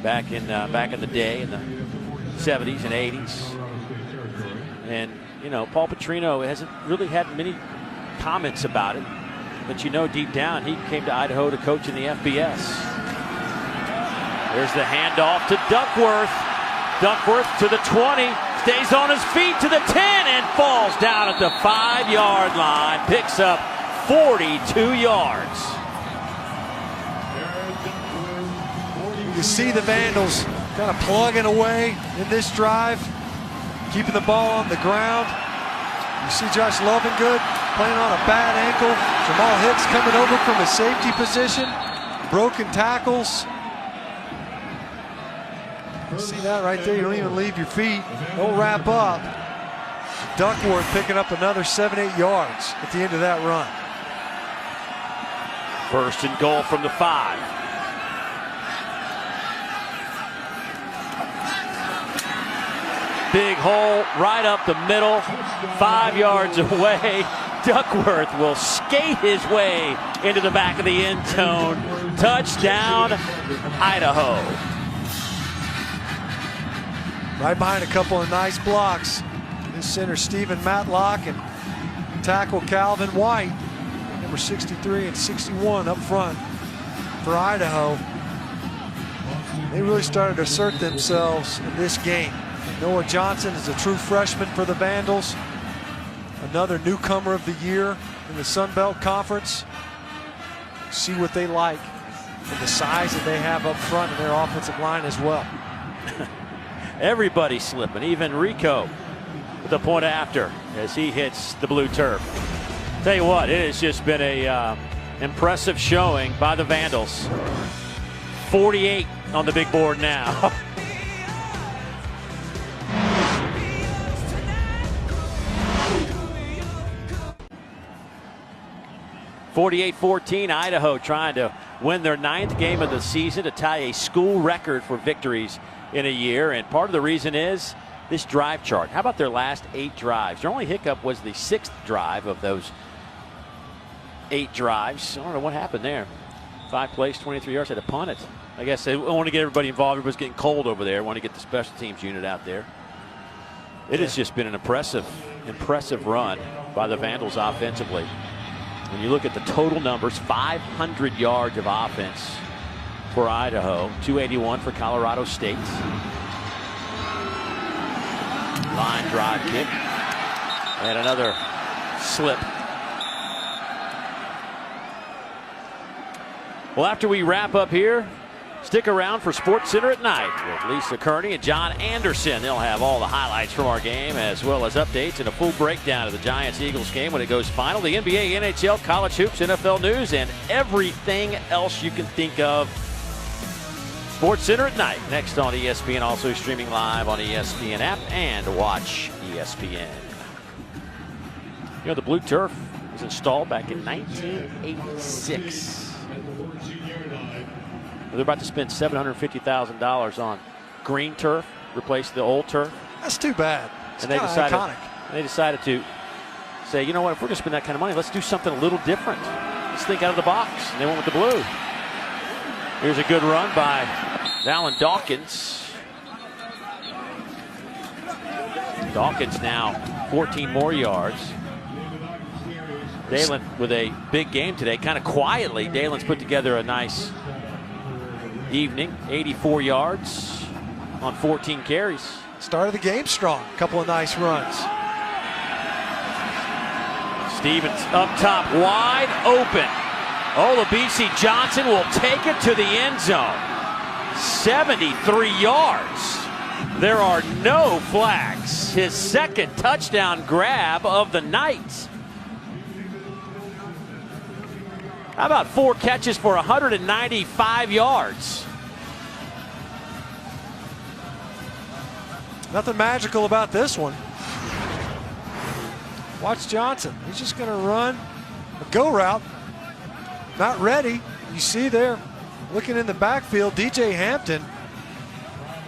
back in the day in the 70s and 80s. And you know, Paul Petrino hasn't really had many comments about it, but you know deep down he came to Idaho to coach in the FBS. There's the handoff to Duckworth. Duckworth to the 20, stays on his feet to the 10 and falls down at the 5-yard line. Picks up 42 yards. You see the Vandals kind of plugging away in this drive, keeping the ball on the ground. You see Josh Lovingood playing on a bad ankle. Jamal Hicks coming over from a safety position. Broken tackles. You see that right there? You don't even leave your feet. Don't wrap up. Duckworth picking up another 7-8 yards at the end of that run. 1st and goal from the 5. Big hole right up the middle, 5 yards away. Duckworth will skate his way into the back of the end zone. Touchdown, Idaho. Right behind a couple of nice blocks. This center, Stephen Matlock, and tackle Calvin White, number 63 and 61 up front for Idaho. They really started to assert themselves in this game. Noah Johnson is a true freshman for the Vandals. Another newcomer of the year in the Sun Belt Conference. See what they like and the size that they have up front in their offensive line as well. Everybody slipping, even Rico with the point after as he hits the blue turf. Tell you what, it has just been a impressive showing by the Vandals. 48 on the big board now. (48-14), Idaho trying to win their 9th game of the season to tie a school record for victories in a year. And part of the reason is this drive chart. How about their last 8 drives? Their only hiccup was the 6th drive of those 8 drives. I don't know what happened there. 5 plays, 23 yards, had to punt it. I guess they want to get everybody involved. Everybody's getting cold over there. Want to get the special teams unit out there. It has just been an impressive run by the Vandals offensively. When you look at the total numbers, 500 yards of offense for Idaho, 281 for Colorado State. Line drive kick. And another slip. Well, after we wrap up here, stick around for Sports Center at Night with Lisa Kearney and John Anderson. They'll have all the highlights from our game as well as updates and a full breakdown of the Giants-Eagles game when it goes final. The NBA, NHL, college hoops, NFL news, and everything else you can think of. Sports Center at Night, next on ESPN, also streaming live on ESPN app and watch ESPN. You know, the blue turf was installed back in 1986. They're about to spend $750,000 on green turf, replace the old turf. That's too bad. It's and they iconic. decided to say, you know what, if we're going to spend that kind of money, let's do something a little different. Let's think out of the box. And they went with the blue. Here's a good run by Alan Dawkins. Dawkins now 14 more yards. Dalen with a big game today, kind of quietly. Dalen's put together a nice evening, 84 yards on 14 carries. Started the game strong. A couple of nice runs. Stevens up top, wide open. Olabisi Johnson will take it to the end zone. 73 yards. There are no flags. His second touchdown grab of the night. How about 4 catches for 195 yards? Nothing magical about this one. Watch Johnson. He's just going to run a go route. Not ready. You see there, looking in the backfield, DJ Hampton.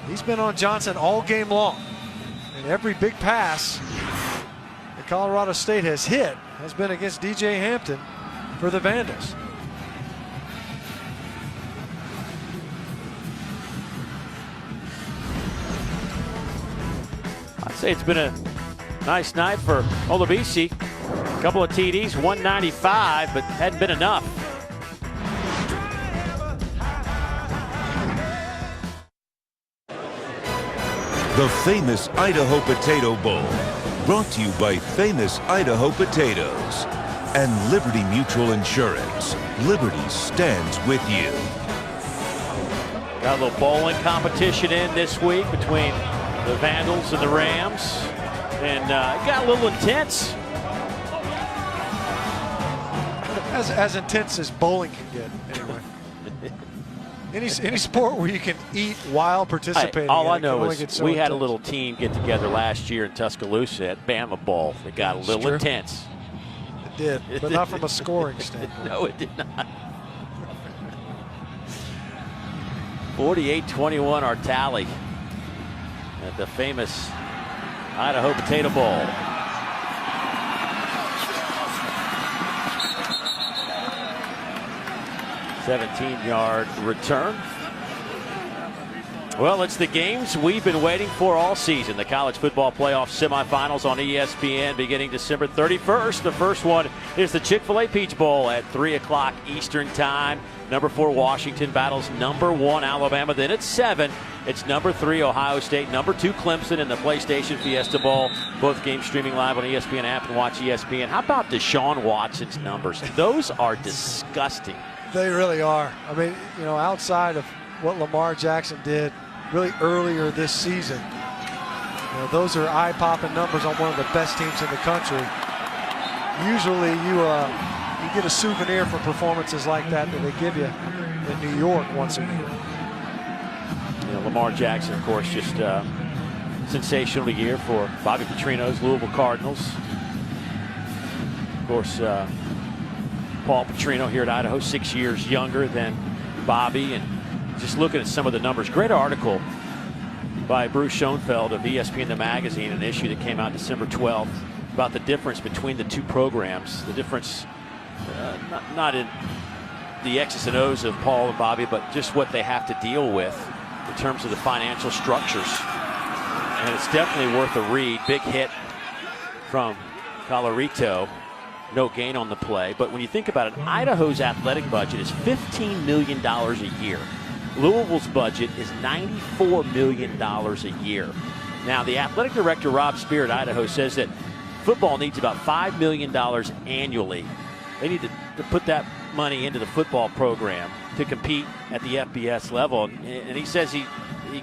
He's been on Johnson all game long. And every big pass that Colorado State has hit has been against DJ Hampton for the Vandals. I'd say it's been a nice night for Olabisi. A couple of TDs, 195, but hadn't been enough. The Famous Idaho Potato Bowl, brought to you by Famous Idaho Potatoes and Liberty Mutual Insurance. Liberty stands with you. Got a little bowling competition in this week between the Vandals and the Rams, and it got a little intense. As intense as bowling can get, anyway. Any sport where you can eat while participating. All I know is we had a little team get together last year in Tuscaloosa at Bama Bowl. It got a little intense. It did, but not from a scoring standpoint. No, it did not. 48-21 our tally at the famous Idaho Potato Bowl. "17-yard return." Well, it's the games we've been waiting for all season. The college football playoff semifinals on ESPN beginning December 31st. The first one is the Chick-fil-A Peach Bowl at 3 o'clock Eastern time. Number 4 Washington battles number 1 Alabama. Then at 7, it's number 3 Ohio State, number 2 Clemson in the PlayStation Fiesta Bowl. Both games streaming live on ESPN app and watch ESPN. How about Deshaun Watson's numbers? Those are disgusting. They really are. I mean, you know, outside of what Lamar Jackson did really earlier this season, you know, those are eye-popping numbers on one of the best teams in the country. Usually you get a souvenir for performances like that they give you in New York once a year. You know, Lamar Jackson, of course, just sensational year for Bobby Petrino's Louisville Cardinals. Of course, Paul Petrino here at Idaho, 6 years younger than Bobby, and just looking at some of the numbers. Great article by Bruce Schoenfeld of ESPN The Magazine, an issue that came out December 12th, about the difference between the two programs. The difference, not in the X's and O's of Paul and Bobby, but just what they have to deal with in terms of the financial structures. And it's definitely worth a read. Big hit from Colorito. No gain on the play. But when you think about it, Idaho's athletic budget is $15 million a year. Louisville's budget is $94 million a year. Now, the athletic director, Rob Spear at Idaho, says that football needs about $5 million annually. They need to put that money into the football program to compete at the FBS level. And he says he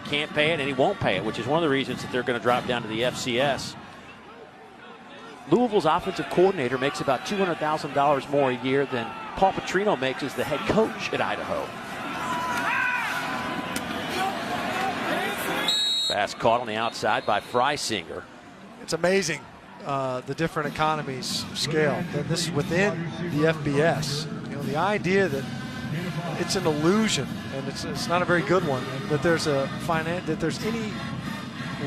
can't pay it and he won't pay it, which is one of the reasons that they're going to drop down to the FCS. Louisville's offensive coordinator makes about $200,000 more a year than Paul Petrino makes as the head coach at Idaho. Pass caught on the outside by Freisinger. It's amazing the different economies of scale. This is within the FBS. You know, the idea that it's an illusion, and it's not a very good one, that there's any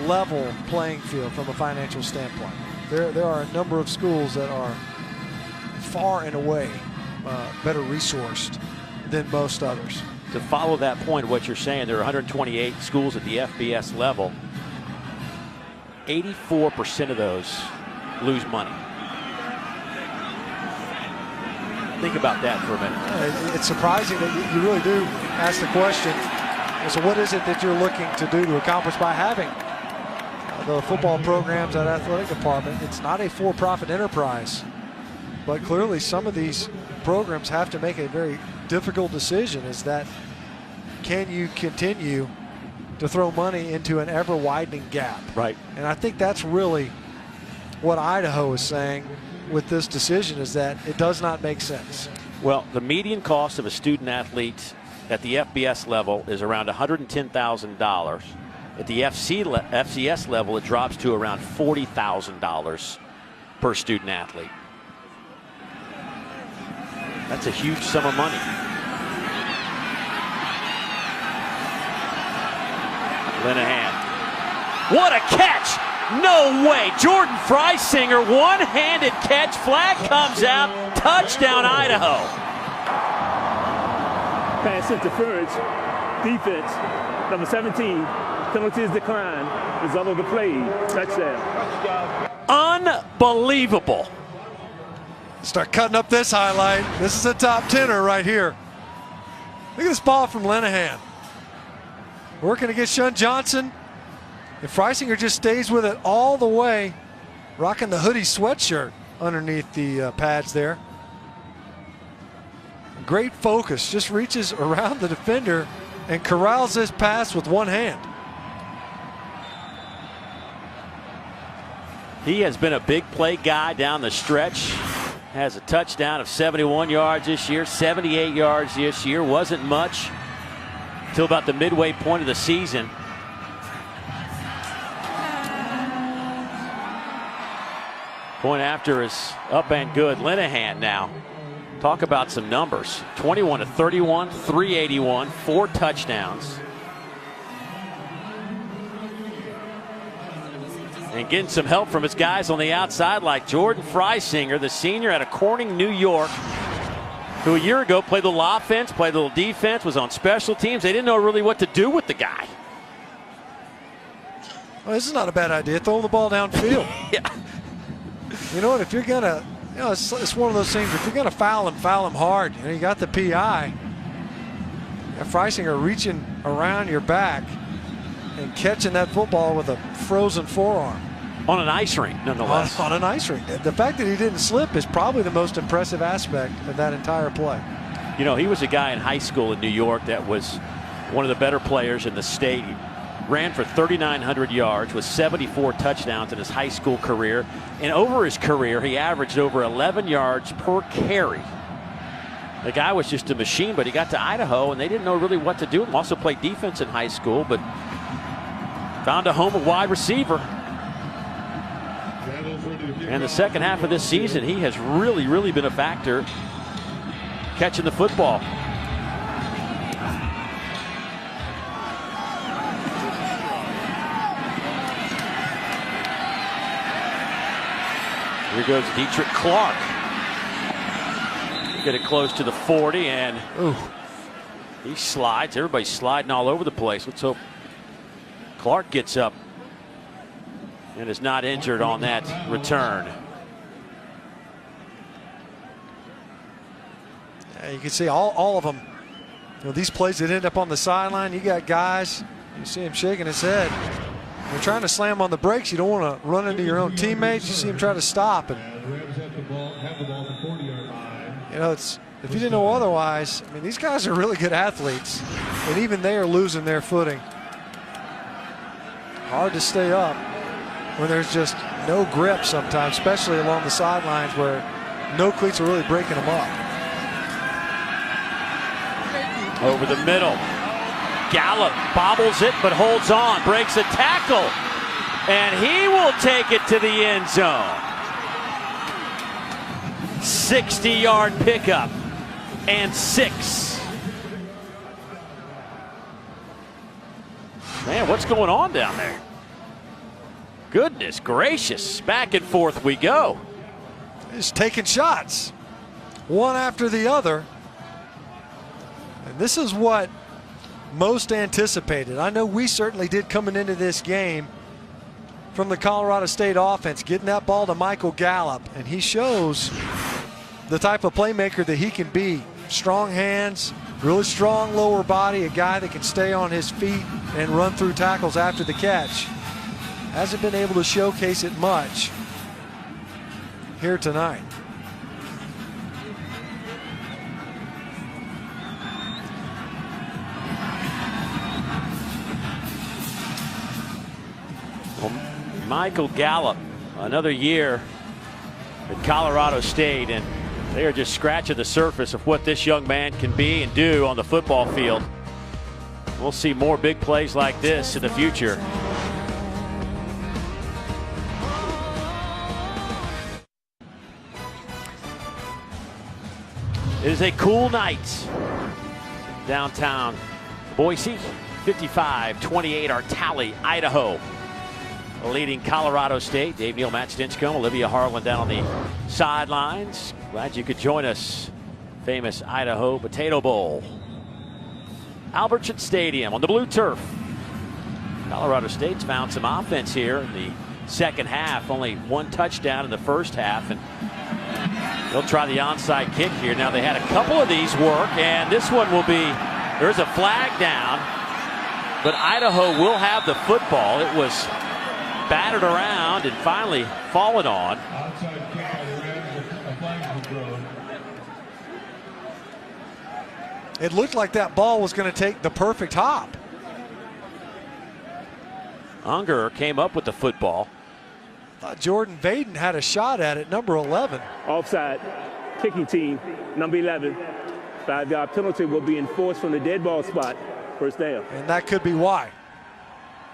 level playing field from a financial standpoint. There are a number of schools that are far and away better resourced than most others. To follow that point, what you're saying, there are 128 schools at the FBS level. 84% of those lose money. Think about that for a minute. It's surprising that you really do ask the question, so what is it that you're looking to do to accomplish by having the football programs at athletic department? It's not a for-profit enterprise, but clearly some of these programs have to make a very difficult decision, is that can you continue to throw money into an ever-widening gap? Right. And I think that's really what Idaho is saying with this decision, is that it does not make sense. Well, the median cost of a student athlete at the FBS level is around $110,000. At the FCS level, it drops to around $40,000 per student athlete. That's a huge sum of money. Linehan. What a catch! No way! Jordan Freisinger, one-handed catch. Flag comes out. Touchdown, Idaho. Pass interference. Defense. Number 17. Penalties decline. Result of the play. Touchdown. Unbelievable. Start cutting up this highlight. This is a top 10er right here. Look at this ball from Linehan. Working against Shun Johnson. And Freisinger just stays with it all the way, rocking the hoodie sweatshirt underneath the pads there. Great focus, just reaches around the defender and corrals this pass with one hand. He has been a big play guy down the stretch. Has a touchdown of 71 yards this year, 78 yards this year. Wasn't much until about the midway point of the season. Point after is up and good. Linehan now. Talk about some numbers. 21 to 31, 381, 4 touchdowns. And getting some help from his guys on the outside like Jordan Freisinger, the senior out of Corning, New York, who a year ago played a little offense, played a little defense, was on special teams. They didn't know really what to do with the guy. Well, this is not a bad idea. Throw the ball downfield. Yeah. You know what? If you're going to, it's one of those things. If you're going to foul him hard. You got the PI. Freisinger reaching around your back and catching that football with a frozen forearm. On an ice rink, nonetheless. On an ice rink. The fact that he didn't slip is probably the most impressive aspect of that entire play. You know, he was a guy in high school in New York that was one of the better players in the state. He ran for 3,900 yards with 74 touchdowns in his high school career. And over his career, he averaged over 11 yards per carry. The guy was just a machine, but he got to Idaho, and they didn't know really what to do. He also played defense in high school, but found a home at wide receiver. And the second half of this season, he has really been a factor catching the football. Here goes Dietrich Clark. Get it close to the 40, and he slides. Everybody's sliding all over the place. Let's hope Clark gets up and is not injured on that return. Yeah, you can see all of them. These plays that end up on the sideline, you got guys, you see him shaking his head. You're trying to slam on the brakes. You don't want to run into your own teammates. You see him try to stop. And it's, if you didn't know otherwise, I mean, these guys are really good athletes, and even they are losing their footing. Hard to stay up when there's just no grip sometimes, especially along the sidelines where no cleats are really breaking them up. Over the middle. Gallup bobbles it but holds on, breaks a tackle, and he will take it to the end zone. 60-yard pickup and 6. Man, what's going on down there? Goodness gracious, back and forth we go. He's taking shots, one after the other. And this is what most anticipated. I know we certainly did coming into this game from the Colorado State offense, getting that ball to Michael Gallup, and he shows the type of playmaker that he can be. Strong hands, really strong lower body, a guy that can stay on his feet and run through tackles after the catch. Hasn't been able to showcase it much here tonight. Well, Michael Gallup, another year at Colorado State, and they are just scratching the surface of what this young man can be and do on the football field. We'll see more big plays like this in the future. It is a cool night downtown Boise. 55-28 our tally. Idaho leading Colorado State. Dave Neal, Matt Stinchcomb, Olivia Harlan down on the sidelines. Glad you could join us. Famous Idaho Potato Bowl. Albertson Stadium on the blue turf. Colorado State's found some offense here in the second half. Only one touchdown in the first half, and they'll try the onside kick here. Now they had a couple of these work, and this one will be, there's a flag down, but Idaho will have the football. It was battered around and finally fallen on. It looked like that ball was going to take the perfect hop. Unger came up with the football. Thought Jordan Vaden had a shot at it, number 11. Offside, kicking team, number 11. 5-yard penalty will be enforced from the dead ball spot. First down. And that could be why.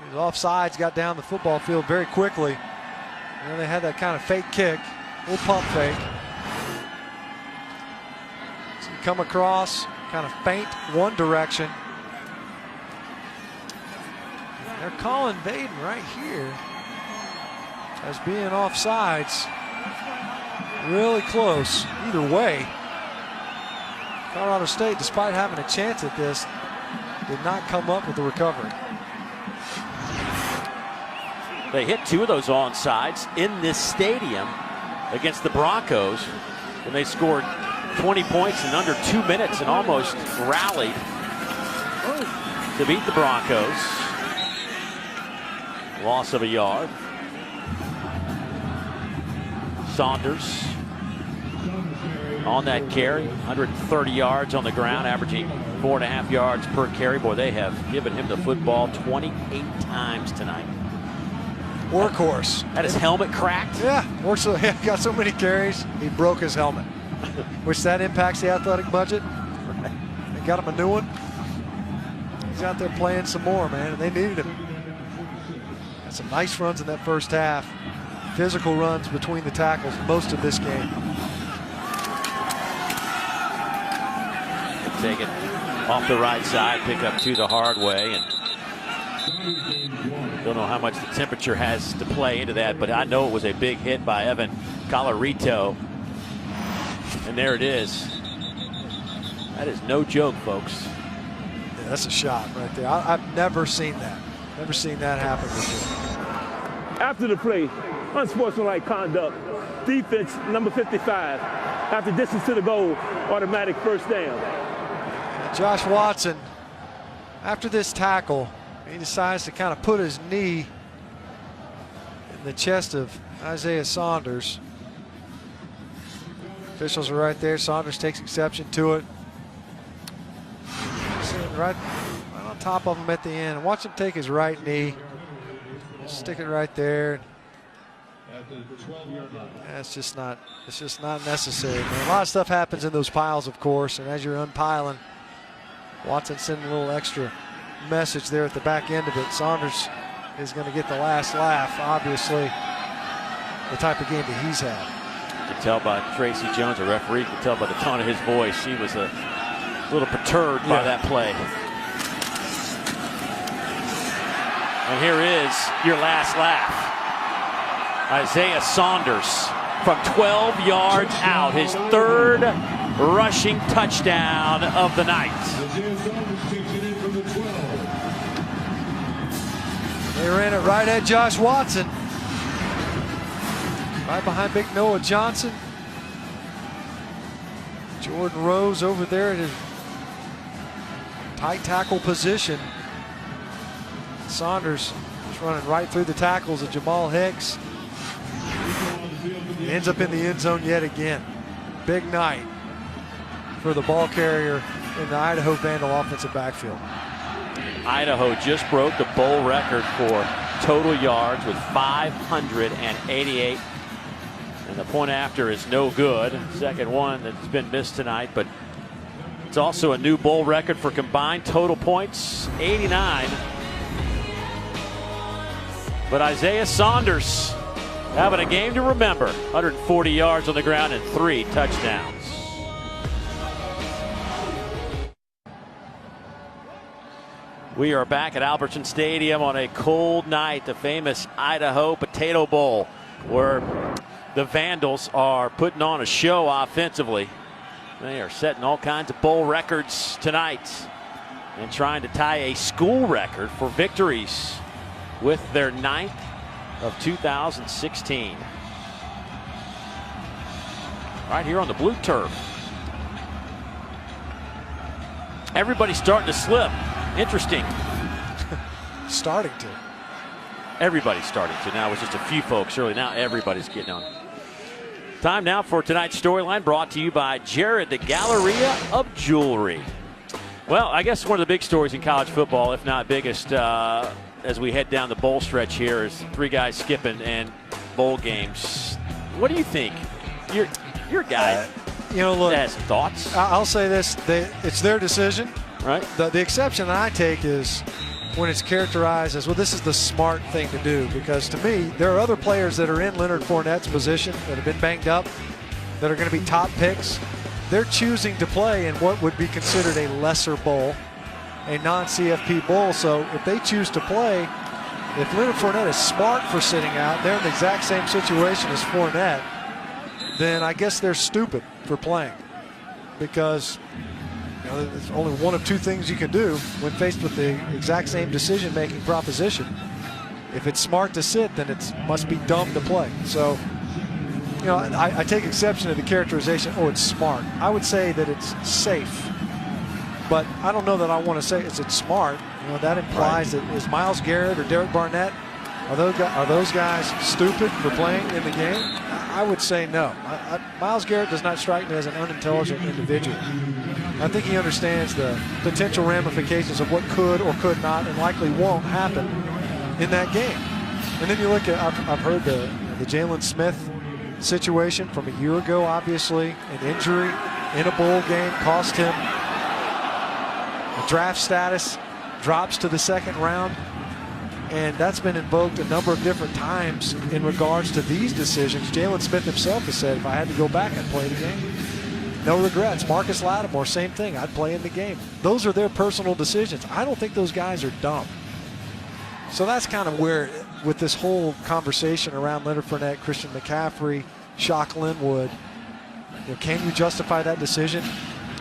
His offsides got down the football field very quickly. And then they had that kind of fake kick, little pump fake. So you come across, kind of faint one direction. They're calling Vaden right here. as being offsides. Really close either way. Colorado State, despite having a chance at this, did not come up with the recovery. They hit 2 of those onsides in this stadium against the Broncos when they scored 20 points in under 2 minutes and almost rallied to beat the Broncos. Loss of a yard. Saunders on that carry, 130 yards on the ground, averaging 4.5 yards per carry. Boy, they have given him the football 28 times tonight. Workhorse. Had his helmet cracked. Yeah, got so many carries, he broke his helmet. Which that impacts the athletic budget. They got him a new one. He's out there playing some more, man, and they needed him. Had some nice runs in that first half. Physical runs between the tackles most of this game. Take it off the right side, pick up 2 the hard way, and don't know how much the temperature has to play into that, but I know it was a big hit by Evan Collarito. And there it is. That is no joke, folks. Yeah, that's a shot right there. I've never seen that. Never seen that happen before. After the play, unsportsmanlike conduct, defense number 55, after distance to the goal, automatic first down. Josh Watson, after this tackle, he decides to kind of put his knee in the chest of Isaiah Saunders. Officials are right there. Saunders takes exception to it. Sitting right on top of him at the end. Watch him take his right knee. Stick it right there. Yeah, it's just not necessary, man. A lot of stuff happens in those piles, of course, and as you're unpiling, Watson sending a little extra message there at the back end of it. Saunders is going to get the last laugh, obviously, the type of game that he's had. You can tell by Tracy Jones, a referee, you can tell by the tone of his voice, he was a little perturbed by that play. And here is your last laugh. Isaiah Saunders from 12 yards out, his 3rd rushing touchdown of the night. They ran it right at Josh Watson. Right behind big Noah Johnson. Jordan Rose over there at his tight tackle position. Saunders is running right through the tackles of Jamal Hicks. He ends up in the end zone yet again. Big night for the ball carrier in the Idaho Vandal offensive backfield. Idaho just broke the bowl record for total yards with 588. And the point after is no good. Second one that's been missed tonight, but it's also a new bowl record for combined total points, 89. But Isaiah Saunders having a game to remember. 140 yards on the ground and 3 touchdowns. We are back at Albertson Stadium on a cold night, the famous Idaho Potato Bowl, where the Vandals are putting on a show offensively. They are setting all kinds of bowl records tonight and trying to tie a school record for victories with their 9th of 2016. Right here on the blue turf. Everybody's starting to slip. Interesting. Starting to. Everybody's starting to. Now it was just a few folks early. Now everybody's getting on. Time now for tonight's storyline, brought to you by Jared, the Galleria of Jewelry. Well, I guess one of the big stories in college football, if not biggest, as we head down the bowl stretch here, is 3 guys skipping and bowl games. What do you think? You're a guy look, that has thoughts. I'll say this: it's their decision. Right. The exception that I take is when it's characterized as, well, this is the smart thing to do, because to me, there are other players that are in Leonard Fournette's position that have been banged up, that are going to be top picks. They're choosing to play in what would be considered a lesser bowl, a non-CFP bowl. So if they choose to play, if Leonard Fournette is smart for sitting out, they're in the exact same situation as Fournette, then I guess they're stupid for playing, because there's only one of two things you can do when faced with the exact same decision-making proposition. If it's smart to sit, then it must be dumb to play. So, I take exception to the characterization, oh, it's smart. I would say that it's safe, but I don't know that I want to say it's smart. That implies that is Myles Garrett or Derek Barnett, are those guys stupid for playing in the game? I would say no. Myles Garrett does not strike me as an unintelligent individual. I think he understands the potential ramifications of what could or could not and likely won't happen in that game. And then you look at, I've heard the Jalen Smith situation from a year ago, obviously, an injury in a bowl game cost him a draft status, drops to the second round. And that's been invoked a number of different times in regards to these decisions. Jalen Smith himself has said, if I had to go back, I'd play the game. No regrets. Marcus Lattimore, same thing. I'd play in the game. Those are their personal decisions. I don't think those guys are dumb. So that's kind of where, with this whole conversation around Leonard Fournette, Christian McCaffrey, Shock Linwood, can you justify that decision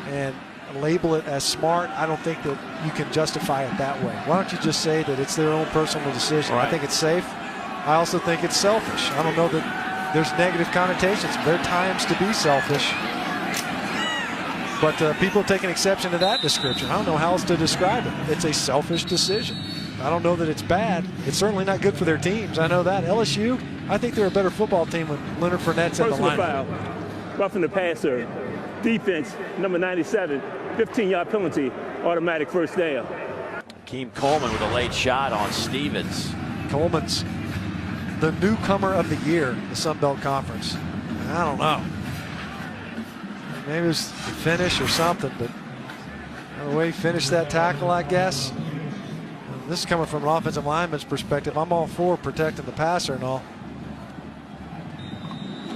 and label it as smart? I don't think that you can justify it that way. Why don't you just say that it's their own personal decision? Right. I think it's safe. I also think it's selfish. I don't know that there's negative connotations. There are times to be selfish. But people take an exception to that description. I don't know how else to describe it. It's a selfish decision. I don't know that it's bad. It's certainly not good for their teams. I know that. LSU, I think they're a better football team when Leonard Fournette's in the lineup. Personal foul, roughing the passer, defense, number 97, 15-yard penalty, automatic first down. Akeem Coleman with a late shot on Stevens. Coleman's the newcomer of the year in the Sun Belt Conference. I don't know. Maybe it was the finish or something, but the way he finished that tackle, I guess. This is coming from an offensive lineman's perspective. I'm all for protecting the passer and all.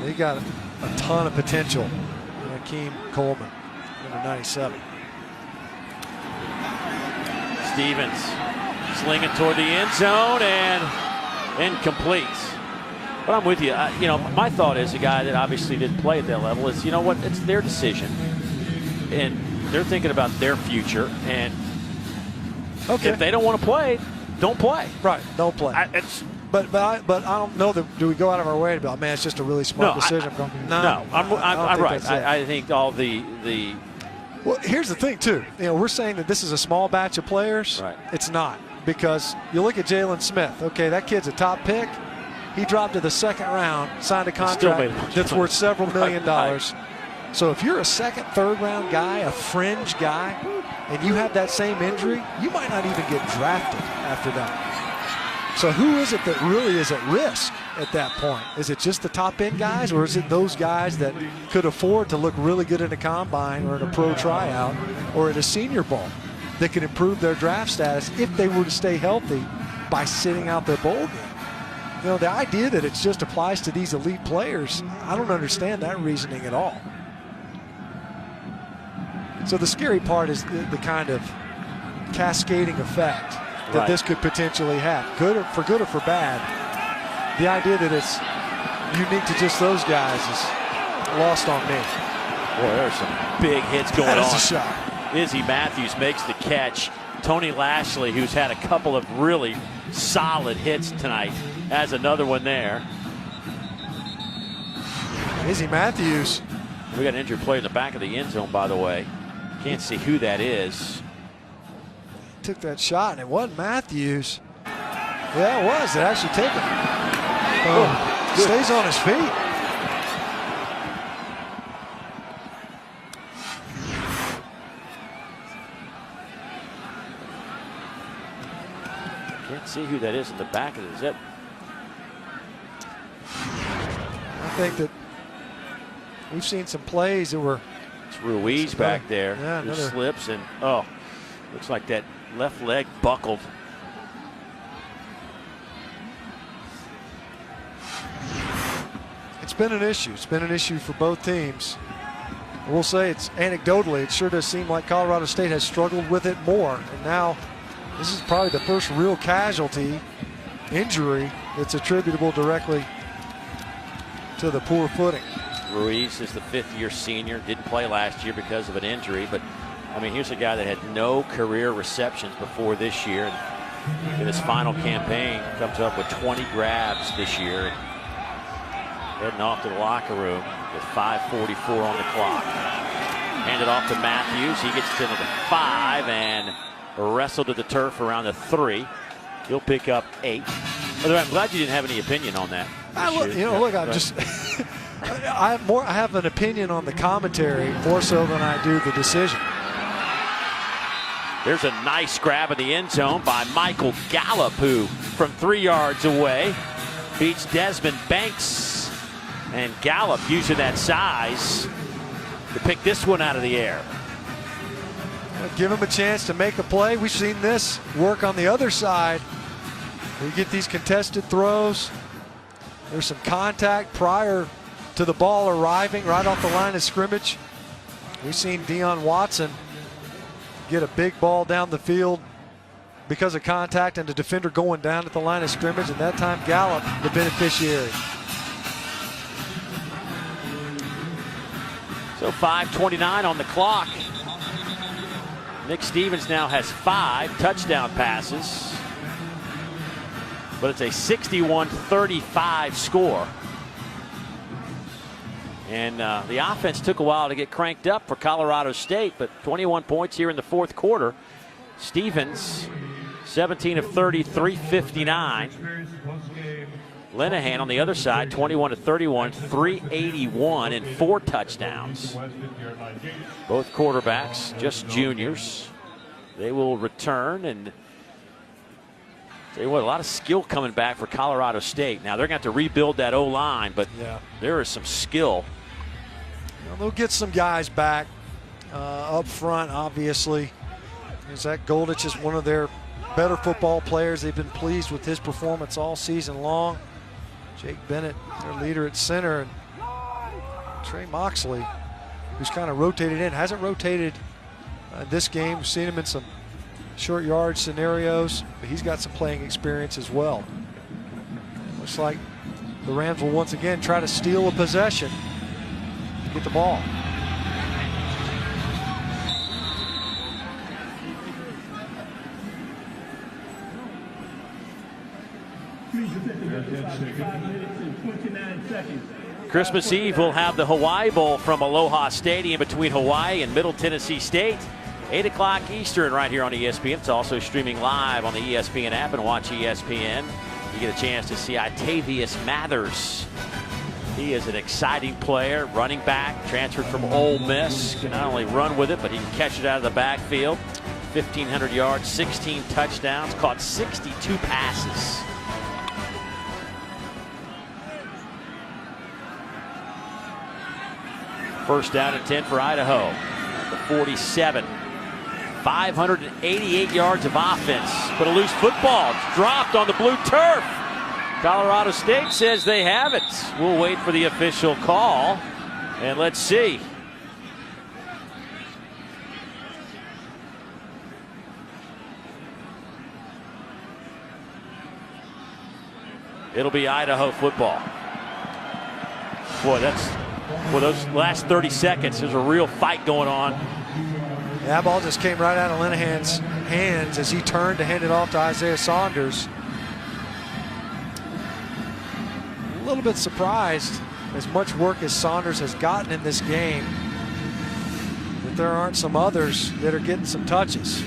He got a ton of potential in Akeem Coleman, number 97. Stevens slinging toward the end zone and incomplete. But I'm with you. My thought is a guy that obviously didn't play at that level is, you know what, it's their decision. And they're thinking about their future. And if they don't want to play, don't play. Right, don't play. But I don't know that, do we go out of our way to be like, man, it's just a really smart decision. I'm right. I think all the Well, here's the thing, too. We're saying that this is a small batch of players. Right. It's not, because you look at Jalen Smith. Okay, that kid's a top pick. He dropped to the second round, signed a contract that's worth several $1 million. Right. So if you're a second, third round guy, a fringe guy, and you have that same injury, you might not even get drafted after that. So who is it that really is at risk at that point? Is it just the top end guys, or is it those guys that could afford to look really good in a combine or in a pro tryout or at a senior bowl that could improve their draft status if they were to stay healthy by sitting out their bowl game? The idea that it just applies to these elite players, I don't understand that reasoning at all. So the scary part is the kind of cascading effect that this could potentially have, for good or for bad. The idea that it's unique to just those guys is lost on me. Boy, there's some big hits going on. That is a shot. Izzy Matthews makes the catch. Tony Lashley, who's had a couple of really solid hits tonight, has another one there. Izzy Matthews. We got an injured player in the back of the end zone, by the way. Can't see who that is. Took that shot, and it wasn't Matthews. Yeah, it was. It actually took it. Stays on his feet. Can't see who that is in the back of the zip. I think that we've seen some plays that were. It's Ruiz back there. Yeah, who slips and looks like that left leg buckled. It's been an issue. It's been an issue for both teams. We'll say it's anecdotally, it sure does seem like Colorado State has struggled with it more. And now this is probably the first real casualty injury that's attributable directly to the poor footing. Ruiz is the fifth-year senior, didn't play last year because of an injury, but I mean, here's a guy that had no career receptions before this year, and in his final campaign comes up with 20 grabs this year. Heading off to the locker room with 5:44 on the clock. Handed off to Matthews. He gets to the 5 and wrestled to the turf around the 3. He'll pick up 8. By the way, I'm glad you didn't have any opinion on that. Look, I'm just I have an opinion on the commentary more so than I do the decision. There's a nice grab in the end zone by Michael Gallup, who from 3 yards away beats Desmond Banks. And Gallup using that size to pick this one out of the air. Give him a chance to make a play. We've seen this work on the other side. You get these contested throws. There's some contact prior to the ball arriving right off the line of scrimmage. We've seen Deion Watson get a big ball down the field because of contact and the defender going down at the line of scrimmage, and that time Gallup the beneficiary. So 5:29 on the clock. Nick Stevens now has 5 touchdown passes, but it's a 61-35 score. And the offense took a while to get cranked up for Colorado State, but 21 points here in the fourth quarter. Stevens, 17 of 30, 359. Linehan on the other side, 21 of 31, 381 and 4 touchdowns. Both quarterbacks, just juniors. They will return, and tell you what, a lot of skill coming back for Colorado State. Now they're going to have to rebuild that O-line, but there is some skill. They'll get some guys back up front, obviously. Zach Goldich is one of their better football players. They've been pleased with his performance all season long. Jake Bennett, their leader at center, and Trey Moxley, who's kind of rotated in, hasn't rotated this game. We've seen him in some short yard scenarios, but he's got some playing experience as well. Looks like the Rams will once again try to steal a possession to get the ball. Christmas Eve will have the Hawaii Bowl from Aloha Stadium between Hawaii and Middle Tennessee State. 8 o'clock Eastern right here on ESPN. It's also streaming live on the ESPN app, and watch ESPN. You get a chance to see Itavius Mathers. He is an exciting player, running back, transferred from Ole Miss. Can not only run with it, but he can catch it out of the backfield. 1,500 yards, 16 touchdowns, caught 62 passes. First down and 10 for Idaho. The 47. 588 yards of offense, but a loose football. It's dropped on the blue turf. Colorado State says they have it. We'll wait for the official call, and let's see. It'll be Idaho football. Boy, those last 30 seconds, there's a real fight going on. That ball just came right out of Linehan's hands as he turned to hand it off to Isaiah Saunders. A little bit surprised, as much work as Saunders has gotten in this game, that there aren't some others that are getting some touches.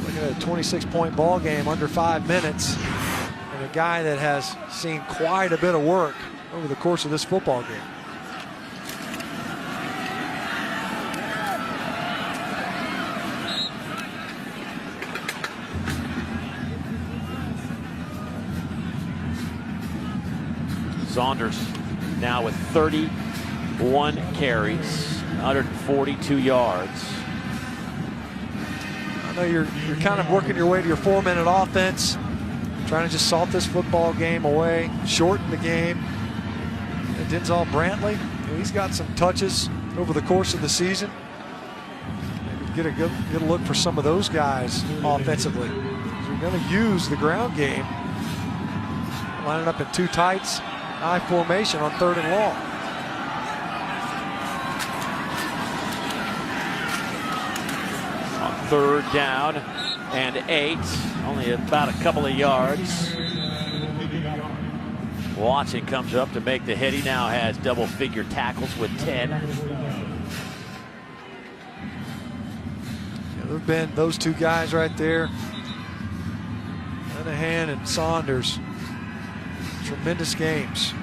Look at a 26-point ball game under 5 minutes, and a guy that has seen quite a bit of work over the course of this football game. Saunders now with 31 carries, 142 yards. I know you're kind of working your way to your 4-minute offense, trying to just salt this football game away, shorten the game. And Denzel Brantley, he's got some touches over the course of the season. Maybe get a good look for some of those guys offensively. As we going to use the ground game. Lining up in two tights, high formation on 3rd and long. On 3rd down and 8, only about a couple of yards. Watson comes up to make the hit. He now has double-figure tackles with 10. Yeah, there have been those two guys right there, Linehan and Saunders. Tremendous games.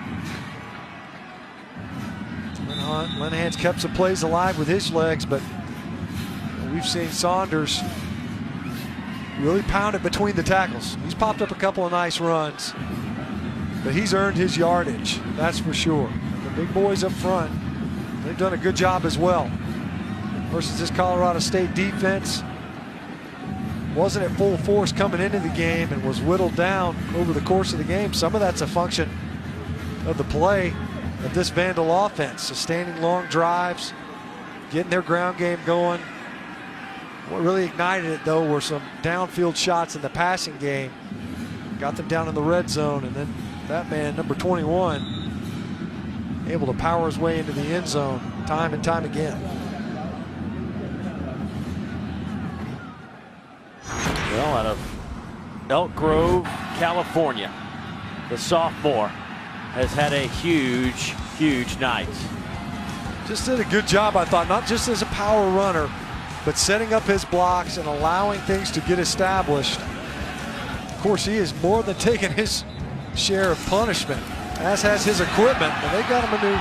Linehan's kept some plays alive with his legs, but we've seen Saunders really pound it between the tackles. He's popped up a couple of nice runs, but he's earned his yardage, that's for sure. The big boys up front, they've done a good job as well. Versus this Colorado State defense, wasn't at full force coming into the game and was whittled down over the course of the game. Some of that's a function of the play of this Vandal offense, sustaining long drives, getting their ground game going. What really ignited it, though, were some downfield shots in the passing game. Got them down in the red zone, and then that man, number 21, able to power his way into the end zone time and time again. Well, out of Elk Grove, California, the sophomore has had a huge, huge night. Just did a good job, I thought, not just as a power runner, but setting up his blocks and allowing things to get established. Of course, he is more than taking his share of punishment, as has his equipment. And they got him a new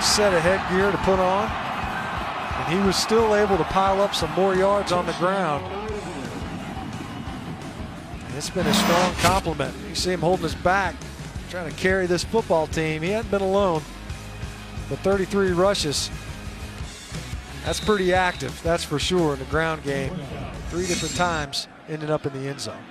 set of headgear to put on, and he was still able to pile up some more yards on the ground. It's been a strong compliment. You see him holding his back, trying to carry this football team. He hadn't been alone, but 33 rushes. That's pretty active, that's for sure, in the ground game. 3 different times ended up in the end zone.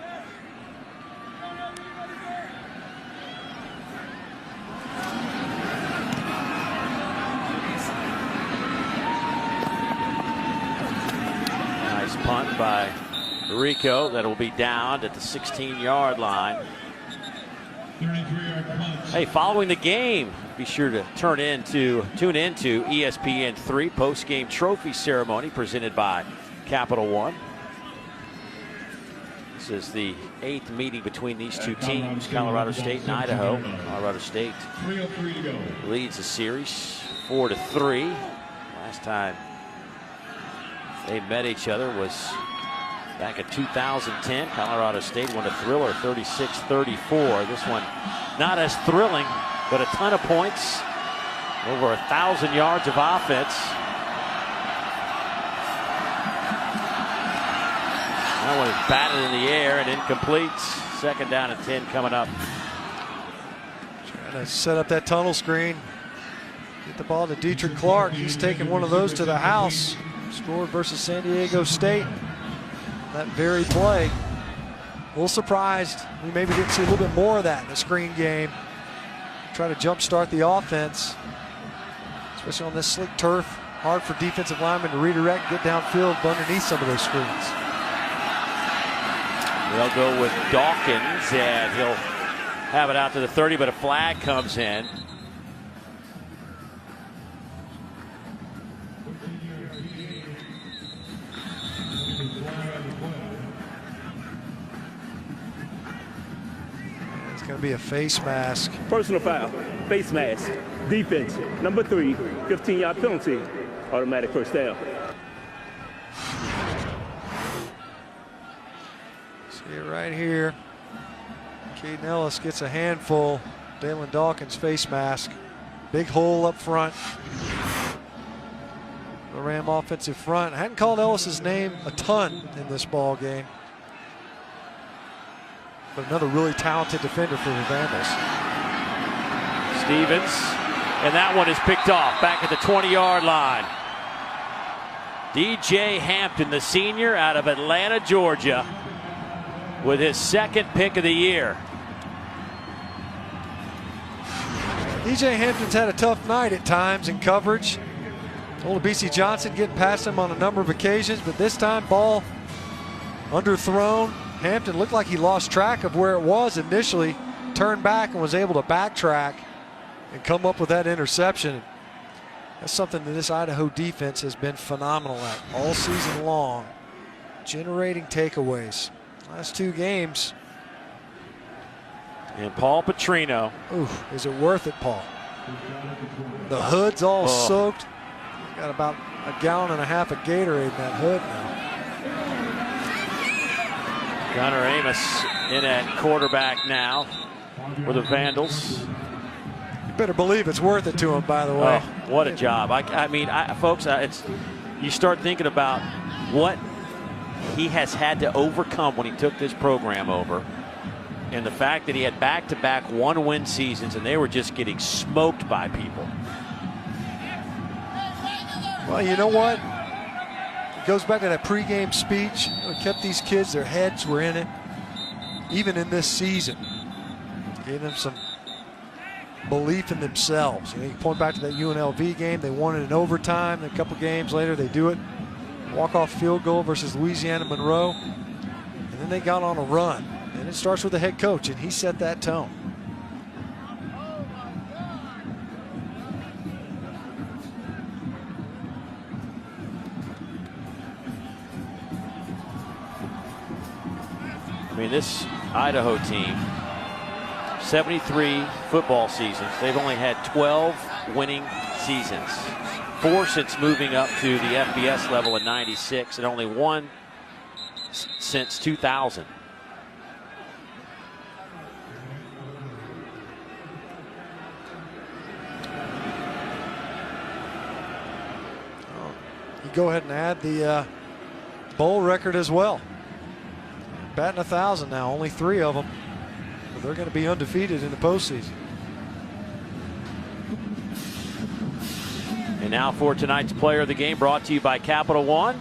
Nice punt by Rico. That'll be downed at the 16-yard line. Hey, following the game, be sure to tune into ESPN3 post-game trophy ceremony presented by Capital One. This is the 8th meeting between these two teams, Colorado State and Idaho. Colorado State leads the series 4-3. Last time they met each other was back in 2010. Colorado State won a thriller 36-34. This one not as thrilling, but a ton of points. Over 1,000 yards of offense. That one is batted in the air and incomplete. 2nd down and 10 coming up. Trying to set up that tunnel screen. Get the ball to Dietrich Clark. He's taken one of those to the house. Scored versus San Diego State. That very play. A little surprised we maybe didn't see a little bit more of that in the screen game. Try to jumpstart the offense, especially on this slick turf. Hard for defensive linemen to redirect and get downfield underneath some of those screens. They'll go with Dawkins, and he'll have it out to the 30, but a flag comes in. Going to be a face mask. Personal foul, face mask, defense, number 3, 15-yard penalty, automatic first down. See it right here. Caden Ellis gets a handful. Dalen Dawkins face mask. Big hole up front. The Ram offensive front. I hadn't called Ellis's name a ton in this ball game. But another really talented defender for the Vandals. Stevens, and that one is picked off back at the 20-yard line. DJ Hampton, the senior out of Atlanta, Georgia, with his 2nd pick of the year. DJ Hampton's had a tough night at times in coverage. Olabisi Johnson getting past him on a number of occasions, but this time ball underthrown. Hampton looked like he lost track of where it was initially, turned back and was able to backtrack and come up with that interception. That's something that this Idaho defense has been phenomenal at all season long, generating takeaways. Last 2 games. And Paul Petrino. Ooh, is it worth it, Paul? The hood's all soaked. Got about a gallon and a half of Gatorade in that hood now. Gunnar Amos in at quarterback now for the Vandals. You better believe it's worth it to him, by the way. Oh, what a job. I mean, folks, you start thinking about what he has had to overcome when he took this program over. And the fact that he had back-to-back 1-win seasons and they were just getting smoked by people. Well, you know what? It goes back to that pregame speech. It kept these kids, their heads were in it, even in this season. Gave them some belief in themselves. You point back to that UNLV game. They won it in overtime. A couple games later, they do it. Walk-off field goal versus Louisiana Monroe. And then they got on a run. And it starts with the head coach, and he set that tone. I mean, this Idaho team, 73 football seasons. They've only had 12 winning seasons. 4 since moving up to the FBS level in '96, and only 1 since 2000. You go ahead and add the bowl record as well. Batting 1,000 now, only 3 of them. But they're going to be undefeated in the postseason. And now for tonight's player of the game, brought to you by Capital One.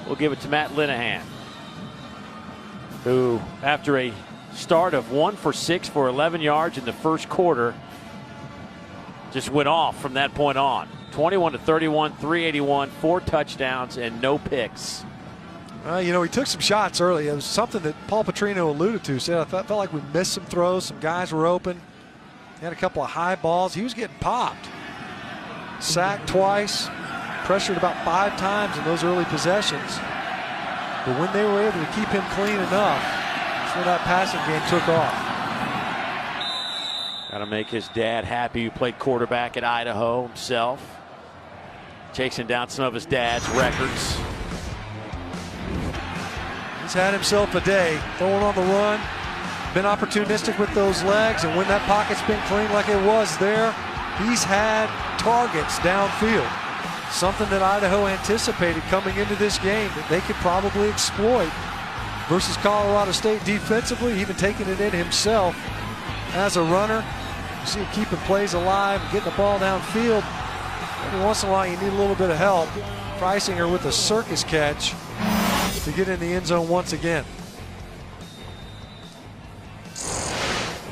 We'll give it to Matt Linehan, who, after a start of 1 for 6 for 11 yards in the first quarter, just went off from that point on. 21-31, 381, 4 touchdowns, and no picks. You know, he took some shots early. It was something that Paul Petrino alluded to. Said, I felt like we missed some throws. Some guys were open. He had a couple of high balls. He was getting popped. Sacked twice. Pressured about 5 times in those early possessions. But when they were able to keep him clean enough, that's when that passing game took off. Got to make his dad happy, who played quarterback at Idaho himself. Chasing down some of his dad's records. He's had himself a day, throwing on the run, been opportunistic with those legs, and when that pocket's been clean like it was there, he's had targets downfield. Something that Idaho anticipated coming into this game that they could probably exploit versus Colorado State defensively, even taking it in himself as a runner. You see him keeping plays alive, getting the ball downfield. Every once in a while you need a little bit of help. Preisinger with a circus catch to get in the end zone once again.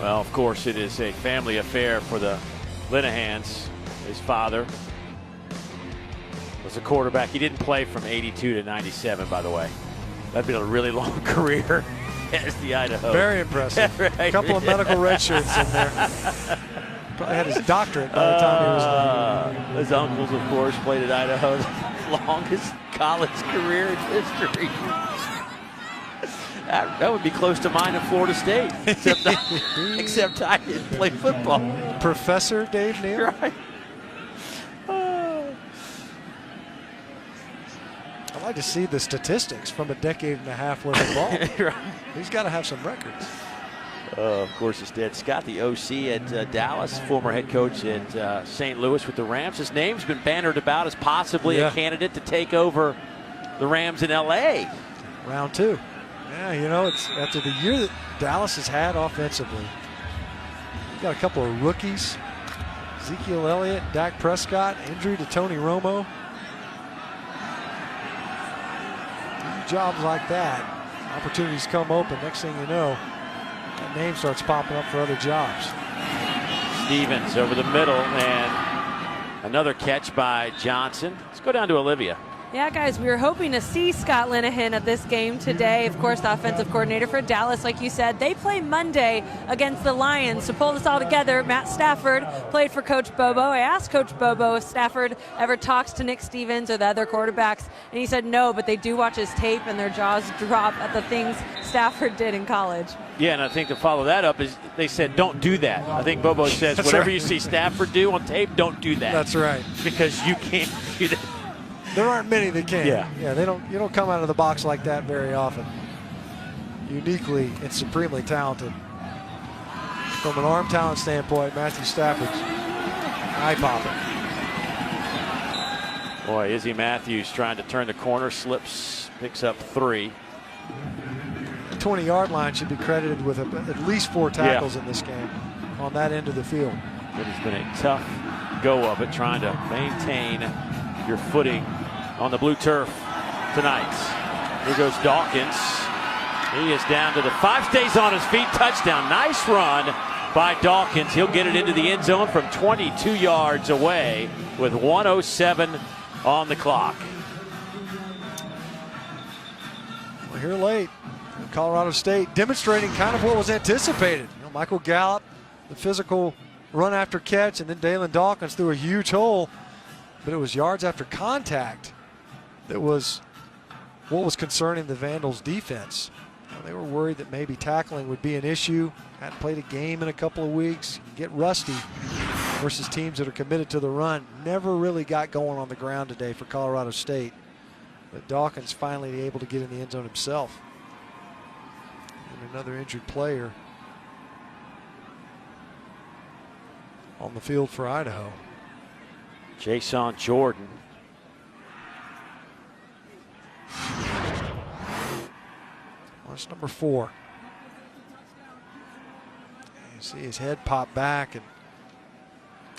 Well, of course, it is a family affair for the Linehans. His father was a quarterback. He didn't play from '82 to '97, by the way. That'd been a really long career as the Idaho. Very impressive. Right. A couple of medical red shirts in there. Probably had his doctorate by the time he was his uncles, of course, played at Idaho's longest college career in history. That would be close to mine at Florida State, except I didn't play football. Professor Dave Neal. Right. I'd like to see the statistics from a decade and a half worth of ball. Right. He's got to have some records. Of course, his dad, Scott, the OC at Dallas, former head coach at St. Louis with the Rams. His name's been bannered about as possibly a candidate to take over the Rams in L.A. Round 2. Yeah, you know, it's after the year that Dallas has had offensively. You've got a couple of rookies. Ezekiel Elliott, Dak Prescott, injury to Tony Romo. Do jobs like that, opportunities come open. Next thing you know, that name starts popping up for other jobs. Stevens over the middle, and another catch by Johnson. Let's go down to Olivia. Yeah, guys, we were hoping to see Scott Linehan at this game today. Of course, the offensive coordinator for Dallas, like you said. They play Monday against the Lions. To pull this all together, Matt Stafford played for Coach Bobo. I asked Coach Bobo if Stafford ever talks to Nick Stevens or the other quarterbacks, and he said no, but they do watch his tape and their jaws drop at the things Stafford did in college. Yeah, and I think to follow that up is they said don't do that. I think Bobo says whatever you see Stafford do on tape, don't do that. That's right. Because you can't do that. There aren't many that can. Yeah. Yeah, you don't come out of the box like that very often. Uniquely and supremely talented. From an arm talent standpoint, Matthew Stafford's eye-popping. Boy, Izzy Matthews trying to turn the corner, slips, picks up 3. The 20-yard line should be credited with at least 4 tackles in this game on that end of the field. It has been a tough go of it, trying to maintain your footing on the blue turf tonight. Here goes Dawkins. He is down to the 5, stays on his feet, touchdown. Nice run by Dawkins. He'll get it into the end zone from 22 yards away with 1:07 on the clock. Well, here late, Colorado State demonstrating kind of what was anticipated. You know, Michael Gallup, the physical run after catch, and then Dalen Dawkins threw a huge hole, but it was yards after contact that was what was concerning the Vandals defense. You know, they were worried that maybe tackling would be an issue. Hadn't played a game in a couple of weeks. Get rusty versus teams that are committed to the run. Never really got going on the ground today for Colorado State. But Dawkins finally able to get in the end zone himself. And another injured player on the field for Idaho. Jason Jordan. Well, that's number 4. You see his head pop back, and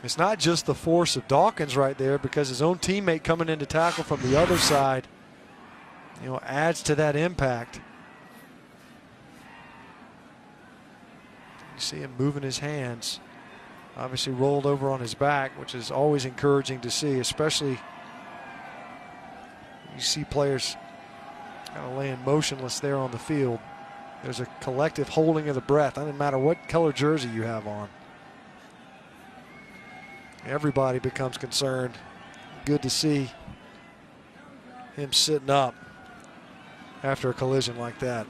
it's not just the force of Dawkins right there, because his own teammate coming in to tackle from the other side, you know, adds to that impact. You see him moving his hands, obviously rolled over on his back, which is always encouraging to see, especially you see players kind of laying motionless there on the field. There's a collective holding of the breath. Doesn't matter what color jersey you have on. Everybody becomes concerned. Good to see him sitting up after a collision like that.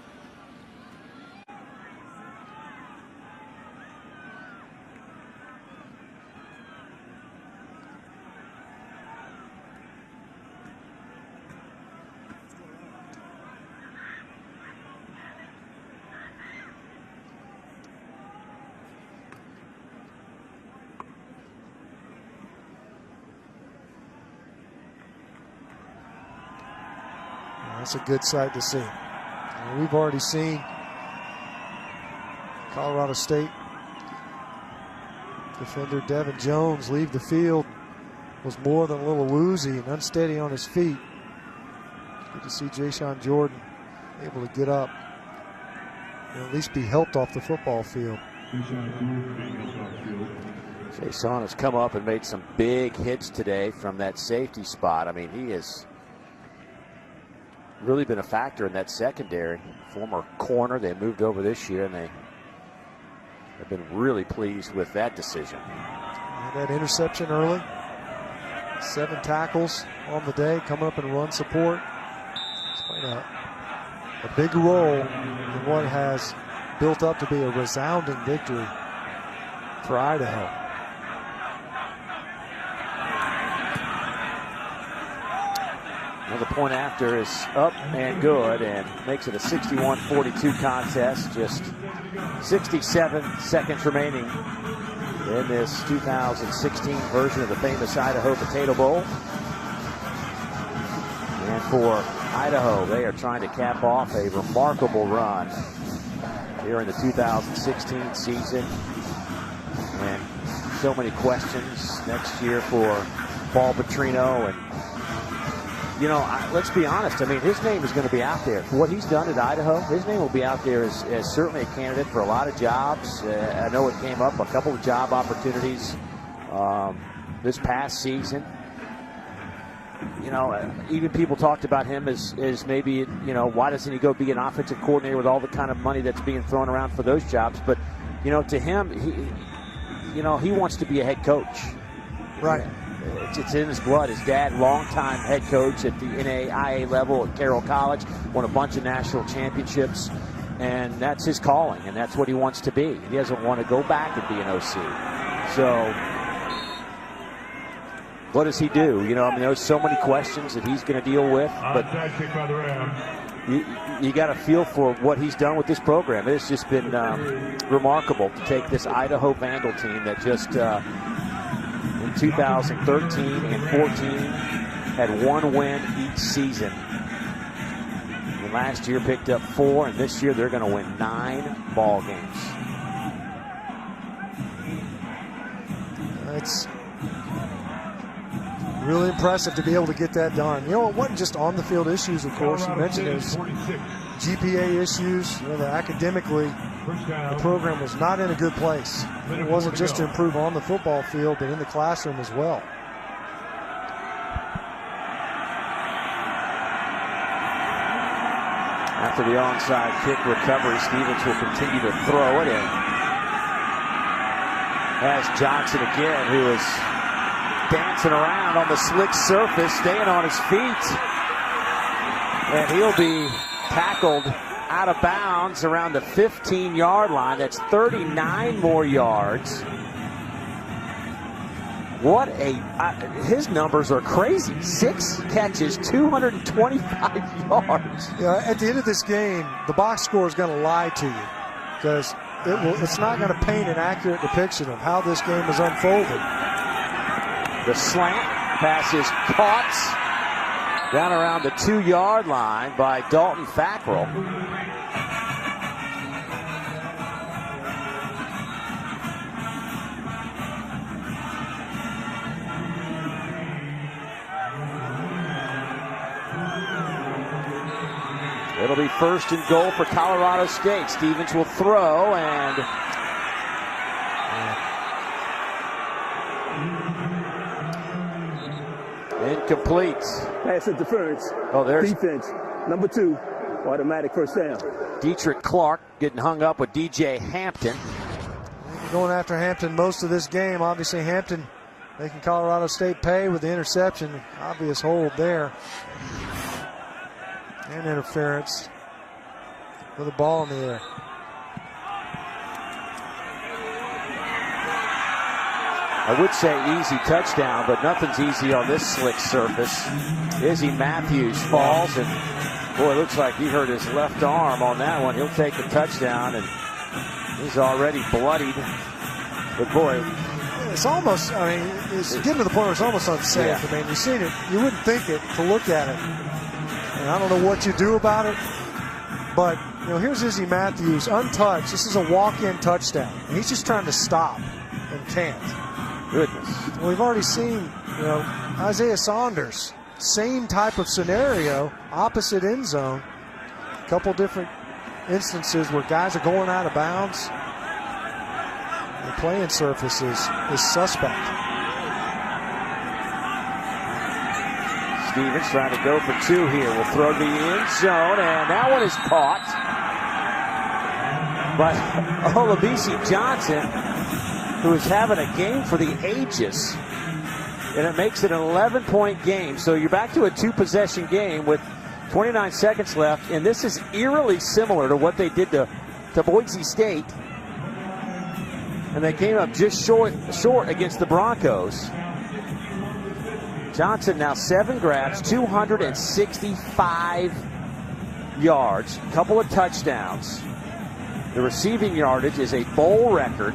That's a good sight to see. We've already seen Colorado State defender Devin Jones leave the field, was more than a little woozy and unsteady on his feet. Good to see Jason Jordan able to get up and at least be helped off the football field. Jason has come up and made some big hits today from that safety spot. I mean, he has really been a factor in that secondary. Former corner, they moved over this year, and they have been really pleased with that decision. And that interception early. 7 tackles on the day, coming up and run support. It's playing a big role in what has built up to be a resounding victory for Idaho. Well, the point after is up and good and makes it a 61-42 contest. Just 67 seconds remaining in this 2016 version of the famous Idaho Potato Bowl. And for Idaho, they are trying to cap off a remarkable run here in the 2016 season. And so many questions next year for Paul Petrino. And you know, let's be honest. I mean, his name is going to be out there. For what he's done at Idaho, his name will be out there as certainly a candidate for a lot of jobs. I know it came up, a couple of job opportunities this past season. you know, even people talked about him as maybe, you know, why doesn't he go be an offensive coordinator with all the kind of money that's being thrown around for those jobs? But, you know, to him, he wants to be a head coach. Right. It's in his blood. His dad, longtime head coach at the NAIA level at Carroll College, won a bunch of national championships, and that's his calling, and that's what he wants to be. He doesn't want to go back and be an OC. So what does he do? You know, I mean, there's so many questions that he's going to deal with, but you got to feel for what he's done with this program. It's just been remarkable to take this Idaho Vandal team that just in 2013 and 14 had 1 win each season. And last year picked up 4, and this year they're going to win 9 ball games. It's really impressive to be able to get that done. You know, it wasn't just on the field issues, of course. You mentioned those GPA issues. You know, academically, the program was not in a good place. It wasn't just to improve on the football field, but in the classroom as well. After the onside kick recovery, Stevens will continue to throw it in. Has Johnson again, who is dancing around on the slick surface, staying on his feet. And he'll be tackled out of bounds around the 15-yard line. That's 39 more yards. What his numbers are crazy. 6 catches, 225 yards. Yeah, at the end of this game, the box score is going to lie to you because it's not going to paint an accurate depiction of how this game is unfolding. The slant pass is caught down around the 2-yard line by Dalton Fackrell. It'll be 1st and goal for Colorado State. Stevens will throw and incomplete. Pass interference. Oh, there's defense. Number 2, automatic first down. Dietrich Clark getting hung up with DJ Hampton. Going after Hampton most of this game. Obviously, Hampton making Colorado State pay with the interception. Obvious hold there. And interference with the ball in the air. I would say easy touchdown, but nothing's easy on this slick surface. Izzy Matthews falls, and boy, it looks like he hurt his left arm on that one. He'll take the touchdown, and he's already bloodied. But boy, it's almost, I mean, it's getting to the point where it's almost unsafe. Yeah. I mean, you've seen it, you wouldn't think it to look at it. And I don't know what you do about it, but, you know, here's Izzy Matthews, untouched. This is a walk-in touchdown. And he's just trying to stop and can't. Goodness. Well, we've already seen, you know, Isaiah Saunders, same type of scenario, opposite end zone. A couple different instances where guys are going out of bounds. The playing surface is suspect. Stevens trying to go for 2 here. Will throw the end zone, and that one is caught by Olabisi Johnson, who is having a game for the ages. And it makes it an 11-point game. So you're back to a 2-possession game with 29 seconds left, and this is eerily similar to what they did to Boise State. And they came up just short against the Broncos. Johnson now 7 grabs, 265 yards, a couple of touchdowns. The receiving yardage is a bowl record.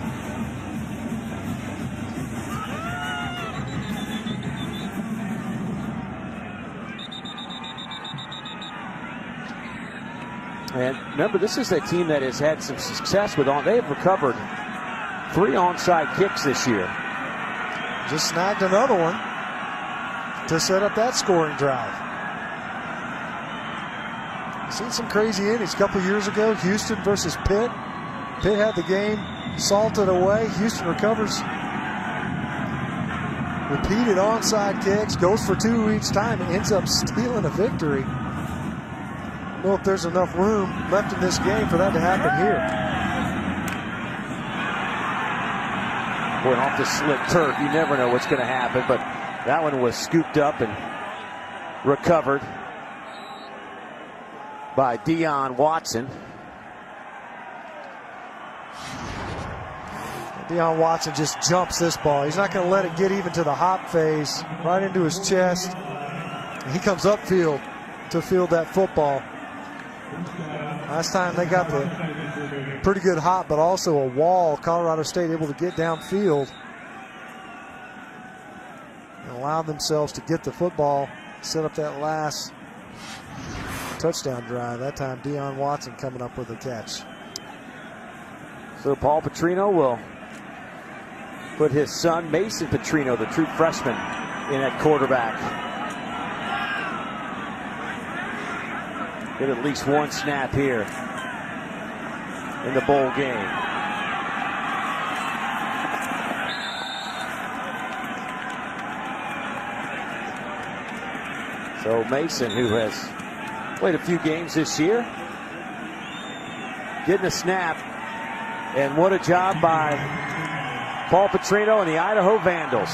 And remember, this is a team that has had some success with they have recovered 3 onside kicks this year. Just snagged another one to set up that scoring drive. Seen some crazy innings a couple years ago. Houston versus Pitt. Pitt had the game salted away. Houston recovers Repeated onside kicks, goes for 2 each time, and ends up stealing a victory. I don't know if there's enough room left in this game for that to happen here. Went off the slick turf. You never know what's going to happen, but that one was scooped up and recovered by Deion Watson. Deion Watson just jumps this ball. He's not going to let it get even to the hop phase, right into his chest. He comes upfield to field that football. Last time they got the pretty good hop, but also a wall. Colorado State able to get downfield and allow themselves to get the football, set up that last touchdown drive. That time Deion Watson coming up with a catch. So Paul Petrino will put his son Mason Petrino, the true freshman, in at quarterback. Get at least one snap here in the bowl game. So Mason, who has played a few games this year, getting a snap, and what a job by Paul Petrino and the Idaho Vandals.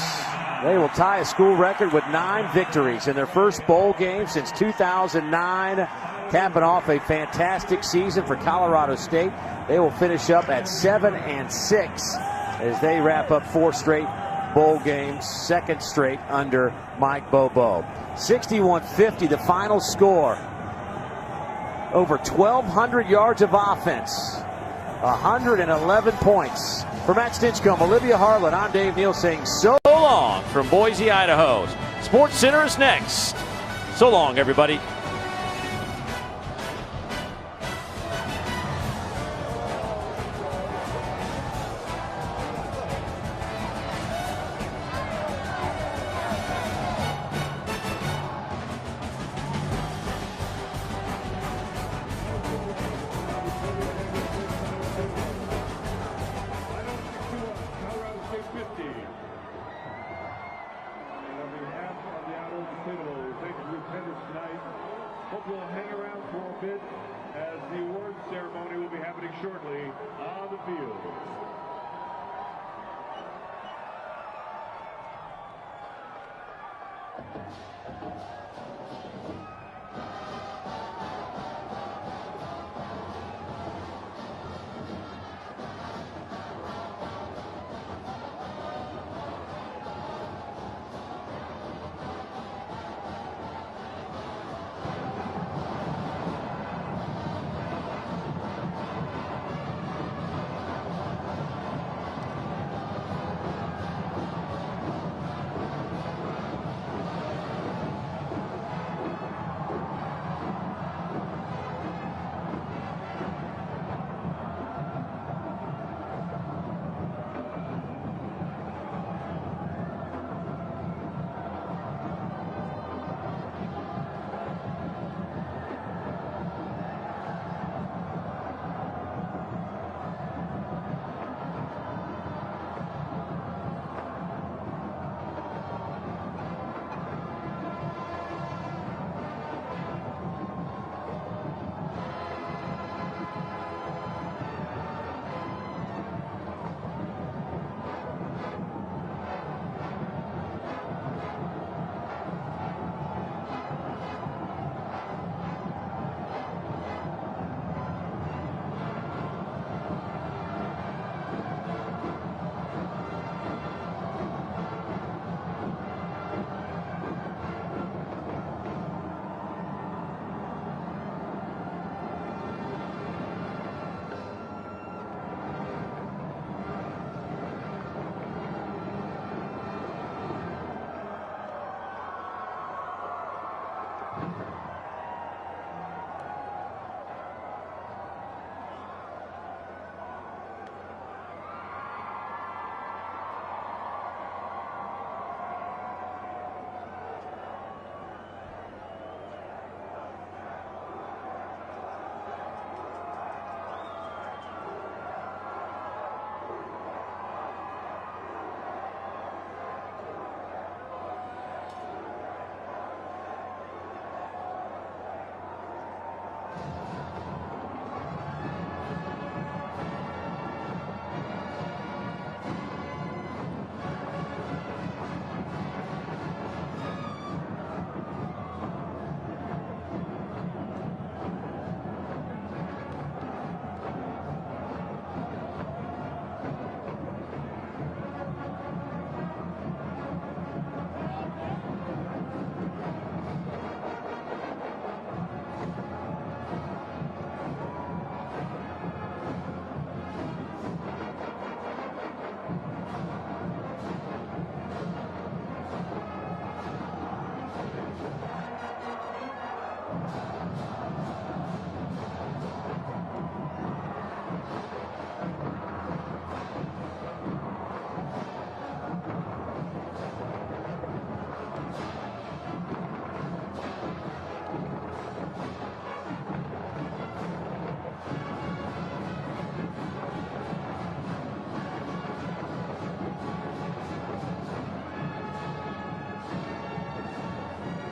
They will tie a school record with 9 victories in their first bowl game since 2009, capping off a fantastic season for Colorado State. They will finish up at 7-6 as they wrap up 4 straight bowl games, 2nd straight under Mike Bobo. 61-50 the final score. Over 1,200 yards of offense, 111 points. For Matt Stinchcomb, Olivia Harlan, I'm Dave Neal saying so long from Boise, Idaho. Sports Center is next. So long, everybody. Hope you'll hang around for a bit as the awards ceremony will be happening shortly on the field.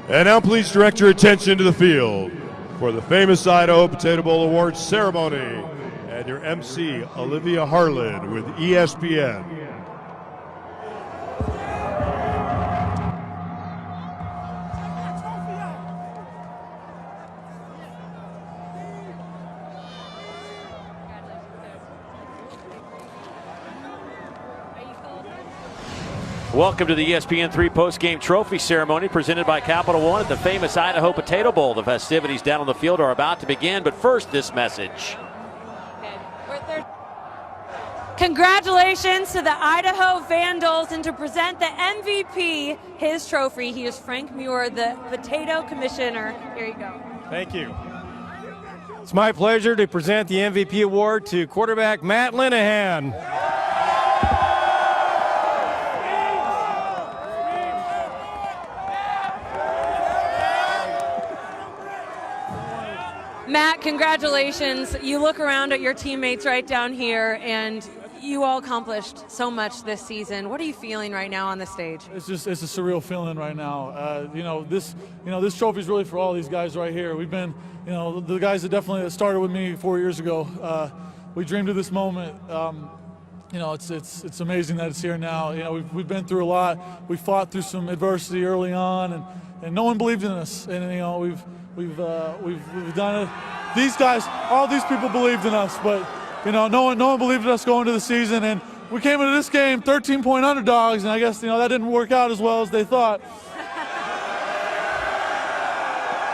And now please direct your attention to the field for the Famous Idaho Potato Bowl Awards ceremony and your MC, Olivia Harlan with ESPN. Welcome to the ESPN 3 post-game trophy ceremony presented by Capital One at the Famous Idaho Potato Bowl. The festivities down on the field are about to begin, but first, this message. Congratulations to the Idaho Vandals, and to present the MVP, his trophy, he is Frank Muir, the Potato Commissioner. Here you go. Thank you. It's my pleasure to present the MVP award to quarterback Matt Linehan. Matt, congratulations. You look around at your teammates right down here, and you all accomplished so much this season. What are you feeling right now on the stage? It's a surreal feeling right now. This trophy is really for all these guys right here. We've been, the guys that definitely started with me 4 years ago. We dreamed of this moment. It's amazing that it's here now. We've been through a lot. We fought through some adversity early on, and no one believed in us. And we've done it. These guys, all these people believed in us, but no one believed in us going into the season. And we came into this game 13-point underdogs, and I guess that didn't work out as well as they thought.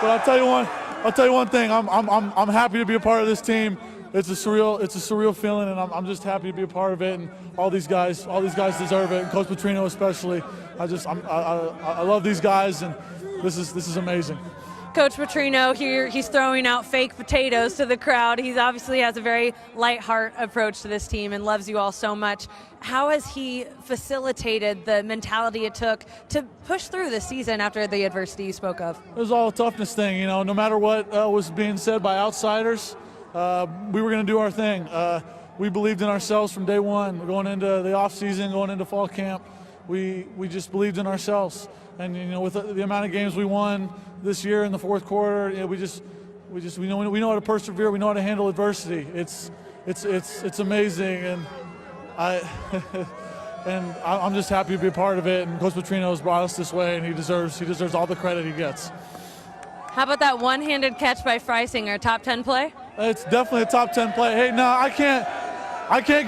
But I'll tell you one thing. I'm happy to be a part of this team. It's a surreal feeling, and I'm just happy to be a part of it. And all these guys deserve it. And Coach Petrino especially. I love these guys, and this is amazing. Coach Petrino here, he's throwing out fake potatoes to the crowd. He obviously has a very light heart approach to this team and loves you all so much. How has he facilitated the mentality it took to push through this season after the adversity you spoke of? It was all a toughness thing, no matter what was being said by outsiders, we were going to do our thing. We believed in ourselves from day one, going into the offseason, going into fall camp. We just believed in ourselves. And with the amount of games we won this year in the fourth quarter, we know how to persevere. We know how to handle adversity. It's amazing, and I'm just happy to be a part of it. And Coach Petrino has brought us this way, and he deserves all the credit he gets. How about that one-handed catch by Freisinger, top 10 play? It's definitely a top 10 play. Hey, no, I can't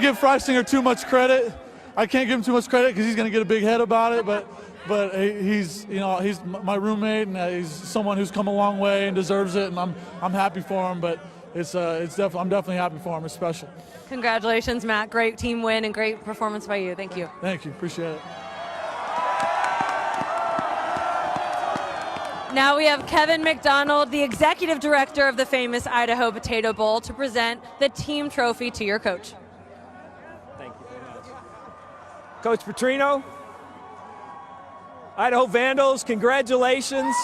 give Freisinger too much credit. I can't give him too much credit because he's going to get a big head about it, but he's my roommate, and he's someone who's come a long way and deserves it, and I'm happy for him. But I'm definitely happy for him. It's special. Congratulations, Matt. Great team win and great performance by you. Thank you. Thank you. Appreciate it. Now we have Kevin McDonald, the executive director of the Famous Idaho Potato Bowl, to present the team trophy to your coach. Thank you very much. Coach Petrino, Idaho Vandals, congratulations.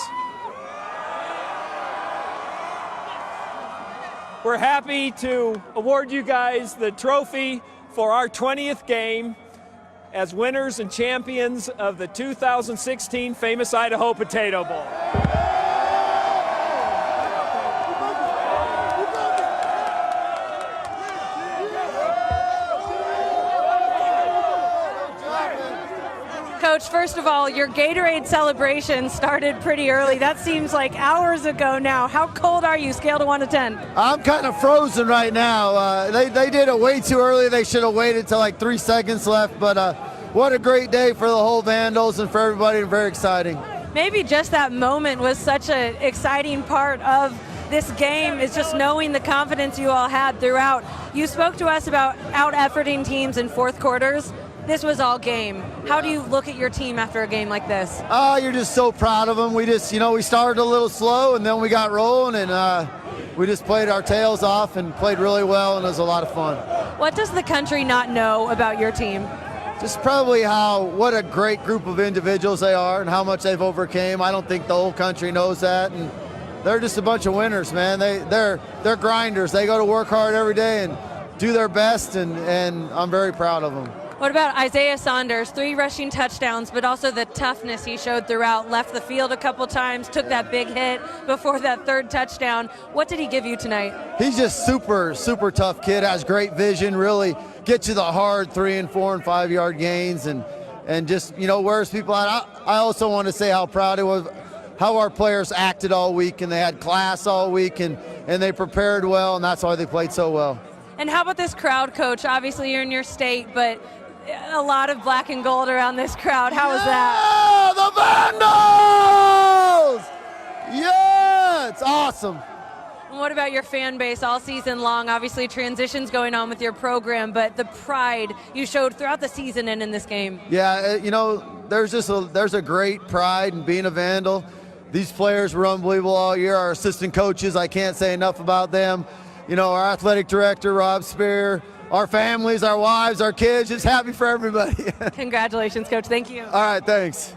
We're happy to award you guys the trophy for our 20th game as winners and champions of the 2016 Famous Idaho Potato Bowl. Coach, first of all, your Gatorade celebration started pretty early. That seems like hours ago now. How cold are you, scale to 1 to 10? I'm kind of frozen right now. They did it way too early. They should have waited till like 3 seconds left. But what a great day for the whole Vandals and for everybody. Very exciting. Maybe just that moment was such an exciting part of this game, is just knowing the confidence you all had throughout. You spoke to us about out-efforting teams in fourth quarters. This was all game. How do you look at your team after a game like this? You're just so proud of them. We just, we started a little slow and then we got rolling, and we just played our tails off and played really well, and it was a lot of fun. What does the country not know about your team? Just probably what a great group of individuals they are and how much they've overcame. I don't think the whole country knows that, and they're just a bunch of winners, man. They're grinders. They go to work hard every day and do their best, and I'm very proud of them. What about Isaiah Saunders? 3 rushing touchdowns, but also the toughness he showed throughout. Left the field a couple times, took that big hit before that 3rd touchdown. What did he give you tonight? He's just super tough kid, has great vision, really gets you the hard 3 and 4 and 5 yard gains and just, wears people out. I also want to say how proud it was, how our players acted all week, and they had class all week, and they prepared well, and that's why they played so well. And how about this crowd, Coach? Obviously you're in your state, but a lot of black and gold around this crowd. How was that? The Vandals! Yeah, it's awesome. And what about your fan base all season long? Obviously transitions going on with your program, but the pride you showed throughout the season and in this game. Yeah, there's a great pride in being a Vandal. These players were unbelievable all year. Our assistant coaches, I can't say enough about them. Our athletic director, Rob Spear, our families, our wives, our kids, just happy for everybody. Congratulations, Coach. Thank you. All right, thanks.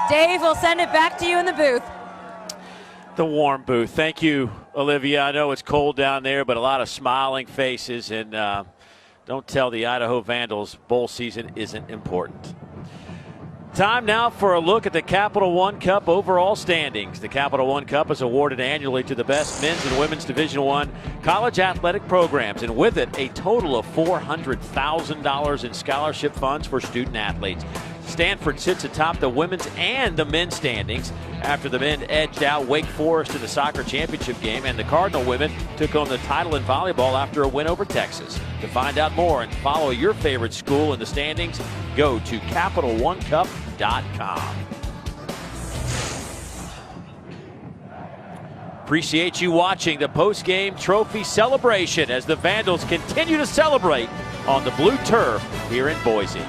Dave, we'll send it back to you in the booth. The warm booth. Thank you, Olivia. I know it's cold down there, but a lot of smiling faces. And don't tell the Idaho Vandals bowl season isn't important. Time now for a look at the Capital One Cup overall standings. The Capital One Cup is awarded annually to the best men's and women's Division I college athletic programs, and with it, a total of $400,000 in scholarship funds for student athletes. Stanford sits atop the women's and the men's standings after the men edged out Wake Forest in the soccer championship game, and the Cardinal women took on the title in volleyball after a win over Texas. To find out more and follow your favorite school in the standings, go to CapitalOneCup.com. Appreciate you watching the post-game trophy celebration as the Vandals continue to celebrate on the blue turf here in Boise.